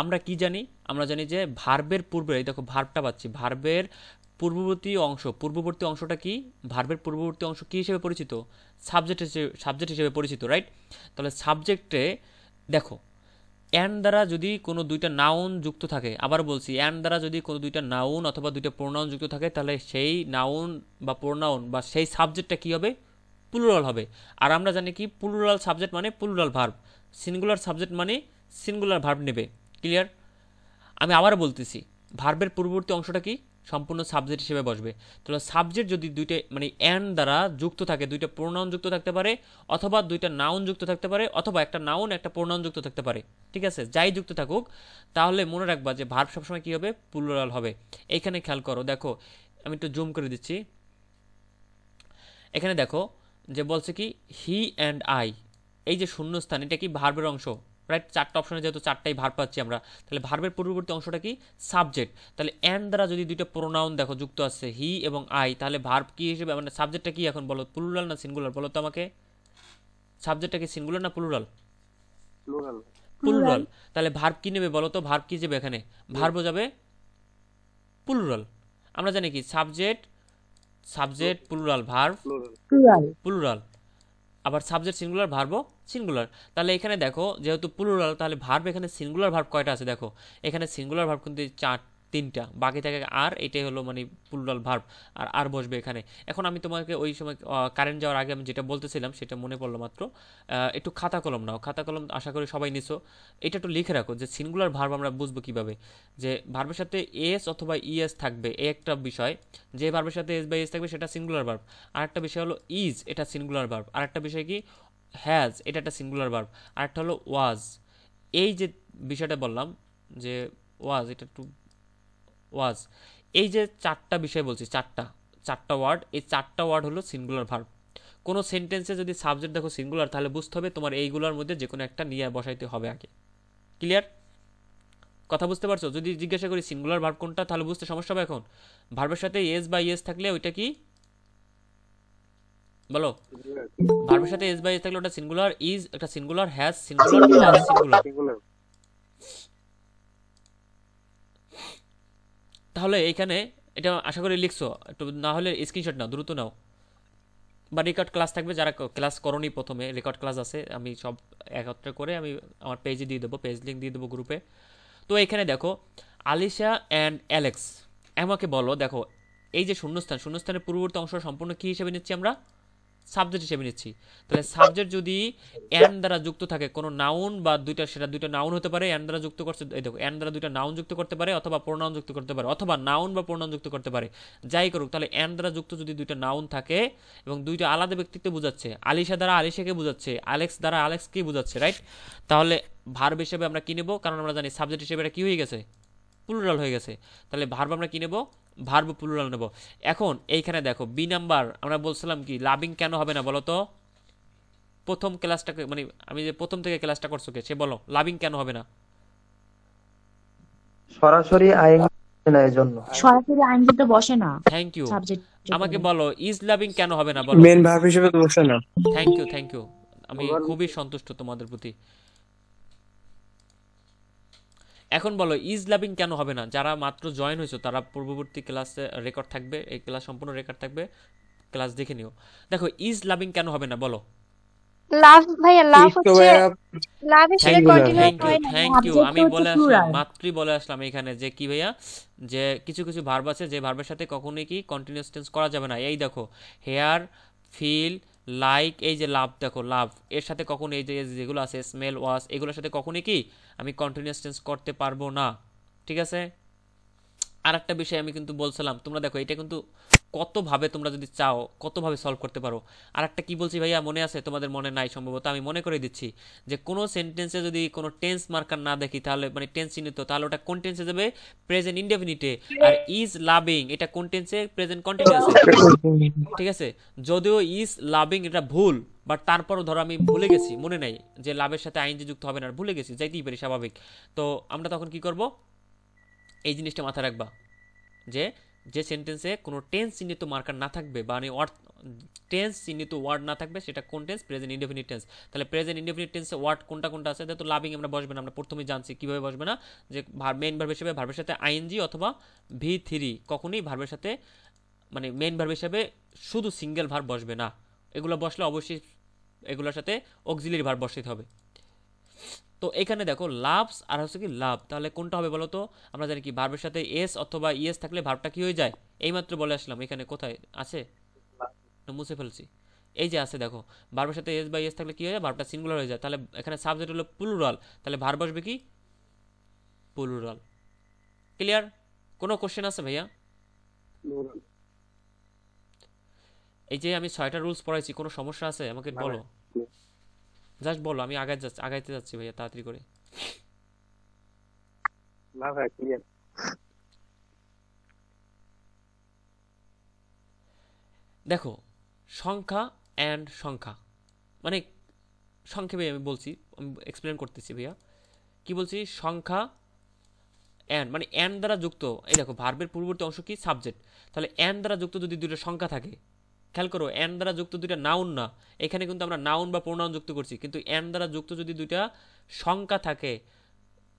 আমরা কি জানি? আমরা জানি যে ভার্বের পূর্বে, এই দেখো ভার্বটা পাচ্ছি, ভার্বের পূর্ববর্তী অংশটা কি? ভার্বের পূর্ববর্তী অংশ কি হিসেবে পরিচিত? সাবজেক্ট হিসেবে পরিচিত, রাইট? তাহলে সাবজেক্টে দেখো অ্যান্ড দ্বারা যদি কোনো দুইটা নাউন যুক্ত থাকে, আবার বলছি অ্যান্ড দ্বারা যদি কোনো দুইটা নাউন অথবা দুইটা প্রোনাউন যুক্ত থাকে, তাহলে সেই নাউন বা প্রোনাউন বা সেই সাবজেক্টটা কি হবে? প্লুরাল হবে। আর আমরা জানি কি প্লুরাল সাবজেক্ট মানে প্লুরাল ভার্ব, সিঙ্গুলার সাবজেক্ট মানে সিঙ্গুলার ভার্ব নেবে। ক্লিয়ার? আমি আবার বলতেছি, ভার্বের পূর্ববর্তী অংশটা কি সম্পূর্ণ সাবজেক্ট হিসেবে বসবে। তাহলে সাবজেক্ট যদি দুইটা মানে অ্যান্ড দ্বারা যুক্ত থাকে, দুইটা প্রোনাউন যুক্ত থাকতে পারে অথবা দুইটা নাউন যুক্ত থাকতে পারে অথবা একটা নাউন একটা প্রোনাউন যুক্ত থাকতে পারে, ঠিক আছে? যাই যুক্ত থাকুক, তাহলে মনে রাখবা যে ভার্ব সবসময় কি হবে? প্লুরাল হবে। এইখানে খেয়াল করো, দেখো আমি একটু জুম করে দিচ্ছি। এখানে দেখো যে বলছে কি হি অ্যান্ড আই, এই যে শূন্যস্থান এটা কি ভার্বের অংশ, রাইট? চারটা অপশনে যেহেতু চারটাই ভার্ব পাচ্ছি আমরা, তাহলে ভার্বের পূর্ববর্তী অংশটা কি? সাবজেক্ট। তাহলে অ্যান্ড দ্বারা যদি দুইটা প্রোনাউন দেখো যুক্ত আছে হি এবং আই, তাহলে ভার্ব কি হিসেবে মানে সাবজেক্টটা কি এখন বলো? প্লুরাল না সিঙ্গুলার বলো তো আমাকে? সাবজেক্টটা কি সিঙ্গুলার না প্লুরাল? প্লুরাল। প্লুরাল। তাহলে ভার্ব কি নেবে বলো তো? ভার্ব কি যাবে এখানে? ভার্বও যাবে প্লুরাল। আমরা জানি কি subject plural, verb plural. Plural. Plural. আবার সাবজেক্ট সিঙ্গুলার, ভার্বও সিঙ্গুলার। তাহলে এখানে দেখো যেহেতু প্লুরাল, তাহলে ভার্ব এখানে সিঙ্গুলার ভার্ব কয়টা আছে দেখো, এখানে সিঙ্গুলার ভার্ব কিন্তু 3টা, বাকি থাকে আর, এটাই হলো মানে প্লুরাল ভার্ব, আর বসবে এখানে। এখন আমি তোমাকে ওই সময় কারেন্ট যাওয়ার আগে আমি যেটা বলতেছিলাম সেটা মনে পড়লো মাত্র, একটু খাতা কলম নাও, খাতা কলম আশা করি সবাই নিছো। এটা একটু লিখে রাখো যে সিঙ্গুলার ভার্ব আমরা বুঝবো কিভাবে, যে ভার্বের সাথে এস অথবা ইএস থাকবে, এই একটা বিষয়। যে ভার্বের সাথে এস বা এস থাকবে সেটা সিঙ্গুলার ভার্ব। আর একটা বিষয় হলো ইজ, এটা সিঙ্গুলার ভার্ব। আর একটা বিষয় কি হ্যাজ, এটা একটা সিঙ্গুলার ভার্ব। আর একটা হলো ওয়াজ, এই যে বিষয়টা বললাম যে ওয়াজ, এটা একটু ওয়াজ, এই যে 4টা বিষয় বলছি, 4টা ওয়ার্ড, এই 4টা ওয়ার্ড হলো সিঙ্গুলার ভার্ব। কোনো সেন্টেন্সে যদি সাবজেক্ট দেখো সিঙ্গুলার, তাহলে বুঝতে হবে তোমার এইগুলোর মধ্যে যে কোনো একটা নিয়ে বসাইতে হবে আগে। ক্লিয়ার? কথা বুঝতে পারছো? যদি জিজ্ঞাসা করি সিঙ্গুলার ভার্ব কোনটা, তাহলে বুঝতে সমস্যা হবে। এখন ভার্বের সাথে এস বা ইএস থাকলে ওইটা কি বলো? ভার্বের সাথে এস বা ইএস থাকলে ওটা সিঙ্গুলার, ইজ একটা singular, has singular, was singular. Singular. তাহলে এইখানে এটা আশা করি লিখছো, একটু না হলে স্ক্রিনশট নাও, দ্রুত নাও, বা রেকর্ড ক্লাস থাকবে, যারা ক্লাস করনি প্রথমে রেকর্ড ক্লাস আছে, আমি সব একত্রে করে আমি আমার পেজে দিয়ে দেবো, পেজ লিঙ্ক দিয়ে দেবো গ্রুপে। তো এখানে দেখো আলিশা অ্যান্ড অ্যালেক্স, আমাকে বলো, দেখো এই যে শূন্যস্থান, শূন্যস্থানের পূর্ববর্তী অংশ সম্পূর্ণ কী হিসেবে নিচ্ছি আমরা? সাবজেক্ট হিসেবে নিচ্ছি। তাহলে সাবজেক্ট যদি অ্যান দ্বারা যুক্ত থাকে কোনো নাউন বা দুইটা, সেটা দুইটা নাউন হতে পারে, অ্যান দ্বারা যুক্ত করছে, এই দেখো অ্যান দ্বারা দুইটা নাউন যুক্ত করতে পারে, অথবা প্রোনাউন যুক্ত করতে পারে, অথবা নাউন বা প্রোনাউন যুক্ত করতে পারে, যাই করুক। তাহলে অ্যান দ্বারা যুক্ত যদি দুইটা নাউন থাকে এবং দুইটা আলাদা ব্যক্তিত্ব বোঝাচ্ছে, আলিশা দ্বারা আলিশাকে বোঝাচ্ছে, আলেক্স দ্বারা আলেক্সকে বোঝাচ্ছে, রাইট? তাহলে ভার্ব হিসেবে আমরা কি নেব? কারণ আমরা জানি সাবজেক্ট হিসেবে এটা কি হয়ে গেছে, প্লুরাল হয়ে গেছে। তাহলে ভার্ব আমরা কি নেব? ভার্ব প্লুরাল নেব। এখন এইখানে দেখো বি নাম্বার, আমরা বলছিলাম কি লাভিং কেন হবে না বলো তো? প্রথম ক্লাসটাকে মানে আমি যে প্রথম থেকে ক্লাসটা করছো কে, সে বলো লাভিং কেন হবে না? সরাসরি আইন না এই জন্য। সরাসরি আইনজিতে বসে না থ্যাংক ইউ। সাবজেক্ট। আমাকে বলো ইজ লাভিং কেন হবে না বলো? মেন ভার্ব হিসেবে তো বসে না। থ্যাংক ইউ, আমি খুবই সন্তুষ্ট তোমাদের প্রতি। এখন বলো ইজ লাভিং কেন হবে না? যারা মাত্র জয়েন হয়েছো তারা পূর্ববর্তী ক্লাসে রেকর্ড থাকবে, এই ক্লাস সম্পূর্ণ রেকর্ড থাকবে, ক্লাস দেখে নিও। দেখো ইজ লাভিং কেন হবে না বলো? লাভ ভাইয়া, লাভ ইজ তো হচ্ছে ভাইয়া লাভ হিসেবে কন্টিনিউয়াস হয় না। থ্যাংক ইউ, আমি Subject বলে হচ্ছে আসলাম, plural। মাত্রই বলে আসলাম এখানে যে কি ভাইয়া, যে কিছু কিছু ভার্ব আছে যে ভার্বের সাথে কখনোই কি কন্টিনিউয়াস টেন্স করা যাবে না। এই দেখো হেয়ার, ফিল, লাইক, এই যে লাভ, দেখো লাভ এর সাথে কখনো এই যে যেগুলো আছে স্মেল, ওয়াশ, এগুলোর সাথে কখনোই কি আমি কন্টিনিউয়াস টেন্স করতে পারবো না। ঠিক আছে? আর একটা বিষয় আমি কিন্তু বলছিলাম, তোমরা দেখো এটা কিন্তু কতভাবে তোমরা যদি চাও কতভাবে সলভ করতে পারো। আর একটা কি বলছি ভাইয়া মনে আছে? তোমাদের মনে নাই সম্ভবত, আমি মনে করে দিচ্ছি যে কোনো সেন্টেন্সে যদি কোনো টেন্স মার্কার না দেখি, তাহলে মানে টেন্স চিহ্নিত, তাহলে ওটা কোন টেন্সে যাবে? প্রেজেন্ট ইনডেফিনিটে। আর ইজ লাভিং এটা কোন টেন্সে? প্রেজেন্ট কন্টিনিউয়াসে। ঠিক আছে? যদিও ইজ লাভিং এটা ভুল, বাট তারপরও ধরো আমি ভুলে গেছি, মনে নাই যে লাভের সাথে আইনজি যুক্ত হবে না, ভুলে গেছি, যাইতেই পারি, স্বাভাবিক। তো আমরা তখন কি করব? এই জিনিসটা মাথায় রাখবা যে যে সেন্টেন্সে কোনো টেন্স চিহ্নিত মার্কার না থাকবে বা টেন্স চিহ্নিত ওয়ার্ড না থাকবে, সেটা কোন টেন্স? Present indefinite tense. তাহলে প্রেজেন্ট ইনডেফিনিট টেন্সে ওয়ার্ড কোনটা কোনটা আছে? তো লাভিং আমরা বসবে না, আমরা প্রথমেই জানছি কিভাবে বসবে না, যে মেইন ভার্ব হিসেবে ভার্বের সাথে আইএনজি অথবা ভি3 কখনোই ভার্বের সাথে মানে মেইন ভার্ব হিসেবে শুধু সিঙ্গেল ভার্ব বসবে না। এগুলো বসলে অবশ্যই এগুলোর সাথে অক্সিলারি ভার্ব বসাতে হবে। তো এখানে দেখো লাভস আর হচ্ছে কি লাভ, তাহলে কোনটা হবে বলো তো? আমরা জানি কি ভার্বের সাথে এস অথবা ইএস থাকলে ভার্বটা কি হয়ে যায়? এইমাত্র বলে আসলাম, এখানে কোথায় আছে? মুছে ফেলছি, এই যে আছে দেখো, ভার্বের সাথে এস বা ইএস থাকলে কি হয়ে যায়? ভার্বটা সিঙ্গুলার হয়ে যায়। তাহলে এখানে সাবজেক্ট হলো প্লুরাল, তাহলে ভার্ব বসবে কি? প্লুরাল। ক্লিয়ার? কোনো কোশ্চেন আছে ভাইয়া? এই যে আমি 6টা রুলস পড়াইছি, কোনো সমস্যা আছে আমাকে বলো, জাস্ট বলো, আমি আগাইতে যাচ্ছি ভাইয়া তাড়াতাড়ি করে। না ভাই ক্লিয়ার। দেখো সংখ্যা অ্যান্ড সংখ্যা, মানে সংক্ষেপে আমি বলছি, আমি এক্সপ্লেন করতেছি ভাইয়া। কি বলছি? সংখ্যা অ্যান্ড মানে অ্যান্ড দ্বারা যুক্ত, এই দেখো ভার্বের পূর্ববর্তী অংশ কি? সাবজেক্ট। তাহলে অ্যান্ড দ্বারা যুক্ত যদি দুটো সংখ্যা থাকে, খেয়াল করো অ্যান্ড দ্বারা যুক্ত দুইটা নাউন না, এখানে কিন্তু আমরা নাউন বা প্রোনাউন যুক্ত করছি, কিন্তু অ্যান্ড দ্বারা যুক্ত যদি দুইটা সংখ্যা থাকে,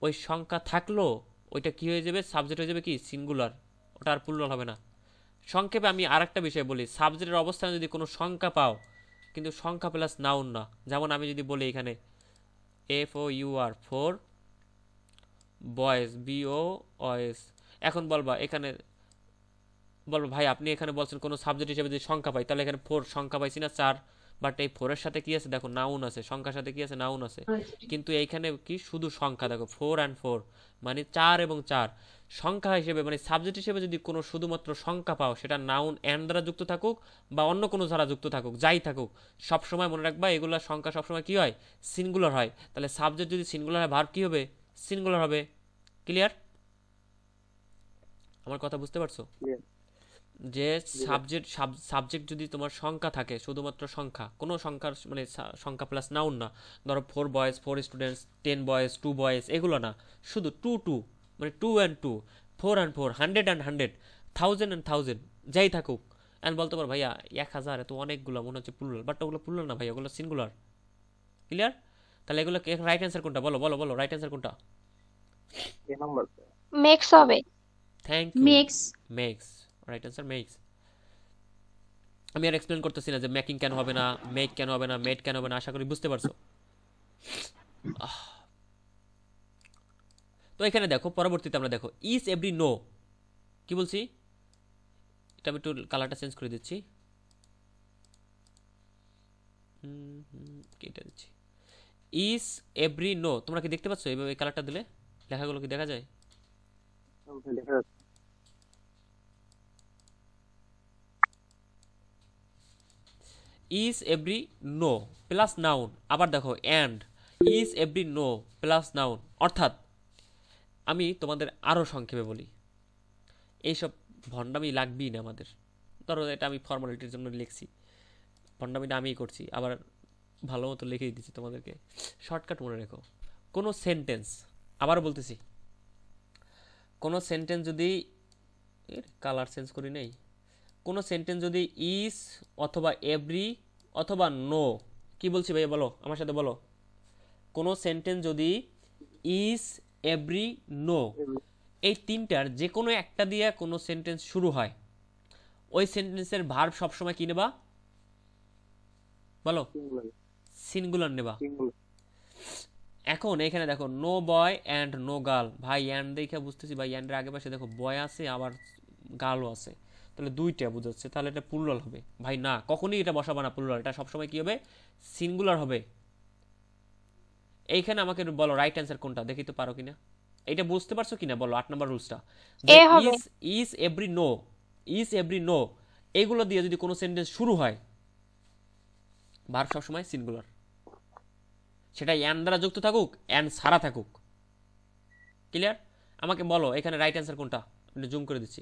ওই সংখ্যা থাকলো ওইটা কি হয়ে যাবে? সাবজেক্ট হয়ে যাবে কি? সিঙ্গুলার, ওটা আর প্লুরাল হবে না। সংক্ষেপে আমি আর একটা বিষয় বলি, সাবজেক্টের অবস্থানে যদি কোনো সংখ্যা পাও, কিন্তু সংখ্যা প্লাস নাউন না। যেমন আমি যদি বলি এখানে FOUR 4 বয়েজ BOOS, এখন বলবা এখানে বলবো ভাই আপনি এখানে বলছেন কোনো সাবজেক্ট হিসেবে যদি সংখ্যা পাই, তাহলে এখানে 4 সংখ্যা পাইছি না 4, বাট এই 4 এর সাথে কি আছে দেখো নাউন আছে, সংখ্যার সাথে কি আছে নাউন আছে, কিন্তু এইখানে কি শুধু সংখ্যা দেখো 4 and 4 মানে 4 এবং 4। সংখ্যা হিসেবে মানে সাবজেক্ট হিসেবে যদি কোনো শুধুমাত্র সংখ্যা পাও, সেটা নাউন অ্যান্ড দ্বারা যুক্ত থাকুক বা অন্য কোনো দ্বারা যুক্ত থাকুক, যাই থাকুক, সবসময় মনে রাখবা এগুলো সংখ্যা সবসময় কি হয়, সিঙ্গুলার হয়। তাহলে সাবজেক্ট যদি সিঙ্গুলার হয়, ভার্ব কি হবে, সিঙ্গুলার হবে। ক্লিয়ার? আমার কথা বুঝতে পারছো? যে সাবজেক্ট যদি তোমার সংখ্যা থাকে, শুধুমাত্র সংখ্যা, কোনো সংখ্যার মানে সংখ্যা প্লাস নাউন না, ধরো 4 বয়েজ 4 স্টুডেন্টস, 10 বয়েজ 2 বয়েজ, এগুলো না, শুধু 2 মানে 2 and 2, 4 and 4, 100 and 100, 1000 and 1000, যাই থাকুক। অ্যান্ড বলতে পারো ভাইয়া 1000 এত অনেকগুলো মনে হচ্ছে প্লুরাল, বাট ওগুলো প্লুরাল না ভাই, ওগুলো সিঙ্গুলার। ক্লিয়ার? তাহলে এগুলো রাইট অ্যান্সার কোনটা, বলো বলো বলো, রাইট অ্যান্সার কোনটা? A number. মেক্স হবে। Thank you. Makes. Makes, right answer makes. আমি আর এক্সপ্লেন করতেছি না যে মেকিং কেন হবে না, মেক কেন হবে না, মেড কেন হবে না, আশা করি বুঝতে পারছো। তো এখানে দেখো পরবর্তীতে আমরা দেখো ইজ এভরি নো, কি বলছি, এটা আমি একটু কালারটা চেঞ্জ করে দিচ্ছি, এটা দিচ্ছি ইজ এভরি নো। তোমরা কি দেখতে পাচ্ছ এইভাবে কালারটা দিলে লেখাগুলো কি দেখা যায়? দেখা যাচ্ছে। Is every no plus noun, আবার দেখো and is every no plus noun. অর্থাৎ আমি তোমাদের আরও সংক্ষেপে বলি, এইসব ভণ্ডামি লাগবেই না আমাদের। ধরো এটা আমি ফর্মালিটির জন্য লিখছি, ভণ্ডামিটা আমিই করছি, আবার ভালো মতো লিখেই দিচ্ছি তোমাদেরকে। শর্টকাট মনে রেখো, কোনো সেন্টেন্স, আবার বলতেছি, কোনো সেন্টেন্স যদি কালার চেঞ্জ করি নেই, কোনো সেন্টেন্স যদি ইজ অথবা এভরি অথবা নো, কি বলছি ভাইয়া বলো আমার সাথে বলো, কোনো সেন্টেন্স যদি ইজ এভরি নো এই তিনটার যে কোনো একটা দিয়ে কোনো সেন্টেন্স শুরু হয়, ওই সেন্টেন্সের ভার্ব সবসময় কি নেবা বলো, সিঙ্গুলার নেবা। এখন এখানে দেখো no boy and no girl, ভাই অ্যান্ড দেখে বুঝতেছি ভাই অ্যান্ডের আগে পাশে দেখো বয় আছে আবার গার্লও আছে, তাহলে দুইটা বুঝাচ্ছে, তাহলে এটা প্লুরাল হবে। ভাই না, কখনই এটা বসাবা না প্লুরাল, এটা সবসময় কি হবে, সিঙ্গুলার হবে। এইখানে আমাকে বলো রাইট অ্যান্সার কোনটা, দেখি তো পারো কিনা, এটা বুঝতে পারছো কিনা বলো। 8 নম্বর রুলসটা, এ হবে। Is every no, is every no এগুলো দিয়ে যদি কোনো সেন্টেন্স শুরু হয়, ভার্ব সবসময় সিঙ্গুলার, সেটা অ্যান্ড দ্বারা যুক্ত থাকুক অ্যান্ড ছাড়া থাকুক। ক্লিয়ার? আমাকে বলো এখানে রাইট অ্যান্সার কোনটা, একটু জুম করে দিচ্ছি।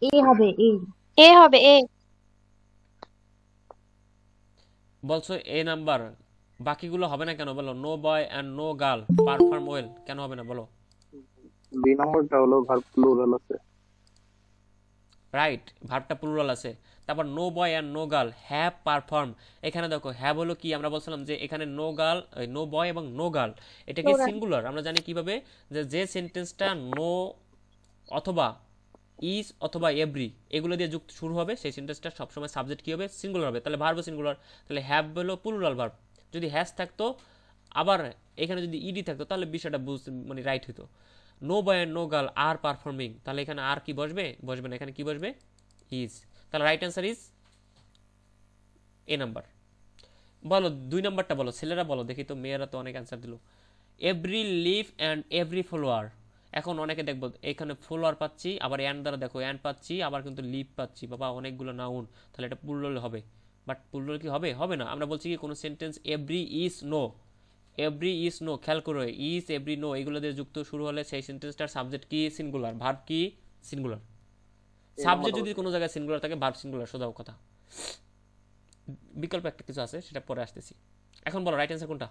এ হবে, এ। এ হবে, এ। বলছো এ নাম্বার, বাকিগুলো হবে না কেন বলো? No boy and no girl perform well, কেন হবে না বলো? বি নাম্বারটা হলো ভার্ব প্লুরাল আছে। রাইট, ভার্বটা প্লুরাল আছে। তারপর no boy and no girl have perform, এখানে দেখো হ্যাভ হলো কি, আমরা বলছিলাম যে এখানে নো গার্ল, নো বয় এবং নো গার্ল এটা কি সিঙ্গুলার, আমরা জানি কিভাবে, যে সেন্টেন্সটা নো অথবা ইজ অথবা এভরি এগুলো দিয়ে যুক্ত শুরু হবে, সেই সেন্টেন্সটা সবসময় সাবজেক্ট কি হবে, সিঙ্গুলার হবে। তাহলে ভার্ব সিঙ্গুলার, তাহলে হ্যাভ হলো প্লুরাল ভার্ব। যদি হ্যাজ থাকতো আবার এখানে যদি ইডি থাকতো, তাহলে বিষয়টা বুঝতে মানে রাইট হতো। No boy and no girl are performing, তাহলে এখানে আর কি বসবে, বসবে না, এখানে কি বসবে, ইজ। তাহলে right answer is a number. বলো 2 নাম্বারটা বলো, ছেলেরা বলো দেখি তো, মেয়েরা তো অনেক অ্যান্সার দিল। Every leaf and every flower, এখন অনেকে দেখবো এখানে ফলোয়ার পাচ্ছি, আবার অ্যান্ড দ্বারা দেখো অ্যান্ড পাচ্ছি, আবার কিন্তু লিভ পাচ্ছি, বাবা অনেকগুলো নাউন, তাহলে এটা প্লুরাল হবে। বাট প্লুরাল কি হবে, হবে না। আমরা বলছি কি কোনো sentence every is no, every is no, খেয়াল করো ইজ এভরি নো এগুলো দিয়ে যুক্ত শুরু হলে সেই সেন্টেন্সটার সাবজেক্ট কি, সিঙ্গুলার, ভার্ব কি, সিঙ্গুলার। সাবজেক্ট যদি কোনো জায়গায় সিঙ্গুলার থাকে, ভার্ব সিঙ্গুলার, সোজা কথা। বিকল্প একটা কিছু আছে, সেটা পরে আসতেছি। এখন বলো রাইট অ্যান্সার কোনটা?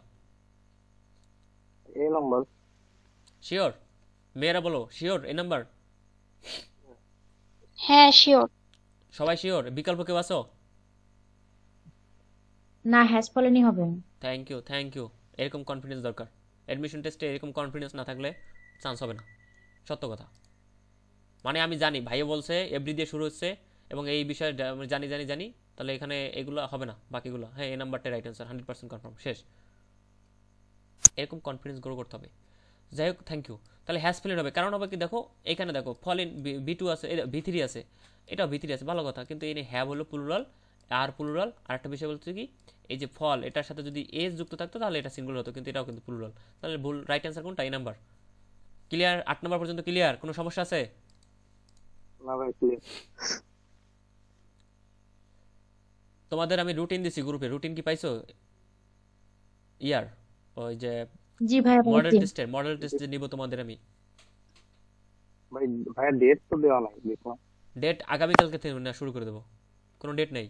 A number. শিওর? মেয়েরা বলো শিওর এ নাম্বার? হ্যাঁ শিওর। সবাই শিওর? বিকল্প কেউ আছো? না, হ্যাজ বলেনি হবে। Thank you, thank you. এরকম কনফিডেন্স দরকার, অ্যাডমিশন টেস্টে এরকম কনফিডেন্স না থাকলে চান্স হবে না, সত্য কথা। মানে আমি জানি ভাইও বলছে এভরি দিয়ে শুরু হচ্ছে এবং এই বিষয়ে জানি জানি জানি তাহলে এখানে এগুলো হবে না, বাকিগুলো। হ্যাঁ, এই নাম্বারটা রাইট অ্যান্সার, 100% কনফার্ম, শেষ। এরকম কনফিডেন্স গ্রো করতে হবে। যাই হোক, থ্যাংক ইউ। তাহলে হ্যাশ প্লেন হবে, কারণ হবে কি দেখো এখানে দেখো ফল ইন B2 আছে, V3 আছে, এটাও V3 আছে, ভালো কথা। কিন্তু এই হ্যাভ হলো প্লুরাল, আর প্লুরাল। আর একটা বিষয় বলছে কি, এই যে ফল এটার সাথে যদি এস যুক্ত থাকতো তাহলে এটা সিঙ্গুলার হতো, কিন্তু এটাও কিন্তু প্লুরাল। তাহলে ভুল, রাইট অ্যান্সার কোনটা? এই নাম্বার। ক্লিয়ার? 8 নাম্বার পর্যন্ত ক্লিয়ার? কোনো সমস্যা আছে? না ভাই, ক্লিয়ার। তোমাদের আমি রুটিন দিছি গ্রুপে, রুটিন কি পাইছো? ইয়ার ওই যে জি ভাইয়া মডেল পাইছি। টেস্ট যে নিব তোমাদের আমি, ভাই ভাইয়া ডেট তো দেওয়া নাই, দেখো। ডেট আগামীকালকে থেকে না শুরু করে দেবো, কোনো ডেট নেই।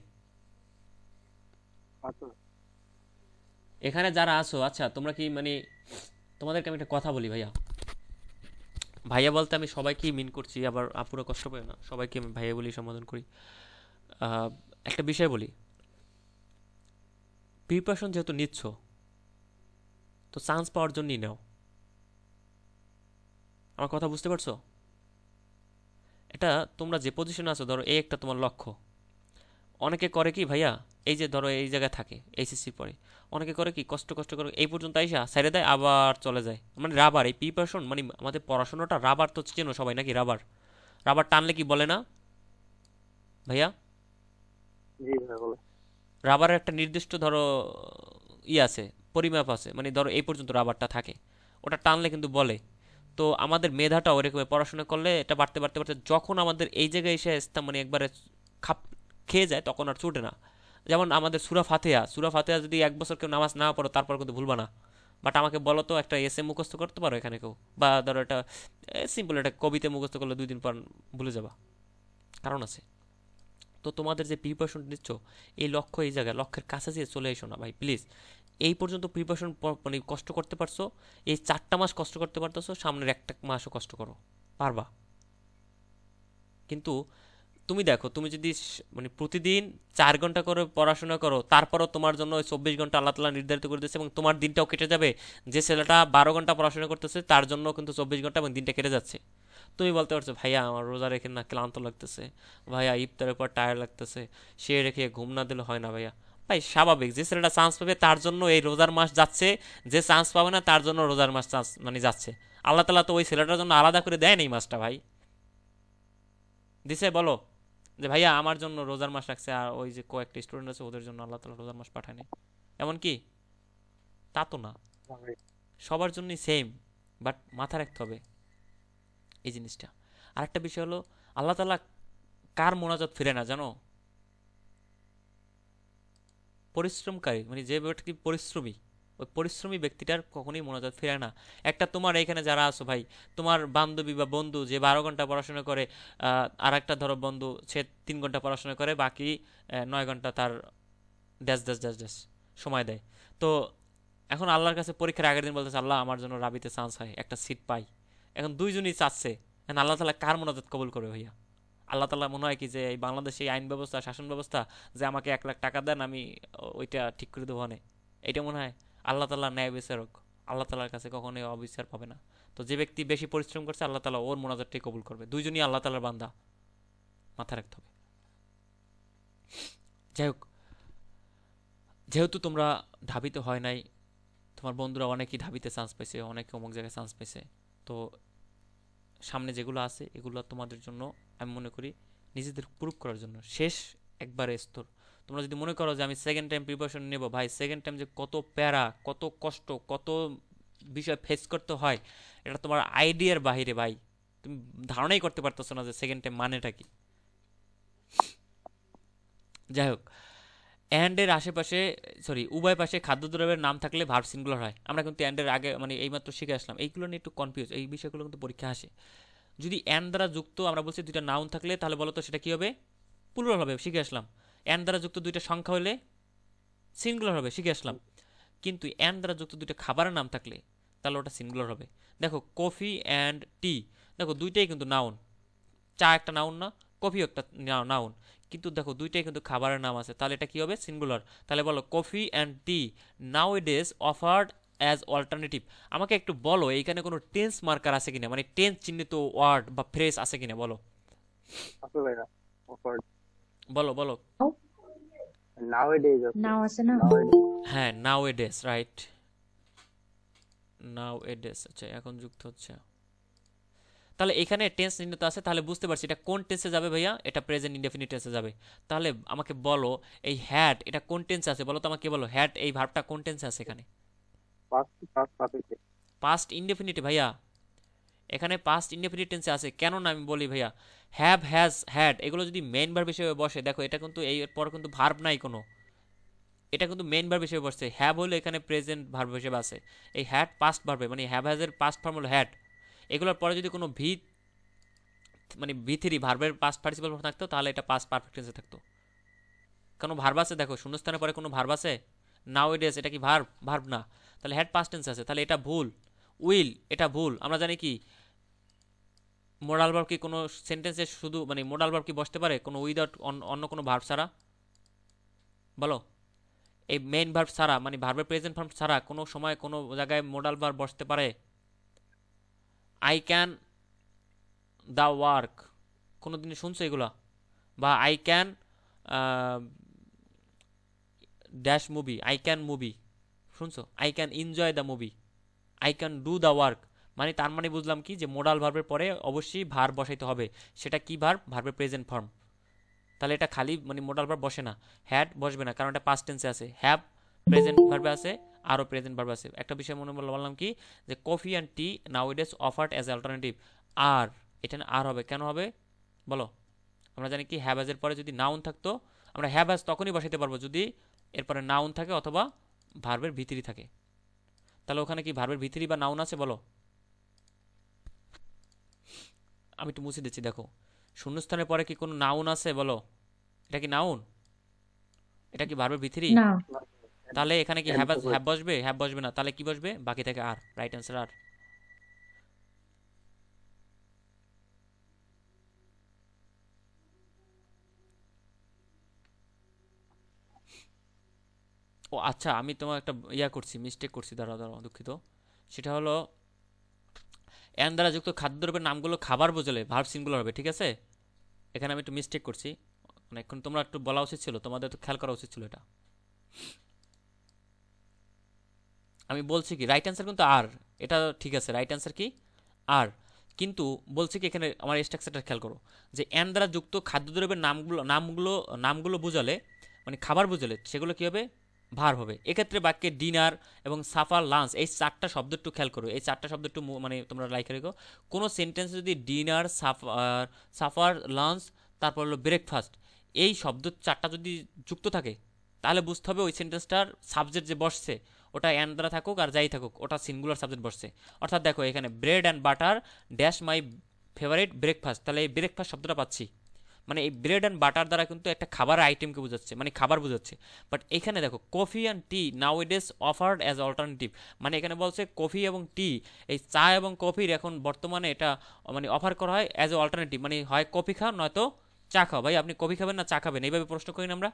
আচ্ছা এখানে যারা আছো, আচ্ছা তোমরা কি মানে, তোমাদেরকে আমি একটা কথা বলি ভাইয়া, ভাইয়া বলতে আমি সবাইকেই মিন করছি, আবার আপুরা কষ্ট পায় না, সবাইকে আমি ভাইয়া বলি সম্বোধন করি। আহ, একটা বিষয় বলি, প্রিপারেশন যেহেতু নিচ্ছ, তো চান্স পাওয়ার জন্যই নাও। আমার কথা বুঝতে পারছো? এটা তোমরা যে পজিশনে আছো, ধরো এই একটা তোমার লক্ষ্য। অনেকে করে কি ভাইয়া, এই যে ধরো এই জায়গায় থাকে এইচএসসি পরে, অনেকে করে কি কষ্ট কষ্ট করে এই পর্যন্ত আইসা ছেড়ে দেয়, আবার চলে যায়। মানে রাবার, এই প্রিপারেশন মানে আমাদের পড়াশোনাটা রাবার, তো চেনো সবাই নাকি? রাবার, রাবার টানলে কি বলে না ভাইয়া? জি ভাই, বলো। রাবারের একটা নির্দিষ্ট ধরো আছে, পরিমাপ আছে, মানে ধরো এই পর্যন্ত রাবারটা থাকে, ওটা টানলে কিন্তু বলে। তো আমাদের মেধাটা ওরকম পড়াশোনা করলে এটা বাড়তে বাড়তে বাড়তে যখন আমাদের এই জায়গায় এসে মানে একবারে খাপ খেয়ে যায়, তখন আর ছুটে না। যেমন আমাদের সূরা ফাতিহা যদি 1 বছর কেউ নামাজ না পড়ো, তারপর কিন্তু ভুলবা না। বাট আমাকে বলো তো, একটা এসে মুখস্থ করতে পারো এখানে কেউ? বা ধরো এটা সিম্পল একটা কবিতা মুখস্থ করলে 2 দিন পর ভুলে যাবা, কারণ আছে। তো তোমাদের যে প্রিপারেশন নিচ্ছ, এই লক্ষ্য, এই জায়গায় লক্ষ্যের কাছে যেয়ে চলে এসো না ভাই, প্লিজ। এই পর্যন্ত প্রিপারেশন মানে কষ্ট করতে পারছো, এই 4টা মাস কষ্ট করতে পারতেছো, সামনের একটা মাসও কষ্ট করো, পারবা। কিন্তু তুমি দেখো, তুমি যদি মানে প্রতিদিন 4 ঘন্টা করে পড়াশোনা করো, তারপরও তোমার জন্য ওই 24 ঘন্টা আল্লাহ তাআলা নির্ধারিত করে দিয়েছে, এবং তোমার দিনটাও কেটে যাবে। যে ছেলেটা 12 ঘন্টা পড়াশোনা করতেছে, তার জন্য কিন্তু 24 ঘন্টা এবং দিনটা কেটে যাচ্ছে। তুমি বলতে পারছো, ভাইয়া আমার রোজা রেখে না ক্লান্ত লাগতেছে, ভাইয়া ইফতারের পর টায়ার্ড লাগতেছে, সে রেখে ঘুম না দিলে হয় না ভাইয়া। ভাই স্বাভাবিক, যে ছেলেটা চান্স পাবে তার জন্য এই রোজার মাস যাচ্ছে, যে চান্স পাবে না তার জন্য রোজার মাস চান্স মানে যাচ্ছে। আল্লাহ তাআলা তো ওই ছেলেটার জন্য আলাদা করে দেয় না এই মাসটা ভাই, দিছে? বলো যে ভাইয়া আমার জন্য রোজার মাস রাখছে, আর ওই যে কয়েকটা স্টুডেন্ট আছে ওদের জন্য আল্লাহ তাআলা রোজার মাস পাঠায়নি, এমন কি? তা তো না, হ্যাঁ ভাই। সবার জন্যই সেম। বাট মাথা রাখতে হবে এই জিনিসটা। আর একটা বিষয় হলো, আল্লাহ তাআলা কার মোনাজাত ফিরে না জানো? পরিশ্রমকারী, মানে যে ব্যক্তি পরিশ্রমী, ওই পরিশ্রমী ব্যক্তিটার কখনোই মোনাজাত ফিরে না। একটা তোমার এখানে যারা আছো ভাই, তোমার বান্ধবী বা বন্ধু যে 12 ঘন্টা পড়াশোনা করে, আর একটা ধরো বন্ধু সে 3 ঘন্টা পড়াশোনা করে, বাকি 9 ঘন্টা তার ড্যাশ ড্যাশ ড্যাশ ড্যাশ সময় দেয়। তো এখন আল্লাহর কাছে পরীক্ষার আগের দিন বলতেছে, আল্লাহ আমার জন্য রাবিতে চান্স হয়, একটা সিট পাই। এখন দুইজনই চাচ্ছে, এখন আল্লাহ তাআলা কার মোনাজাত কবুল করবে ভাইয়া? আল্লাহ তাআলা মনে হয় কি যে এই বাংলাদেশে আইন ব্যবস্থা, শাসন ব্যবস্থা, যে আমাকে 1 লাখ টাকা দেন আমি ওইটা ঠিক করে দেবো না, এটা মনে হয়? আল্লাহ তাআলা ন্যায় বিচারক, আল্লাহ তাআলার কাছে কখনোই অবিচার পাবে না। তো যে ব্যক্তি বেশি পরিশ্রম করছে, আল্লাহ তাআলা ওর মোনাজাতটাই কবুল করবে। দুইজনই আল্লাহ তাআলার বান্দা, মাথা রাখতে হবে। যাই হোক, যেহেতু তোমরা ঢাবিতে হয় নাই, তোমার বন্ধুরা অনেকেই ঢাবিতে চান্স পাইছে, অনেকে অমুক জায়গায় চান্স পাইছে, তো সামনে যেগুলো আছে এগুলো তোমাদের জন্য আমি মনে করি নিজেদের প্রুভ করার জন্য শেষ একবারে স্তর। তোমরা যদি মনে করো যে আমি সেকেন্ড টাইম প্রিপারেশন নেব, ভাই সেকেন্ড টাইম যে কত প্যারা, কত কষ্ট, কত বিষয় ফেস করতে হয়, এটা তোমার আইডিয়ার বাহিরে ভাই। তুমি ধারণাই করতে পারতেছো না যে সেকেন্ড টাইম মানেটা কি। যাই হোক, অ্যান্ডের আশেপাশে, সরি উভয় পাশে খাদ্যদ্রব্যের নাম থাকলে ভার্ব সিঙ্গুলার হয়। আমরা কিন্তু অ্যান্ডের আগে মানে এইমাত্র শিখে আসলাম, এইগুলো নিয়ে একটু কনফিউজ, এই বিষয়গুলো কিন্তু পরীক্ষা আসে। যদি অ্যান্ড দ্বারা যুক্ত, আমরা বলছি 2টা নাউন থাকলে, তাহলে বলো তো সেটা কি হবে? প্লুরাল হবে, শিখে আসলাম। অ্যান্ড দ্বারা যুক্ত 2টা সংখ্যা হলে সিঙ্গুলার হবে, শিখে আসলাম। কিন্তু অ্যান্ড দ্বারা যুক্ত 2টা খাবারের নাম থাকলে তাহলে ওটা সিঙ্গুলার হবে। দেখো কফি অ্যান্ড টি, দেখো দুইটাই কিন্তু নাউন, চা একটা নাউন না, কফিও একটা নাউন, কিন্তু দেখো দুইটাই কিন্তু খাবারের নাম আছে, তাহলে এটা কি হবে? সিঙ্গুলার। তাহলে বলো coffee and tea now A days offered as alternative. আমাকে একটু বলো এইখানে কোনো টেন্স মার্কার আছে কিনা, মানে টেন্স চিহ্নিত ওয়ার্ড বা ফ্রেজ আছে কিনা, বলো আছে ভাইয়া, অফার্ড। বলো বলো। nowadays আছে নাও আছে না? nowadays হ্যাঁ, নাও এ ডেস, রাইট, নাও এ ডেস, আচ্ছা এখন যুক্ত হচ্ছে। তাহলে এখানে টেন্স নির্ণিত আছে, তাহলে বুঝতে পারছি এটা কোন টেন্সে যাবে ভাইয়া, এটা প্রেজেন্ট ইনডেফিনিট টেন্সে যাবে। তাহলে আমাকে বলো এই হ্যাড এটা কোন টেন্সে আছে, বলো তো আমাকে, বলো হ্যাড এই ভার্বটা কোন টেন্সে আছে এখানে? past perfect পাস্ট ইনডেফিনিট ভাইয়া, এখানে পাস্ট ইনডেফিনিট টেন্সে আছে। কেন না আমি বলি ভাইয়া, হ্যাভ, হ্যাজ, হ্যাড এগুলো যদি মেইন ভার্ব হিসেবে বসে, দেখো এটা কিন্তু এই পর কিন্তু ভার্ব নাই কোনো, এটা কিন্তু মেইন ভার্ব হিসেবে বসছে। হ্যাভ হলো এখানে প্রেজেন্ট ভার্ব হিসেবে আছে, এই হ্যাড পাস্ট ভার্বে, মানে হ্যাভ হ্যাজের পাস্ট ফর্ম হলো হ্যাড। এগুলোর পরে যদি কোনো মানে ভি3 ভার্বের পাস্ট পার্টিসিপাল থাকতো তাহলে এটা পাস্ট পারফেক্ট টেন্সে থাকতো। কোনো ভার্ব আছে দেখো, শূন্যস্থানের পরে কোনো ভার্ব আছে? নাও ইডেস এটা কি ভার্ব? ভার্ব না, তাহলে হ্যাড পাস্ট টেন্স আছে, তাহলে এটা ভুল। উইল এটা ভুল। আমরা জানি কি মোডাল ভার্ব কি কোনো সেন্টেন্সে শুধু মানে মোডাল ভার্ব কি বসতে পারে কোনো উইদাউট অন্য কোনো ভার্ব ছাড়া? বলো, এই মেইন ভার্ব ছাড়া মানে ভার্বের প্রেজেন্ট ফর্ম ছাড়া কোনো সময় কোনো জায়গায় মোডাল ভার্ব বসতে পারে? আই ক্যান দ্য ওয়ার্ক, কোনো দিন শুনছো এগুলা? বা I can dash movie, I can movie শুনছো? I can enjoy the movie, I can do the work. মানে তার মানে বুঝলাম কি যে মোডাল ভার্বের পরে অবশ্যই ভার্ব বসাইতে হবে। সেটা কি ভার্ব? ভার্বের প্রেজেন্ট ফর্ম। তাহলে এটা খালি মানে মোডাল ভার্ব বসে না, হ্যাড বসবে না, কারণ এটা পাস্ট টেন্সে আছে। হ্যাভ প্রেজেন্ট ভার্বে আছে, আরও প্রেজেন্ট ভার্ব আছে। একটা বিষয় মনে বললাম কি যে coffee and tea nowadays offered as alternative. আর এটা আর হবে, কেন হবে বলো? আমরা জানি কি হ্যাভ এর পরে যদি নাউন থাকতো আমরা হ্যাভ হ্যাজ তখনই বসাইতে পারবো যদি এরপরে নাউন থাকে অথবা ভার্বের ভিতরি থাকে। তাহলে ওখানে কি ভার্বের ভিতরি বা নাউন আছে বলো? আমি একটু মুছে দিচ্ছি, দেখো শূন্যস্থানের পরে কি কোনো নাউন আছে বলো? এটা কি নাউন? এটা কি ভার্বের ভিতরি? না। তাহলে এখানে কি হ্যাভ বসবে? হ্যাভ বসবে না, তাহলে কি বসবে? বাকি থেকে আর, রাইট অ্যান্সার আর। ও আচ্ছা, আমি তোমার একটা করছি, মিস্টেক করছি, দাঁড়াও দাঁড়াও, দুঃখিত। সেটা হলো এন দ্বারা যুক্ত খাদ্যদ্রব্যের নামগুলো খাবার বোঝালে ভার্ব সিঙ্গুলার হবে, ঠিক আছে? এখানে আমি একটু মিস্টেক করছি, মানে এখন তোমরা একটু বলা উচিত ছিল, তোমাদের তো খেয়াল করা উচিত ছিল এটা। আমি বলছি কি রাইট অ্যান্সার কিন্তু আর, এটা ঠিক আছে, রাইট অ্যান্সার কি আর। কিন্তু বলছি কি এখানে আমার স্ট্রাকচারটা খেয়াল করো, যে এন দ্বারা যুক্ত খাদ্যদ্রব্যের নামগুলো বোঝালে মানে খাবার বোঝালে সেগুলো কী হবে? ভার হবে। এক্ষেত্রে বাক্যে ডিনার এবং সাফার লাঞ্চ এই চারটা শব্দ একটু খেয়াল করো, এই চারটা শব্দ একটু মানে তোমরা লাইকে রেখো। কোনো সেন্টেন্সে যদি ডিনার, সাফার, লাঞ্চ, তারপর হলো ব্রেকফাস্ট, এই শব্দ চারটা যদি যুক্ত থাকে তাহলে বুঝতে হবে ওই সেন্টেন্সটার সাবজেক্ট যে বসছে ওটা এন দ্বারা থাকুক আর যাই থাকুক ওটা সিঙ্গুলার সাবজেক্ট বসছে। অর্থাৎ দেখো এখানে bread and butter dash my favourite breakfast, তাহলে এই ব্রেকফাস্ট শব্দটা পাচ্ছি, মানে এই ব্রেড অ্যান্ড বাটার দ্বারা কিন্তু একটা খাবার আইটেমকে বোঝাচ্ছে, মানে খাবার বোঝাচ্ছে। বাট এখানে দেখো coffee and tea nowadays offered as alternative, মানে এখানে বলছে কফি এবং টি, এই চা এবং কফির এখন বর্তমানে এটা মানে অফার করা হয় অ্যাজ এ অল্টারনেটিভ, মানে হয় কফি খাও নয়তো চা খাও। ভাই আপনি কফি খাবেন না চা খাবেন, এইভাবে প্রশ্ন করি না আমরা,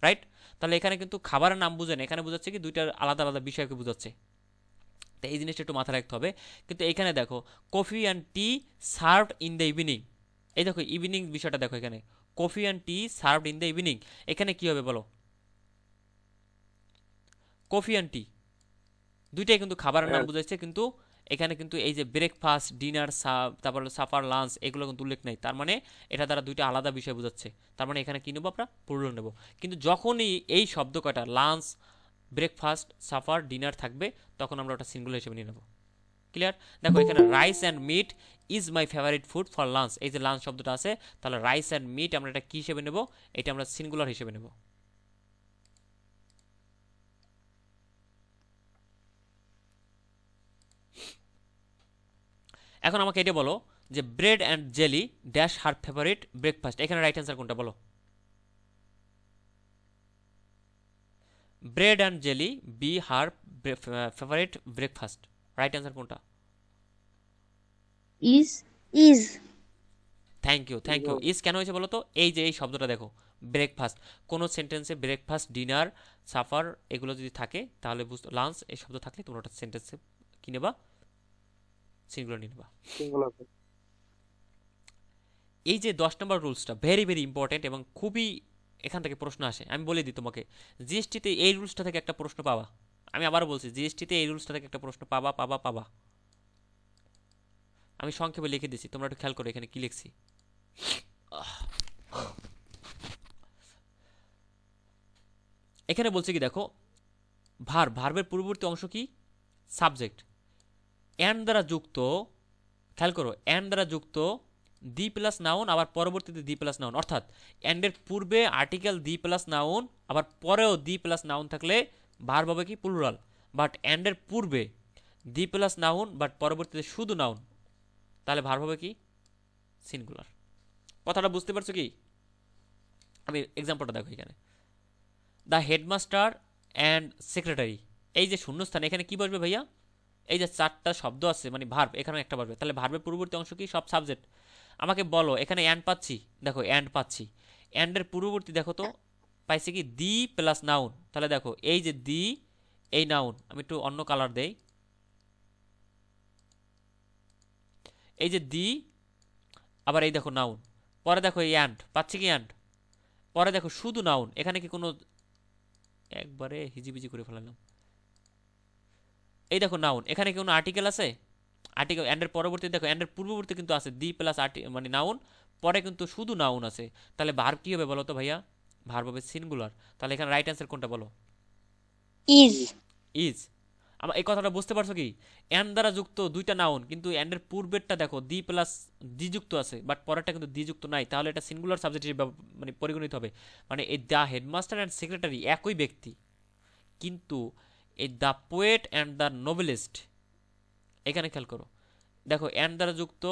রাইট? তাহলে এখানে কিন্তু খাবারের নাম বুঝে না, এখানে বোঝাচ্ছে কি দুইটার আলাদা আলাদা বিষয়কে বোঝাচ্ছে। তো এই জিনিসটা একটু মাথায় রাখতে হবে। কিন্তু এখানে দেখো coffee and T served in the evening, এই দেখো ইভিনিং বিষয়টা দেখো, এখানে coffee and T served in the evening, এখানে কি হবে বলো? কফি অ্যান্ড টি দুইটাই কিন্তু খাবারের নাম বুঝাচ্ছে, কিন্তু এখানে কিন্তু এই যে ব্রেকফাস্ট, ডিনার, তারপর সাফার, লাঞ্চ এগুলো কিন্তু উল্লেখ নেই, তার মানে এটা দ্বারা দুইটা আলাদা বিষয় বোঝাচ্ছে। তার মানে এখানে কি নেবো আমরা? প্লুরাল নেব। কিন্তু যখনই এই শব্দ কয়টা লাঞ্চ, ব্রেকফাস্ট, সাফার, ডিনার থাকবে তখন আমরা ওটা সিঙ্গুলার হিসেবে নিয়ে নেব। ক্লিয়ার? দেখো এখানে rice and meat is my favourite food for lunch, এই যে লাঞ্চ শব্দটা আছে, তাহলে রাইস অ্যান্ড মিট আমরা এটা কী হিসেবে নেব? এটা আমরা সিঙ্গুলার হিসেবে নেব। এখন আমাকে এটা বলো যে bread and jelly dash her favourite breakfast, এখানে রাইট অ্যান্সার কোনটা বলো? Bread and jelly be her favourite breakfast, right answer কোনটা? Is. Is. Thank you, thank you. Is কেন হয়েছে বলো তো? এই যে এই শব্দটা দেখো ব্রেকফাস্ট, কোনো সেন্টেন্সে ব্রেকফাস্ট, ডিনার, সাফার এগুলো যদি থাকে তাহলে লাঞ্চ এই শব্দ থাকলে তোমরা ওটা সেন্টেন্সে কি নেবা? সিঙ্গুলার নিয়ে নেবা। সিঙ্গুলার এই যে 10 নম্বর রুলসটা ভেরি ভেরি ইম্পর্টেন্ট এবং খুবই এখান থেকে প্রশ্ন আসে, আমি বলে দিই তোমাকে, জিএসটিতে এই রুলসটা থেকে একটা প্রশ্ন পাবা। আমি আবারও বলছি, জিএসটিতে এই রুলসটা থেকে একটা প্রশ্ন পাবা পাবা পাবা। আমি সংক্ষেপে লিখে দিছি, তোমরা একটু খেয়াল করো এখানে কি লিখছি। এখানে বলছে কি দেখো, ভার্বের পূর্ববর্তী অংশ কি? সাবজেক্ট। অ্যান্ড দ্বারা যুক্ত, খেয়াল করো, অ্যান্ড দ্বারা যুক্ত দি প্লাস নাউন, আবার পরবর্তীতে দি প্লাস নাউন, অর্থাৎ অ্যান্ডের পূর্বে আর্টিকেল দি প্লাস নাউন, আবার পরেও দি প্লাস নাউন থাকলে ভার্ব হবে কি? প্লুরাল। বাট অ্যান্ডের পূর্বে দি প্লাস নাউন, বাট পরবর্তীতে শুধু নাউন, তাহলে ভার্ব হবে কি? সিঙ্গুলার। কথাটা বুঝতে পারছো কি? আমি এক্সাম্পলটা দেখো এখানে, দ্য হেডমাস্টার অ্যান্ড সেক্রেটারি, এই যে শূন্যস্থান, এখানে কি বসবে ভাইয়া? এই যে চারটা শব্দ আছে মানে ভার্ব, এখানে একটা বসবে, তাহলে ভার্বের পূর্ববর্তী অংশ কি? সব সাবজেক্ট। আমাকে বলো এখানে অ্যান্ড পাচ্ছি, দেখো অ্যান্ড পাচ্ছি, অ্যান্ডের পূর্ববর্তী দেখো তো পাইছে কি? দি প্লাস নাউন। তাহলে দেখো এই যে দি, এই নাউন, আমি একটু অন্য কালার দেই, এই যে দি, আবার এই দেখো নাউন, পরে দেখো এই অ্যান্ড পাচ্ছি কি? অ্যান্ড, পরে দেখো শুধু নাউন, এখানে কি কোনো, একবারে হিজিবিজি করে ফেলালাম, এই দেখো নাউন, এখানে কি কোনো আর্টিকেল আছে? আর্টিকেল, অ্যান্ডের পরবর্তী দেখো, অ্যান্ডের পূর্ববর্তী কিন্তু আছে দি প্লাস মানে নাউন, পরে কিন্তু শুধু নাউন আছে, তাহলে ভার্ব কি হবে বলো তো ভাইয়া? ভার্ব হবে সিঙ্গুলার। তাহলে এখানে রাইট অ্যান্সার কোনটা বলো? ইজ। ইজ। আমার এই কথাটা বুঝতে পারছো কি? অ্যান্ড দ্বারা যুক্ত দুইটা নাউন, কিন্তু অ্যান্ডের পূর্বেরটা দেখো দি প্লাস দি যুক্ত আছে, বাট পরেরটা কিন্তু দি যুক্ত নাই, তাহলে এটা সিঙ্গুলার সাবজেক্ট হিসেবে মানে পরিগণিত হবে। মানে এই দ্য হেডমাস্টার অ্যান্ড সেক্রেটারি একই ব্যক্তি, কিন্তু এই the poet and the noblest, এখানে খেয়াল করো, দেখো অ্যান্ড দ্বারা যুক্ত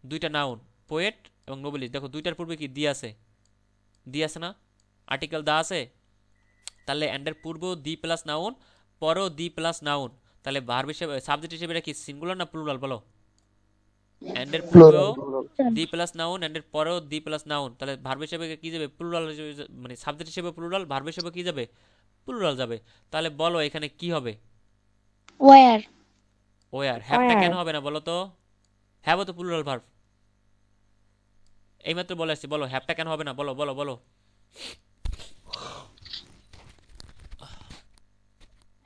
দুইটা নাউন, পোয়েট এবং নোবেলিস্ট, দেখো দুইটার পূর্বে কি দি আছে? দি আছে না? আর্টিকেল দা আছে, তাহলে অ্যান্ডের পূর্বেও দি প্লাস নাউন, পরেও দি প্লাস নাউন, তাহলে ভার্ব হিসেবে সাবজেক্ট হিসেবে এটা কি সিঙ্গুলার না প্লুরাল বলো? অ্যান্ডের পূর্বেও দি প্লাস নাউন, অ্যান্ডের পরেও দি প্লাস নাউন, তাহলে ভার্ব হিসেবে কি যাবে? প্লুরাল, মানে সাবজেক্ট হিসেবে প্লুরাল, ভার্ব হিসেবে কি যাবে? প্লুরাল যাবে। তাহলে বলো এখানে কি হবে? ওয়ার। ওয়ার। হ্যাভটা কেন Where? হবে না বলো তো? হ্যাভ তো প্লুরাল ভার্ব, এইমাত্র বলে আসছি, বলো হ্যাভটা কেন হবে না? বলো বলো বলো।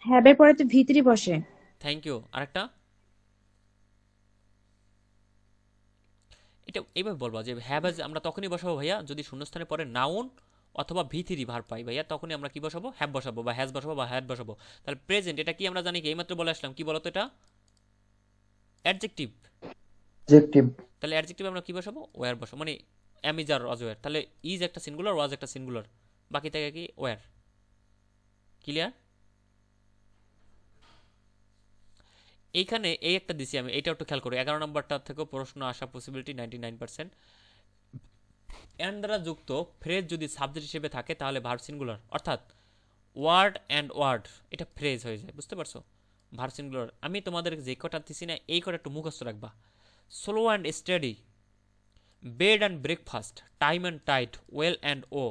হ্যাবের পরে তো ভিতরি বসে। Thank you. আরেকটা, এটা এইভাবে বলবো যে হ্যাভ আমরা তখনই বসাবো ভাইয়া যদি শূন্যস্থানে পরে নাউন অথবা ভি3 ভার্ব পাই ভাইয়া, তখনই আমরা কি বসাবো? হ্যাভ বসাবো, বা হ্যাজ বসাবো, বা হ্যাড বসাবো। তাহলে প্রেজেন্ট, এটা কি আমরা জানি কি? এইমাত্র বলে আসলাম, কি বলতো এটা? অ্যাডজেক্টিভ। অবজেক্টিভ। তাহলে অ্যাডজেক্টিভ আমরা কি বসাবো? ওয়্যার বসাবো, মানে am is are was were, তাহলে ইজ একটা সিঙ্গুলার, ওয়াজ একটা সিঙ্গুলার, বাকি থাকে কি? ওয়্যার। ক্লিয়ার? এইখানে এই একটা দিছি আমি, এইটা একটু খেয়াল করি, 11 নম্বরটা থেকেও প্রশ্ন আসা পসিবিলিটি 99%। অ্যান্ড দ্বারা যুক্ত ফ্রেজ যদি সাবজেক্ট হিসেবে থাকে তাহলে ভার্ব সিঙ্গুলার, অর্থাৎ ওয়ার্ড অ্যান্ড ওয়ার্ড, এটা ফ্রেজ হয়ে যায়, বুঝতে পারছো? Verb singular. আমি তোমাদের যে কটা দিছি না, এই কটা একটু মুখস্থ রাখবা। Slow and steady, bed and breakfast, time and tide, well and woe,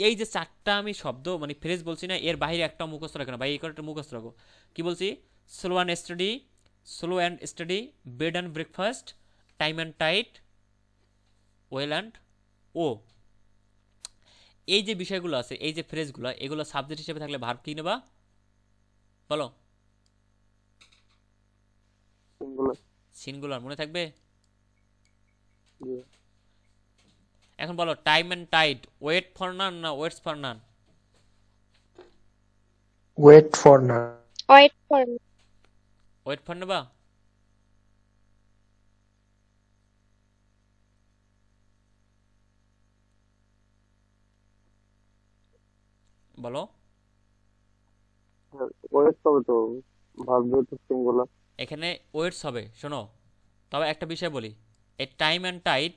এই যে চারটা আমি শব্দ মানে ফ্রেজ বলছি না, এর বাইরে একটা মুখস্থ রাখো না ভাই, এই কটা মুখস্থ রাখো। কি বলছি? Slow and steady, bed and breakfast, time and tide, well and woe. এই যে বিষয়গুলো আছে, এই যে ফ্রেজগুলো, এগুলো সাবজেক্ট হিসেবে থাকলে ভার্ব কি নেবা বলো? সিঙ্গুলার। সিঙ্গুলার। মনে থাকবে? জি। এখন বলো time and tide wait for none না waits for none? Wait for না। Wait for. ওয়েট ফর নেবা? বলো। ওয়েট হবে তো, ভার্ব যেহেতু সিঙ্গুলার। এখানে ওয়েটস হবে, শোনো, তবে একটা বিষয় বলি, এই টাইম অ্যান্ড টাইট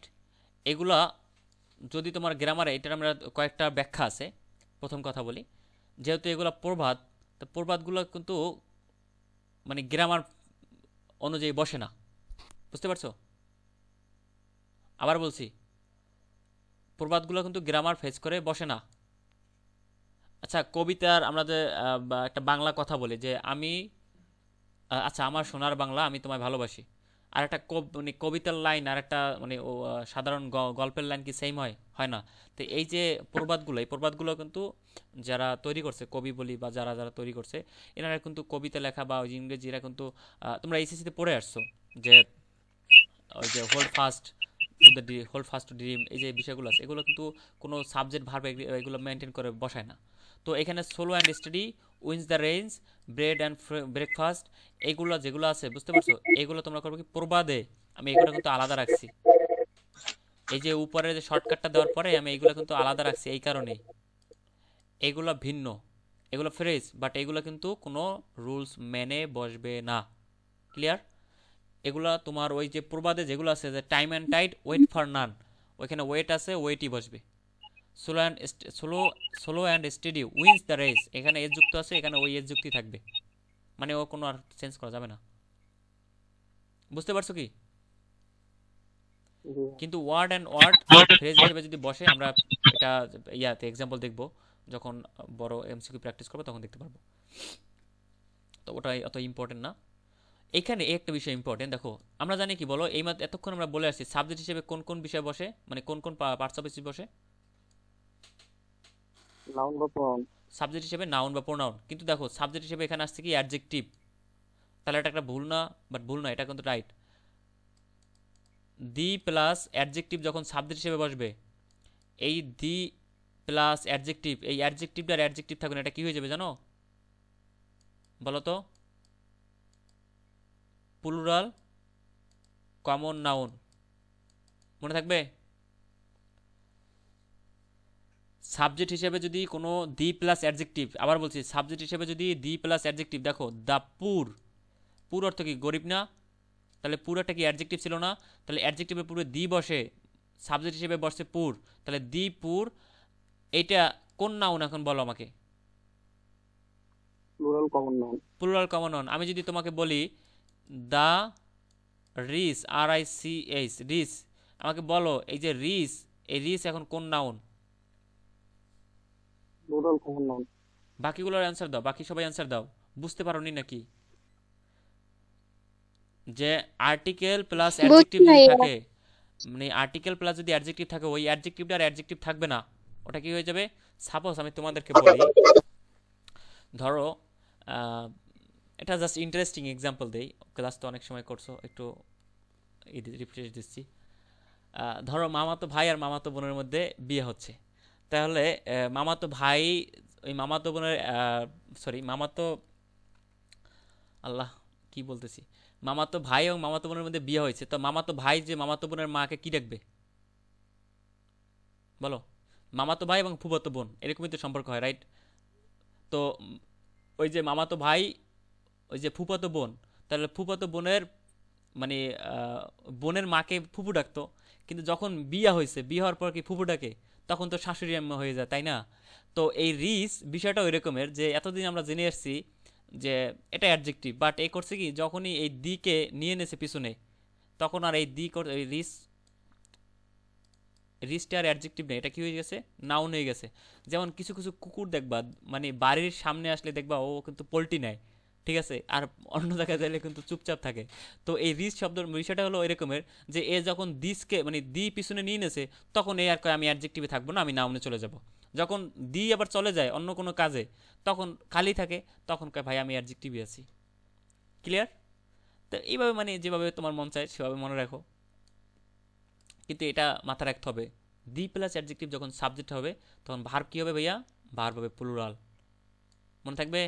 এগুলা যদি তোমার গ্রামারে, এটার আমরা কয়েকটা ব্যাখ্যা আছে। প্রথম কথা বলি, যেহেতু এগুলো প্রবাদ, তো প্রবাদগুলো কিন্তু মানে গ্রামার অনুযায়ী বসে না, বুঝতে পারছো? আবার বলছি, প্রবাদগুলো কিন্তু গ্রামার ফেস করে বসে না। আচ্ছা, কবিতার আমরা যে একটা বাংলা কথা বলি যে আমি, আচ্ছা আমার সোনার বাংলা আমি তোমায় ভালোবাসি, আর একটা মানে কবিতার লাইন আর একটা মানে সাধারণ গল্পের লাইন কি সেম হয়? হয় না। তো এই যে প্রবাদগুলো, এই প্রবাদগুলো কিন্তু যারা তৈরি করছে, কবি বলি বা যারা যারা তৈরি করছে, এনারা কিন্তু কবিতা লেখা বা ওই যে ইংরেজিরা কিন্তু তোমরা এইচএসসিতে পড়ে আসছো যে ওই যে হোল্ড ফাস্ট টু ড্রিম, এই যে বিষয়গুলো আছে এগুলো কিন্তু কোনো সাবজেক্ট ভার্ব এগুলো মেনটেন করে বসায় না। তো এখানে slow and steady, wins the race, bread and breakfast, এইগুলো যেগুলো আছে বুঝতে পারছো, এগুলো তোমরা করবে কি প্রবাদে। আমি এগুলো কিন্তু আলাদা রাখছি, এই যে উপরে যে শর্টকাটটা দেওয়ার পরে আমি এইগুলো কিন্তু আলাদা রাখছি এই কারণেই, এগুলো ভিন্ন, এগুলো ফ্রেজ, বাট এগুলো কিন্তু কোনো রুলস মেনে বসবে না। ক্লিয়ার? এগুলা তোমার ওই যে প্রবাদে যেগুলো আছে যে time and tide, wait for none, ওইখানে ওয়েট আছে, ওয়েটই বসবে। Slow and steady wins the race, এখানে এজ যুক্ত আছে, এখানে ওই এজ যুক্তি থাকবে, মানে ও কোনো আর চেঞ্জ করা যাবে না। বুঝতে পারছো কি? জি কিন্তু ওয়ার্ড অ্যান্ড ওয়ার্ড ফ্রেজ হিসেবে যদি বসে, আমরা এটা ইয়াতে এক্সাম্পল দেখব, যখন বড় এমসিকিউ প্র্যাকটিস করবো তখন দেখতে পারবো। তো ওটাই অত ইম্পর্টেন্ট না। এখানে একটা বিষয় ইম্পর্টেন্ট, দেখো আমরা জানি কি বলো, এই মাত্র এতক্ষণ আমরা বলে আসছি সাবজেক্ট হিসেবে কোন কোন বিষয় বসে, মানে কোন কোন পার্টস অফ স্পিচ বসে। নাউন বা প্রনাউন। সাবজেক্ট হিসেবে নাউন বা প্রোনাউন, কিন্তু দেখো সাবজেক্ট হিসেবে এখানে আসছে কি অ্যাডজেক্টিভ, তাহলে এটা একটা ভুল না? বাট ভুল না, এটা কিন্তু রাইট। দি প্লাস অ্যাডজেক্টিভ যখন সাবজেক্ট হিসেবে বসবে, এই দি প্লাস অ্যাডজেক্টিভ, এই অ্যাডজেক্টিভটা আর অ্যাডজেক্টিভ থাকবে না, এটা কি হয়ে যাবে জানো? বলো তো। প্লুরাল কমন নাউন, মনে থাকবে? সাবজেক্ট হিসেবে যদি কোনো দি প্লাস অ্যাডজেক্টিভ, আবার বলছি সাবজেক্ট হিসেবে যদি দি প্লাস অ্যাডজেক্টিভ, দেখো দ্য পুর, পুর অর্থ কি? গরিব না? তাহলে পুরোটা কি অ্যাডজেক্টিভ ছিল না? তাহলে অ্যাডজেক্টিভের পূর্বে দি বসে, সাবজেক্ট হিসেবে বসে পুর, তাহলে দি পুর, এইটা কোন নাউন এখন বলো আমাকে? Plural common noun. Plural common noun. আমি যদি তোমাকে বলি দ্য রিস, RICH, রিস, আমাকে বলো এই যে রিস, এই রিস এখন কোন নাউন? Plural common noun. বাকিগুলোর অ্যান্সার দাও, বাকি সবাই অ্যান্সার দাও। বুঝতে পারোনি নাকি যে আর্টিকেল প্লাস বুঝছি অ্যাডজেক্টিভ যদি ভাইয়া। থাকে, মানে আর্টিকেল প্লাস যদি অ্যাডজেক্টিভ থাকে, ওই অ্যাডজেক্টিভটা আর অ্যাডজেক্টিভ থাকবে না, ওটা কি হয়ে যাবে? সাপোজ আমি তোমাদেরকে বলি, ধরো এটা জাস্ট ইন্টারেস্টিং এক্সাম্পল দেই, ক্লাস তো অনেক সময় করছো, একটু রিফ্রেশ দিচ্ছি। ধরো মামাতো ভাই আর মামাতো বোনের মধ্যে বিয়ে হচ্ছে, তাহলে মামাতো ভাই, ওই মামাতো বোনের মামাতো, আল্লাহ কি বলতেছি, মামাতো ভাই এবং মামাতো বোনের মধ্যে বিয়ে হয়েছে, তো মামাতো ভাই যে মামাতো বোনের মাকে কি ডাকবে বলো? মামাতো ভাই এবং ফুফাতো বোন এরকমই তো সম্পর্ক হয়, রাইট? তো ওই যে মামাতো ভাই, ওই যে ফুফাতো বোন, তাহলে ফুফাতো বোনের মানে বোনের মাকে ফুফু ডাকতো, কিন্তু যখন বিয়ে হয়েছে, বিয়ে হওয়ার পর কি ফুফু ডাকে? তখন তো শাশুড়ি আম্মা হয়ে যায়, তাই না? তো এই রিস বিষয়টা ওই রকমের, যে এতদিন আমরা জেনে আসছি যে এটা অ্যাডজেক্টিভ, বাট এই করছে কি, যখনই এই দিকে নিয়ে নেছে পিছনে, তখন আর এই এই রিসটা আর অ্যাডজেক্টিভ নেই, এটা কি হয়ে গেছে? নাউন হয়ে গেছে। যেমন কিছু কিছু কুকুর দেখবা, মানে বাড়ির সামনে আসলে দেখবা ও কিন্তু পোল্ট্রি নেয়, ঠিক আছে, আর অন্য জায়গায় যাইলে কিন্তু চুপচাপ থাকে। তো এই রিস শব্দের বিষয়টা হলো এরকমের, যে এ যখন দিসকে মানে দি পিছনে নিয়ে নেছে, তখন এ আর কয় আমি অ্যাডজেক্টিভে থাকবো না, আমি নাউনে চলে যাব। যখন দি আবার চলে যায় অন্য কোনো কাজে, তখন খালি থাকে, তখন কয় ভাই আমি অ্যাডজেক্টিভে আছি। ক্লিয়ার? তো এইভাবে মানে যেভাবে তোমার মন চায় সেভাবে মনে রাখো, কিন্তু এটা মাথায় রাখতে হবে, দি প্লাস অ্যাডজেক্টিভ যখন সাবজেক্ট হবে, তখন ভার্ব কি হবে ভাইয়া? ভার্ব হবে প্লুরাল। মনে থাকবে?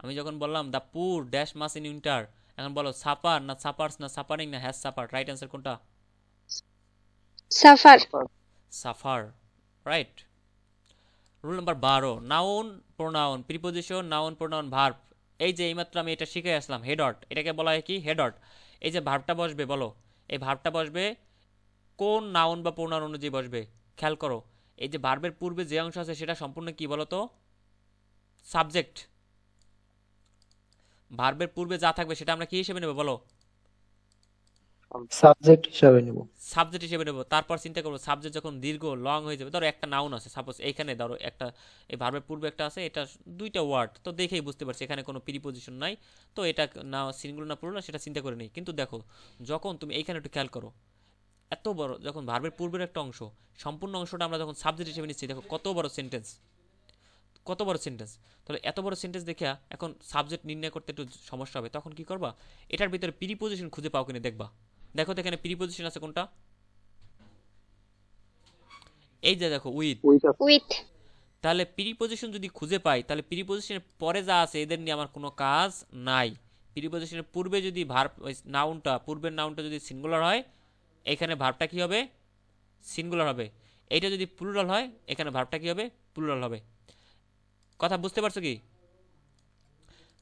আমি যখন বললাম the poor dash mass in winter, এখন বলো সাপার না সাপার্স না সাপারিং না হ্যাজ সাপার, রাইট অ্যান্সার কোনটা? Suffer. Suffer, right. Rule number 12, noun pronoun, preposition, noun pronoun, verb. এই যে এইমাত্র আমি এটা শিখে আসলাম, হেডট, এটাকে বলা হয় কি? হেডট। এই যে ভার্বটা বসবে, বলো এই ভার্বটা বসবে কোন নাউন বা প্রোনাউন অনুযায়ী বসবে? খেয়াল করো, এই যে ভার্বের পূর্বে যে অংশ আছে সেটা সম্পূর্ণ কি বলো তো? সাবজেক্ট। ভার্বের পূর্বে যা থাকবে সেটা আমরা কি হিসেবে নেব বলো? সাবজেক্ট হিসাবে নেব। সাবজেক্ট হিসেবে নেবো। তারপর চিন্তা করবো সাবজেক্ট যখন দীর্ঘ লং হয়ে যাবে, ধরো একটা নাউন আছে সাপোজ, এইখানে ধরো একটা এই ভার্বের পূর্বে একটা আছে, এটা দুইটা ওয়ার্ড, তো দেখেই বুঝতে পারছি এখানে কোনো প্রিপোজিশন নাই, তো এটা না সিঙ্গুলার না প্লুরাল সেটা চিন্তা করে নেই। কিন্তু দেখো যখন তুমি এইখানে একটু খেয়াল করো, এত বড় যখন ভার্বের পূর্বের একটা অংশ, সম্পূর্ণ অংশটা আমরা যখন সাবজেক্ট হিসেবে নিচ্ছি, দেখো কত বড় সেন্টেন্স, কত বড় সেন্টেন্স। তাহলে এত বড় সেন্টেন্স দেখে এখন সাবজেক্ট নির্ণয় করতে একটু সমস্যা হবে। তখন কি করবা, এটার ভিতরে প্রিপোজিশন খুঁজে পাও কিনা দেখবা। দেখো তো এখানে প্রিপোজিশন আছে কোনটা, এই যে দেখো উইথ। With. তাহলে প্রিপোজিশন যদি খুঁজে পাই, তাহলে প্রিপোজিশনের পরে যা আছে এদের নিয়ে আমার কোনো কাজ নাই। প্রিপোজিশনের পূর্বে যদি ভার্ব নাউনটা, পূর্বের নাউনটা যদি সিঙ্গুলার হয়, এখানে ভার্বটা কি হবে, সিঙ্গুলার হবে। এইটা যদি প্লুরাল হয়, এখানে ভার্বটা কি হবে, প্লুরাল হবে। কথা বুঝতে পারছো কি?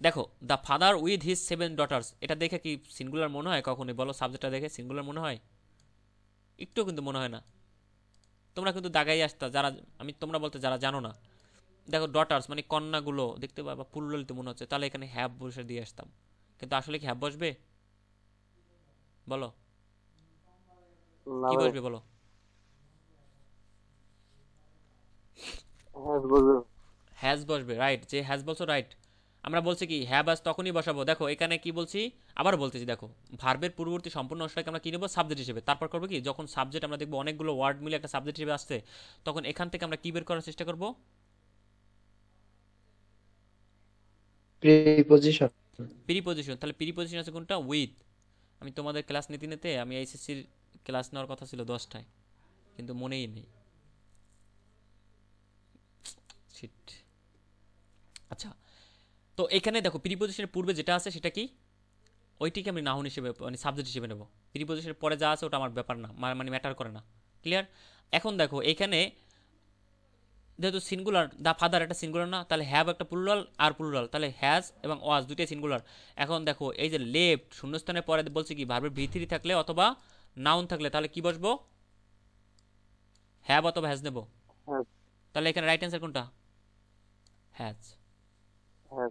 দেখো the father with his 7 daughters, এটা দেখে কি সিঙ্গুলার মনে হয় কখনই? বলো, সাবজেক্টটা দেখে সিঙ্গুলার মনে হয়? একটু কিন্তু মনে হয় না। তোমরা কিন্তু দাগাই আসতা যারা, আমি তোমরা বলতে যারা জানো না। দেখো ডটার্স মানে কন্যাগুলো দেখতে পাবা, প্লুরাল তো মনে হচ্ছে, তাহলে এখানে হ্যাভ বসে দিয়ে আসতাম। কিন্তু আসলে কি হ্যাভ বসবে? বলো না কি ভাই, বসবে বলো? হ্যাঁ বলবে। হ্যাজ বসবে, রাইট। যে হ্যাজ বলছো রাইট। আমরা বলছি কি হ্যাভ আজ তখনই বসাবো। দেখো এখানে কি বলছি, আবার বলতেছি, দেখো ভার্বের পূর্ববর্তী সম্পূর্ণ অংশটাকে আমরা কি নেবো, সাবজেক্ট হিসেবে। তারপর করবো কি, যখন সাবজেক্ট আমরা দেখবো অনেকগুলো ওয়ার্ড মিলে একটা সাবজেক্ট হিসেবে আসছে, তখন এখান থেকে আমরা কি বের করার চেষ্টা করবো, প্রিপোজিশন। প্রিপোজিশন। তাহলে প্রিপোজিশন আছে কোনটা, উইথ। আমি তোমাদের ক্লাস নিতে নিতে আমি এইচএসসির ক্লাস নেওয়ার কথা ছিল 10টায়, কিন্তু মনেই নেই। শিট। আচ্ছা, তো এখানে দেখো প্রিপোজিশনের পূর্বে যেটা আছে সেটা কি, ওইটিকে আমি নাউন হিসেবে মানে সাবজেক্ট হিসেবে নেব। প্রিপোজিশনের পরে যা আছে ওটা আমার ব্যাপার না, মানে ম্যাটার করে না। ক্লিয়ার? এখন দেখো এখানে যেহেতু সিঙ্গুলার, দ্য ফাদার একটা সিঙ্গুলার না, তাহলে হ্যাভ একটা প্লুরাল আর প্লুরাল, তাহলে হ্যাজ এবং ওয়াজ দুইটাই সিঙ্গুলার। এখন দেখো এই যে লেফট শূন্যস্থানের পরে বলছে কি ভার্বের ভি3 থাকলে অথবা নাউন থাকলে তাহলে কি বসবো, হ্যাভ অথবা হ্যাজ নেব। হ্যাঁ তাহলে এখানে রাইট অ্যান্সার কোনটা, হ্যাজ। হ্যাঁ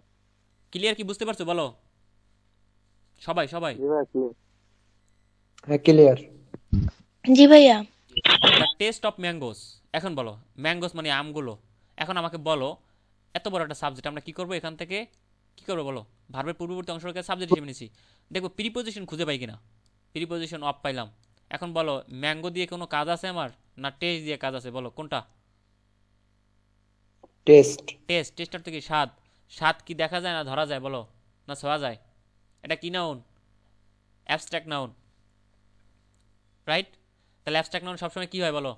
ক্লিয়ার কি, বুঝতে পারছো বলো সবাই? সবাই জি ভাই, clear। হ্যাঁ, ক্লিয়ার। জি ভাইয়া। The test of mangoes. এখন বলো, ম্যাঙ্গোস মানে আমগুলো। এখন আমাকে বলো এত বড় একটা সাবজেক্ট আমরা কি করবো, এখান থেকে কি করবো বলো, ভার্বের পূর্ববর্তী অংশটাকে সাবজেক্ট হিসেবে নিয়েছি, দেখবো প্রিপোজিশন খুঁজে পাই কিনা। প্রিপোজিশন অফ পাইলাম। এখন বলো ম্যাঙ্গো দিয়ে কোনো কাজ আছে আমার, না টেস্ট দিয়ে কাজ আছে, বলো কোনটা? টেস্ট। টেস্ট। টেস্ট অর্থ কি স্বাদ। স্বাদ কি দেখা যায় না ধরা যায় বলো, না ছোঁয়া যায়? এটা কি নাউন, অ্যাবস্ট্রাক্ট নাউন, রাইট? তাহলে অ্যাবস্ট্রাক্ট নাউন সবসময় কি হয় বলো,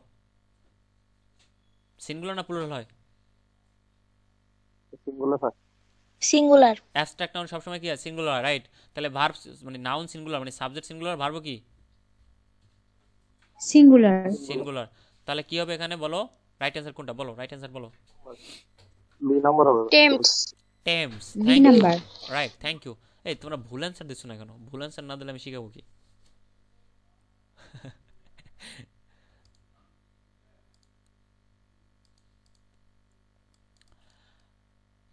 সিঙ্গুলার না প্লুরাল হয়? সিঙ্গুলার হয়। সিঙ্গুলার। অ্যাবস্ট্রাক্ট নাউন সবসময় কি হয়, সিঙ্গুলার হয়, রাইট? তাহলে ভার্ব মানে নাউন সিঙ্গুলার মানে সাবজেক্ট সিঙ্গুলার, ভার্ব কি সিঙ্গুলার। সিঙ্গুলার। তাহলে কি হবে এখানে বলো, রাইট অ্যান্সার কোনটা বলো, রাইট অ্যান্সার বলো। বি নাম্বার হবে। Temps. টেমস। B thank you, number. Right, thank you. এই তোমরা ভুল অ্যান্সার দিচ্ছ না কেন? ভুল অ্যান্সার না দিলে আমি শিখাবো কি?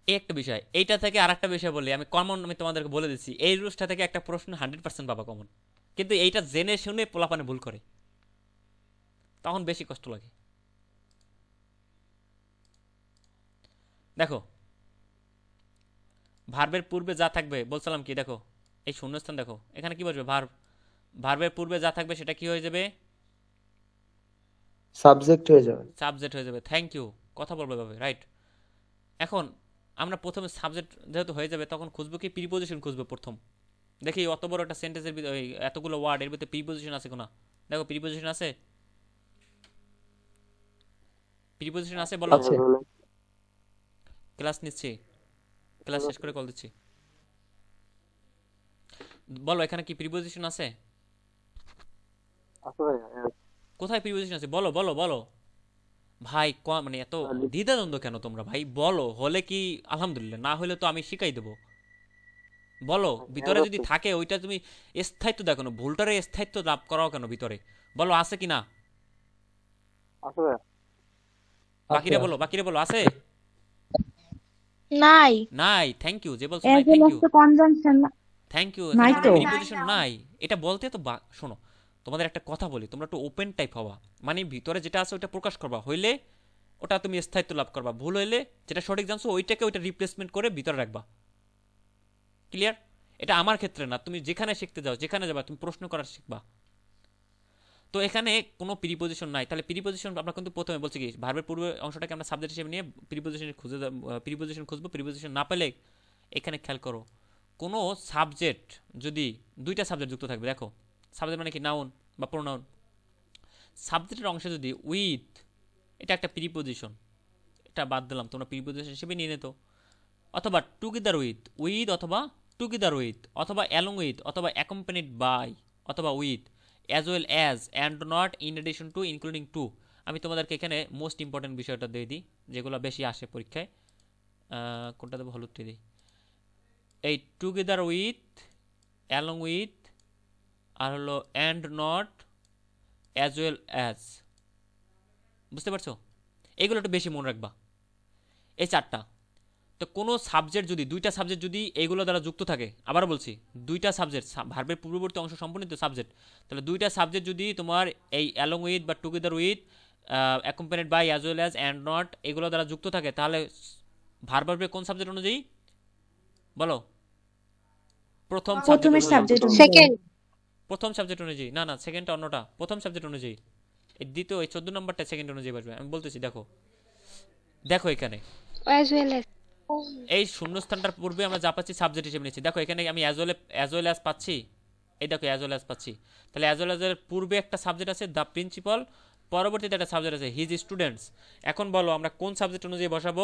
এই একটা বিষয়। এইটা থেকে আরেকটা বিষয় বলি আমি, কমন আমি তোমাদেরকে বলে দিচ্ছি, এই রুলসটা থেকে একটা প্রশ্ন 100% পাবা কমন, কিন্তু এইটা জেনে শুনে পোলাপানে ভুল করে, তখন বেশি কষ্ট লাগে। দেখো ভার্বের পূর্বে যা থাকবে, বলছিলাম কি, দেখো এই শূন্যস্থান, দেখো এখানে কি বসবে, ভার্ব। ভার্বের পূর্বে যা থাকবে সেটা কি হয়ে যাবে, সাবজেক্ট হয়ে যাবে। সাবজেক্ট হয়ে যাবে। থ্যাংক ইউ, কথা বলবো এভাবে, রাইট? এখন আমরা প্রথমে সাবজেক্ট যেহেতু হয়ে যাবে, তখন খুঁজবো কি, প্রিপোজিশন খুঁজবো প্রথম। দেখি অত বড় একটা সেন্টেন্সের ভিতরে এতগুলো ওয়ার্ড, এর ভিতরে প্রিপোজিশন আছে কোনা, দেখো প্রিপোজিশন আছে, প্রিপোজিশন আছে বলো। আছে। ক্লাস নিচ্ছি, ক্লাস শেষ করে কল দিচ্ছি। বলো এখানে কি প্রিপোজিশন আছে? আছে ভাই, হ্যাঁ। কোথায় প্রিপোজিশন আছে বলো বলো বলো ভাই। মানে এত দ্বিধাদ্বন্দ্ব কেন তোমরা ভাই? বলো, হলে কি আলহামদুলিল্লাহ, না হলে তো আমি শিখাই দেবো। বলো ভিতরে যদি থাকে ওইটা তুমি স্থায়িত্ব দেখো না, ভুলটারে স্থায়িত্ব লাভ করাও কেন ভিতরে, বলো আছে কি না? আছে ভাই। বাকিরা বলো, বাকিরা বলো আছে? নাই। নাই। থ্যাংক ইউ, যে বলছো অ্যাজ নাই, ওয়েল থ্যাংক অ্যাজ ইউ, তো কনজাংশন থ্যাংক ইউ। নাই তো। প্রিপোজিশন নাই, এটা বলতে তো শোনো, তোমাদের একটা কথা বলি, তোমরা একটু ওপেন টাইপ হওয়া, মানে ভিতরে যেটা আছে ওটা প্রকাশ করবা, হইলে ওটা তুমি স্থায়িত্ব লাভ করবা, ভুল হইলে যেটা সঠিক জানছো ওইটা রিপ্লেসমেন্ট করে ভিতরে রাখবা। ক্লিয়ার? এটা আমার ক্ষেত্রে না, তুমি যেখানে শিখতে যাও, যেখানে যাবা তুমি প্রশ্ন করার শিখবা। তো এখানে কোনো প্রিপোজিশন নাই, তাহলে প্রিপোজিশন আমরা কিন্তু প্রথমে বলছি কি ভার্বের পূর্বে অংশটাকে আমরা সাবজেক্ট হিসেবে নিয়ে প্রিপোজিশন খুঁজবো। প্রিপোজিশন না পেলে এখানে খেয়াল করো, কোনো সাবজেক্ট যদি দুইটা সাবজেক্ট যুক্ত থাকবে, দেখো সাবজেক্ট মানে কি নাউন বা প্রোনাউন, সাবজেক্টের অংশে যদি উইথ, এটা একটা প্রিপোজিশন, এটা বাদ দিলাম, তোমরা প্রিপোজিশন হিসেবে নিয়ে নিত, অথবা টুগেদার উইথ অথবা টুগেদার উইথ অথবা অ্যালং উইথ অথবা অ্যাকম্পানিড বাই অথবা with as well as and not in addition to including to. আমি তোমাদেরকে এখানে মোস্ট ইম্পর্টেন্ট বিষয়টা দিয়ে দিই, যেগুলো বেশি আসে পরীক্ষায়। কোনটা দেবো, হলুদটি দিই। এই টুগেদার উইথ, অ্যালং উইথ, আর হলো and not, as well as, বুঝতে পারছো? এগুলো একটু বেশি মনে রাখবা, এই চারটা। তো কোনো সাবজেক্ট যদি, দুইটা সাবজেক্ট যদি এইগুলো দ্বারা যুক্ত থাকে, আবার বলছি দুইটা সাবজেক্ট, ভার্বের পূর্ববর্তী অংশ সম্পূর্ণ সাবজেক্ট, তাহলে দুইটা সাবজেক্ট যদি তোমার এই অ্যালং উইথ বা together with, accompanied by, as well as, and not এগুলো দ্বারা যুক্ত থাকে, তাহলে ভার্বের কোন সাবজেক্ট অনুযায়ী বলো? প্রথম প্রথমের সাবজেক্ট সেকেন্ড প্রথম সাবজেক্ট অনুযায়ী, না সেকেন্ডটা অন্যটা, প্রথম সাবজেক্ট অনুযায়ী। এই দ্বিতীয়, এই 14 নম্বরটা সেকেন্ড অনুযায়ী বসবে, আমি বলতেছি। দেখো এখানে as well as এই শূন্যস্থানটার পূর্বে আমরা যা পাচ্ছি সাবজেক্ট হিসেবে নিচ্ছি। দেখো এখানে আমি অ্যাজ ওয়েল অ্যাজ পাচ্ছি, এই দেখো অ্যাজ ওয়েল অ্যাজ পাচ্ছি, তাহলে অ্যাজ ওয়েল অ্যাজ এর পূর্বে একটা সাবজেক্ট আছে দ্য প্রিন্সিপাল, পরবর্তীতে একটা সাবজেক্ট আছে হিজ স্টুডেন্টস। এখন বলো আমরা কোন সাবজেক্ট অনুযায়ী বসাবো?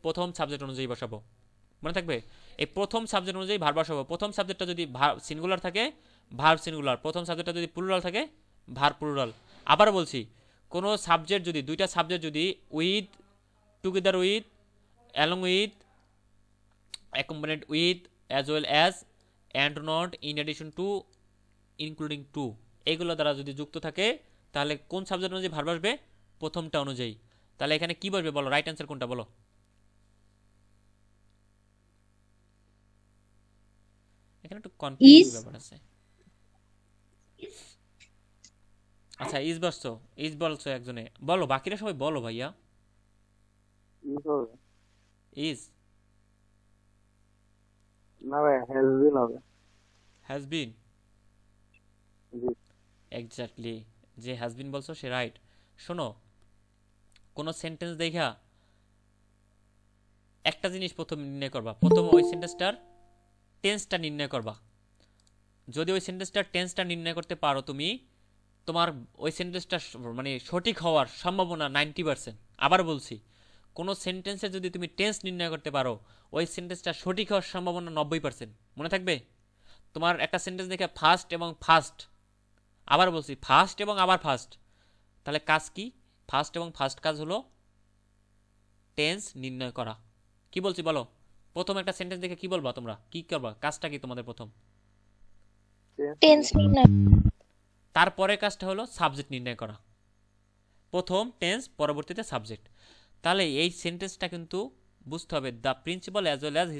প্রথম সাবজেক্ট অনুযায়ী বসাবো, মনে থাকবে? এই প্রথম সাবজেক্ট অনুযায়ী ভার্ব বসাবো। প্রথম সাবজেক্টটা যদি সিঙ্গুলার থাকে ভার্ব সিঙ্গুলার, প্রথম সাবজেক্টটা যদি প্লুরাল থাকে ভার্ব প্লুরাল। আবার বলছি, কোনো সাবজেক্ট যদি, দুইটা সাবজেক্ট যদি with, together with, along with, accompanied with, as well as, and not, in addition to, including to, এগুলো দ্বারা যদি যুক্ত থাকে, তাহলে কোন সাবজেক্ট অনুযায়ী ভার্ব আসবে? প্রথমটা অনুযায়ী। তাহলে এখানে কি বসবে বলো? রাইট অ্যান্সার কোনটা বলো? এখানে একটু কনফিউজিং ব্যাপার আছে। আচ্ছা ইজ বসছো, ইজ বলছো একজনে, বলো বাকিরা সবাই বলো ভাইয়া। ইজ না ভাই, হ্যাজ বিন হবে। Has been, G. এক্স্যাক্টলি, যে হ্যাজ বিন বলছো সে রাইট। শোনো, কোনো সেন্টেন্স দেখা একটা জিনিস প্রথম নির্ণয় করবা, প্রথম ওই সেন্টেন্সটার টেন্সটা নির্ণয় করবা। যদি ওই সেন্টেন্সটার টেন্সটা নির্ণয় করতে পারো তুমি, তোমার ওই সেন্টেন্সটা মানে সঠিক হওয়ার সম্ভাবনা 90%। আবার বলছি, কোনো সেন্টেন্সে যদি তুমি টেন্স নির্ণয় করতে পারো, ওই সেন্টেন্সটা সঠিক হওয়ার সম্ভাবনা 90%। মনে থাকবে? তোমার একটা সেন্টেন্স দেখে ফার্স্ট এবং ফার্স্ট, আবার বলছি ফার্স্ট এবং আবার ফার্স্ট, তাহলে কাজ কি? ফার্স্ট এবং ফার্স্ট কাজ হলো টেন্স নির্ণয় করা। কি বলছি বলো? প্রথম একটা সেন্টেন্স দেখে কি বলবা তোমরা? কি করবা? কাজটা কি তোমাদের প্রথম? টেন্স নির্ণয়। তারপরে কাজটা হলো সাবজেক্ট নির্ণয় করা। প্রথম টেন্স, পরবর্তীতে সাবজেক্ট। তাহলে এই সেন্টেন্সটা কিন্তু বুঝতে হবে, the principal as well as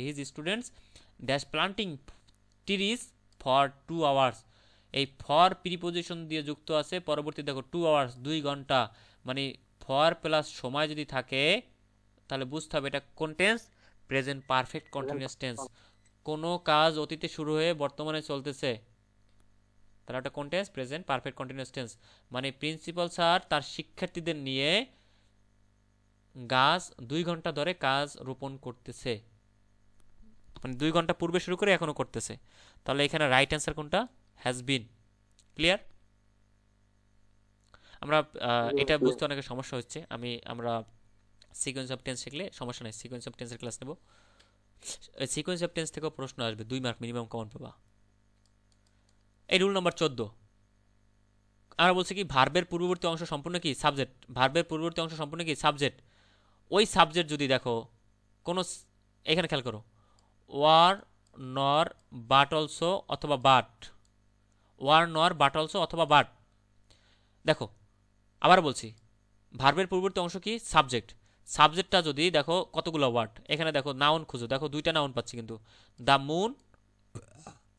his students dash planting trees for 2 hours. এই ফর প্রিপোজিশন দিয়ে যুক্ত আছে, পরবর্তী দেখো 2 আওয়ার্স, 2 ঘন্টা, মানে ফর প্লাস সময় যদি থাকে তাহলে বুঝতে হবে এটা কোন tense? Present perfect continuous tense. কোনো কাজ অতীতে শুরু হয়ে বর্তমানে চলতেছে, তাহলে ওটা কোন tense? Present perfect continuous tense. মানে প্রিন্সিপাল স্যার তার শিক্ষার্থীদের নিয়ে গাছ 2 ঘন্টা ধরে কাজ রোপণ করতেছে, মানে 2 ঘন্টা পূর্বে শুরু করে এখনো করতেছে। তাহলে এখানে রাইট অ্যান্সার কোনটা? Has been. ক্লিয়ার? আমরা এটা বুঝতে অনেক সমস্যা হচ্ছে, আমরা সিকোয়েন্স অফ টেন্স শিখলে সমস্যা নেই, সিকোয়েন্স অফ টেন্সের ক্লাস নেব। সিকোয়েন্স অফ টেন্স থেকেও প্রশ্ন আসবে, 2 মার্ক মিনিমাম কমন পাবা। এই রুল নাম্বার 14 আমরা বলছি কি ভার্বের পূর্ববর্তী অংশ সম্পূর্ণ কি? সাবজেক্ট। ভার্বের পূর্ববর্তী অংশ সম্পূর্ণ কি? সাবজেক্ট। ওই সাবজেক্ট যদি দেখো কোনো, এখানে খেয়াল করো, ওয়ার নর বাট অলসো অথবা বাট, ওয়ার নর বাট অলসো অথবা বাট। দেখো আবার বলছি, ভার্বের পূর্ববর্তী অংশ কি? সাবজেক্ট। সাবজেক্টটা যদি দেখো কতগুলো ওয়ার্ড, এখানে দেখো নাউন খুঁজো, দেখো 2টা নাউন পাচ্ছি কিন্তু, দ্য মুন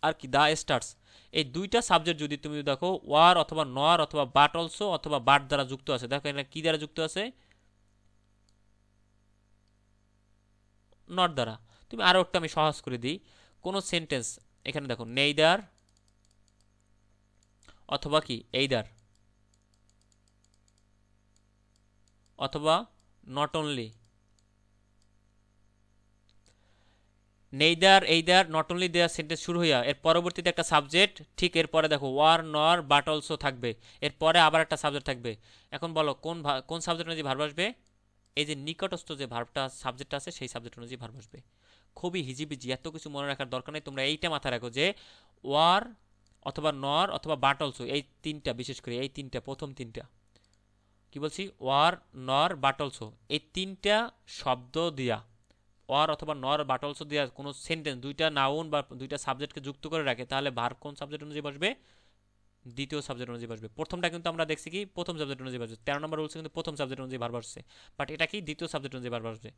আর কি দ্য স্টার্স। এই দুইটা সাবজেক্ট যদি তুমি দেখো ওয়ার অথবা নর অথবা বাট অলসো অথবা বাট দ্বারা যুক্ত আছে, দেখো এখানে কি দ্বারা যুক্ত আছে, নট দ্বারা। তুমি আরও একটা আমি সহজ করে দিই, কোনো সেন্টেন্স এখানে দেখো নেইদার অথবা কি এইদার অথবা not only, neither either not only দেওয়ার সেন্টেন্স শুরু হইয়া এর পরবর্তীতে একটা সাবজেক্ট, ঠিক এরপরে দেখো ওয়ার নর বাট অলসো থাকবে, এরপরে আবার একটা সাবজেক্ট থাকবে। এখন বলো কোন সাবজেক্ট অনুযায়ী ভার্ব আসবে? এই যে নিকটস্থ যে ভার্বটা সাবজেক্ট আছে সেই সাবজেক্ট অনুযায়ী ভার্ব আসবে। খুবই হিজিবিজি, এত কিছু মনে রাখার দরকার নেই, তোমরা এইটা মাথায় রাখো যে ওয়ার অথবা নর অথবা বাট অলসো, এই তিনটা, বিশেষ করে এই তিনটা, প্রথম তিনটা কি বলছি, ওয়ার নর বাট অলসো, এই তিনটা শব্দ দিয়া, ওয়ার অথবা নর বাট অলসো দিয়া কোনো সেন্টেন্স দুইটা নাউন বা দুইটা সাবজেক্টকে যুক্ত করে রাখে, তাহলে ভার্ব কোন সাবজেক্ট অনুযায়ী বসবে? দ্বিতীয় সাবজেক্ট অনুযায়ী বসবে। প্রথমটা কিন্তু আমরা দেখছি কি প্রথম সাবজেক্ট অনুযায়ী বসবে, 13 নম্বর রুলসে কিন্তু প্রথম সাবজেক্ট অনুযায়ী ভার্ব আসছে, বাট এটা কি দ্বিতীয় সাবজেক্ট অনুযায়ী ভার্ব আসবে।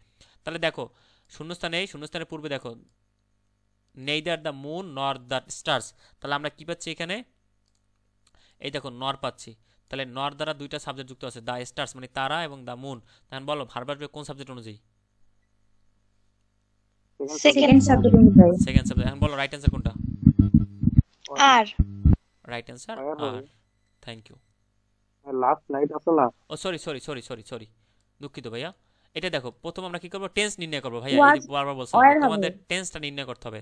তাহলে দেখো শূন্যস্থানের পূর্বে দেখো নেইদার দ্য মুন নর দ্য স্টার্স, তাহলে আমরা কি পাচ্ছি এখানে? এই দেখো নর পাচ্ছি, তাহলে নর দ্বারা দুইটা সাবজেক্ট যুক্ত আছে, দ্য স্টার্স মানে তারা এবং দ্য মুন। তখন বলো ভার্ব আসবে কোন সাবজেক্ট অনুযায়ী? সেকেন্ড সাবজেক্ট অনুযায়ী। Second subject. এখন বলো রাইট অ্যান্সার কোনটা? আর রাইট অ্যান্সার আর হবে। Are. Thank you. Last night আছে না, ও সরি, দুঃখিত ভাইয়া। এটা দেখো প্রথম আমরা কি করবো, টেন্স নির্ণয় করবো ভাইয়া, এই Was যে বারবার বলছিলাম or হবে। তোমাদের টেন্সটা নির্ণয় করতে হবে।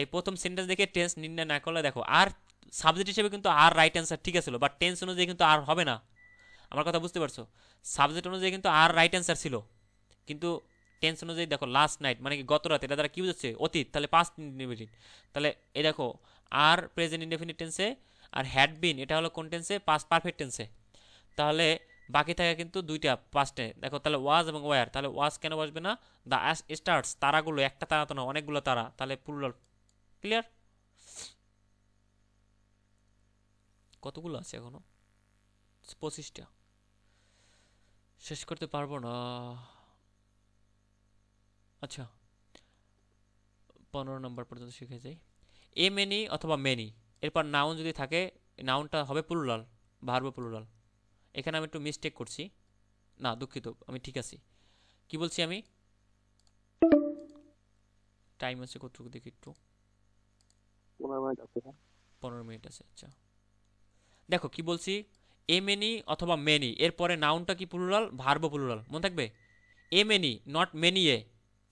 এই প্রথম সেন্টেন্স দেখে টেন্স নির্ণয় না করলে দেখো আর সাবজেক্ট হিসেবে কিন্তু আর রাইট অ্যান্সার ঠিক আছে, বাট টেন্স অনুযায়ী কিন্তু আর হবে না। আমার কথা বুঝতে পারছো? সাবজেক্ট অনুযায়ী কিন্তু আর রাইট অ্যান্সার ছিল, কিন্তু টেন্স অনুযায়ী দেখো লাস্ট নাইট মানে কি গত রাত, এটা দ্বারা কি বুঝাচ্ছে? অতীত, তাহলে পাস্ট ইনডেফিনিট। তাহলে এই দেখো আর প্রেজেন্ট ইনডেফিনিট টেন্সে, আর হ্যাড বিন এটা হলো কোন টেন্সে? পাস্ট পারফেক্ট টেন্সে। তাহলে বাকি থাকে কিন্তু দুইটা পাস্টে, দেখো তাহলে ওয়াজ এবং ওয়ার, তাহলে ওয়াজ কেন বসবে না? দ্য স্টার্স, তারাগুলো, একটা তারা তো না অনেকগুলো তারা, তাহলে প্লুরাল। ক্লিয়ার? কতগুলো আছে এখনো? 25টা, শেষ করতে পারবো না। আচ্ছা 15 নম্বর পর্যন্ত শিখে যাই। এ মেনি অথবা মেনি, এরপর নাউন যদি থাকে নাউনটা হবে প্লুরাল, ভার্ব প্লুরাল। এখানে আমি একটু মিস্টেক করছি, না দুঃখিত, আমি ঠিক আছি। কি বলছি আমি? টাইম আছে কতটুকু দেখি একটু, 15 মিনিট আছে। 15 মিনিট আছে। আচ্ছা দেখো কি বলছি, এ মেনি অথবা মেনি, এরপরে নাউনটা কি প্লুরাল, ভার্ব প্লুরাল, মনে থাকবে। এ many, not many,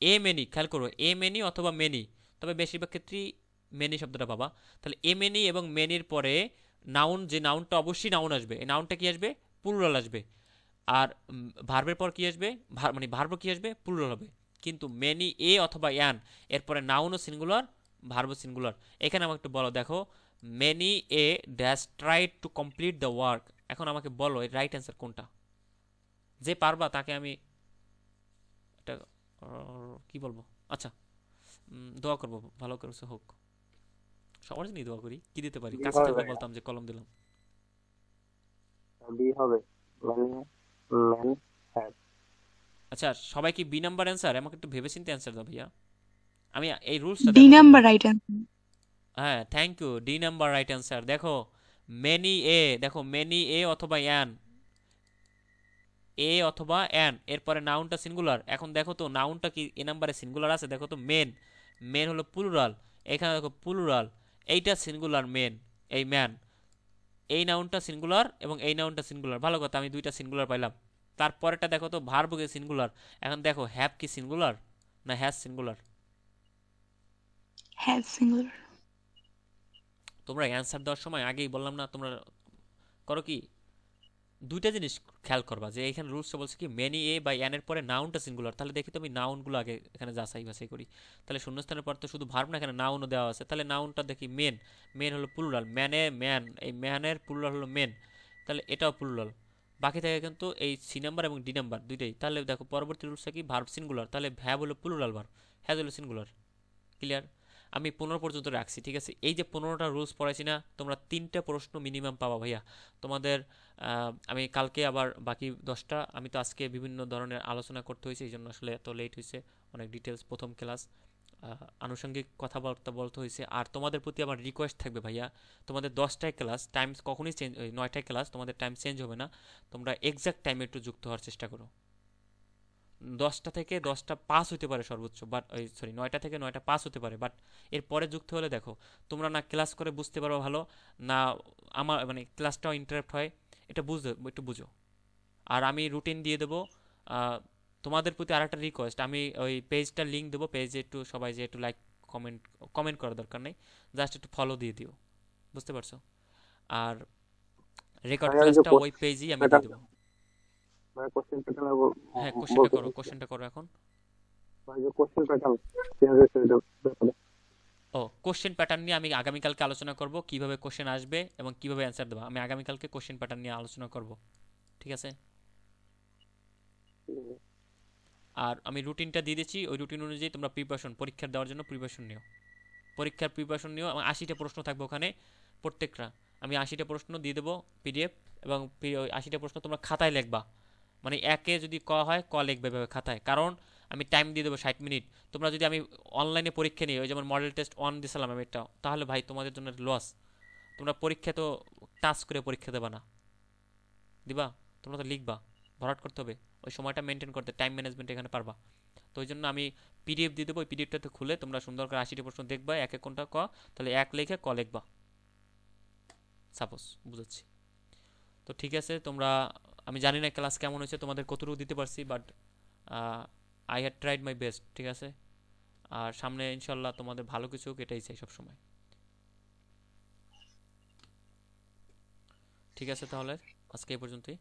A many, খেয়াল করো, এ মেনি অথবা মেনি, তবে বেশিরভাগ ক্ষেত্রেই মেনি শব্দটা পাবা। তাহলে এ মেনি এবং মেনির পরে নাউন, যে নাউনটা অবশ্যই নাউন আসবে, এই নাউনটা কি আসবে? প্লুরাল আসবে। আর ভার্বের পর কি আসবে? মানে ভার্ব কি আসবে? প্লুরাল হবে। কিন্তু মেনি এ অথবা অ্যান, এরপরে নাউনও সিঙ্গুলার, ভার্ব সিঙ্গুলার। এখানে আমাকে একটু বলো, দেখো many a dash tried to complete the work, এখন আমাকে বলো এর রাইট অ্যান্সার কোনটা? যে পারবা তাকে আমি একটা কি বলবো, আচ্ছা দোয়া করবো ভালো করে হোক, সবার জন্যই দোয়া করি। কি দিতে পারি? বি কাছে হবে থাকলে ভাইয়া, বলতাম যে কলম দিলাম। বি হবে, মানে ম্যান হ্যাড। আচ্ছা সবাই কি বি নাম্বার অ্যান্সার? আমাকে একটু ভেবেচিন্তে অ্যান্সার দাও ভাইয়া, আমি এই রুলসটা ডি দেখো নাম্বার তোমরা। Right answer. হ্যাঁ thank you, D number right answer. দেখো মেনি এ, দেখো মেনি এ অথবা অ্যান, এ অথবা অ্যান, এরপরে নাউনটা সিঙ্গুলার। এখন দেখো তো নাউনটা কি এ নাম্বারে সিঙ্গুলার আছে? দেখো তো মেন, মেন হলো প্লুরাল, এখানে দেখো প্লুরাল, এইটা সিঙ্গুলার মেন, এই ম্যান, এই নাউনটা সিঙ্গুলার এবং এই নাউনটা সিঙ্গুলার, ভালো কথা আমি দুইটা সিঙ্গুলার পাইলাম। তারপরেটা দেখো তো ভার্ব কি সিঙ্গুলার। এখন দেখো হ্যাভ কি সিঙ্গুলার না হ্যাজ সিঙ্গুলার? Has singular. তোমরা অ্যান্সার দেওয়ার সময় আগেই বললাম না, তোমরা করো কি দুইটা জিনিস খেয়াল করবা, যে এখানে রুলসটা বলছে কি মেনি এ বা অ্যানের পরে নাউনটা সিঙ্গুলার, তাহলে দেখি তো আমি নাউনগুলো আগে এখানে যাচাই বাছাই করি। তাহলে শূন্যস্থানের পর তো শুধু ভার্ব না, এখানে নাউনও দেওয়া আছে, তাহলে নাউনটা দেখি মেন, মেন হলো প্লুরাল, ম্যানে ম্যান, এই ম্যানের প্লুরাল হলো মেন, তাহলে এটাও প্লুরাল। বাকি থাকে কিন্তু এই সি নাম্বার এবং ডি নাম্বার দুইটাই। তাহলে দেখো পরবর্তী রুলসটা কি, ভার্ব সিঙ্গুলার, তাহলে ভ্যাব হলো প্লুরাল ভার্ব, হ্যাজ হলো সিঙ্গুলার। ক্লিয়ার? আমি 15 পর্যন্ত রাখছি, ঠিক আছে? এই যে 15টা রুলস পড়াইছি না, তোমরা 3টা প্রশ্ন মিনিমাম পাবা ভাইয়া তোমাদের। আমি কালকে আবার বাকি 10টা, আমি তো আজকে বিভিন্ন ধরনের আলোচনা করতে হয়েছে, এই জন্য আসলে এত লেট হয়েছে, অনেক ডিটেলস প্রথম ক্লাস। আনুষঙ্গিক কথাবার্তা বলতে হয়েছে। আর তোমাদের প্রতি আমার রিকোয়েস্ট থাকবে ভাইয়া, তোমাদের 10টায় ক্লাস, টাইম কখনোই চেঞ্জ, 9টায় ক্লাস, তোমাদের টাইম চেঞ্জ হবে না। তোমরা এক্সাক্ট টাইমে একটু যুক্ত হওয়ার চেষ্টা করো। 10টা থেকে 10টা 5 হতে পারে সর্বোচ্চ, বাট সরি 9টা থেকে 9টা 5 হতে পারে, বাট এরপরে যুক্ত হলে দেখো তোমরা না ক্লাস করে বুঝতে পারো ভালো, না আমার মানে ক্লাসটাও ইন্টারাপ্ট হয়, এটা বুঝতে একটু বুঝো। আর আমি রুটিন দিয়ে দেবো। আহ, তোমাদের প্রতি আরেকটা রিকোয়েস্ট, আমি ওই পেজটার লিঙ্ক দেবো, পেজে একটু সবাই যে একটু লাইক কমেন্ট কমেন্ট করার দরকার নেই, জাস্ট একটু ফলো দিয়ে দিও, বুঝতে পারছো? আর রেকর্ড ভাইয়া ওই যে ক্লাসটা ওই পেজেই আমি দিয়ে দেবো। ভাই কোশ্চেন প্যাটার্ন হ্যাঁ, কোশ্চেনটা করো এখন। ভাই যে কোশ্চেন প্যাটার্ন চেঞ্জ হয়েছে এটা ব্যাপারে। ও, কোশ্চেন প্যাটার্ন নিয়ে আমি আগামীকালকে আলোচনা করব, কিভাবে কোশ্চেন আসবে এবং কিভাবে অ্যান্সার দেবো। আমি আগামীকালকে কোশ্চেন প্যাটার্ন নিয়ে আলোচনা করব, ঠিক আছে? আর আমি রুটিনটা দিয়ে দিচ্ছি, ওই রুটিন অনুযায়ী তোমরা পরীক্ষা দেওয়ার জন্য প্রিপারেশন নিও। পরীক্ষার প্রিপারেশন নিও। আমার 80টা প্রশ্ন থাকবে ওখানে প্রত্যেকটা। আমি 80টা প্রশ্ন দিয়ে দেবো পিডিএফ, এবং ওই 80টা প্রশ্ন তোমরা খাতায় লিখবা। মানে একে যদি ক হয় ক লিখবে এভাবে খাতায়, কারণ আমি টাইম দিয়ে দেবো 60 মিনিট। তোমরা যদি আমি অনলাইনে পরীক্ষা নিই, ওই যেমন মডেল টেস্ট 1 দিয়েছিলাম আমি একটা, তাহলে ভাই তোমাদের জন্য লস। তোমরা পরীক্ষা তো টাচ করে পরীক্ষা দেবা না, দিবা? তোমরা তো লিখবা, ভরাট করতে হবে, ওই সময়টা মেনটেন করতে, টাইম ম্যানেজমেন্ট এখানে পারবা। তো ওই জন্য আমি পিডিএফ দিয়ে দেবো, ওই পিডিএফটাতে খুলে তোমরা সুন্দর করে 80টা প্রশ্ন দেখবা, এক এক কোনটা ক, তাহলে এক লিখে ক লিখবা, সাপোজ, বুঝাচ্ছি। তো ঠিক আছে, তোমরা, আমি জানি না ক্লাস কেমন হয়েছে, তোমাদের কতটুকু দিতে পারছি, but I had tried my best, ঠিক আছে? আর সামনে ইনশাল্লাহ তোমাদের ভালো কিছু হোক, এটাই চাই সবসময়। ঠিক আছে, তাহলে আজকে এই পর্যন্তই।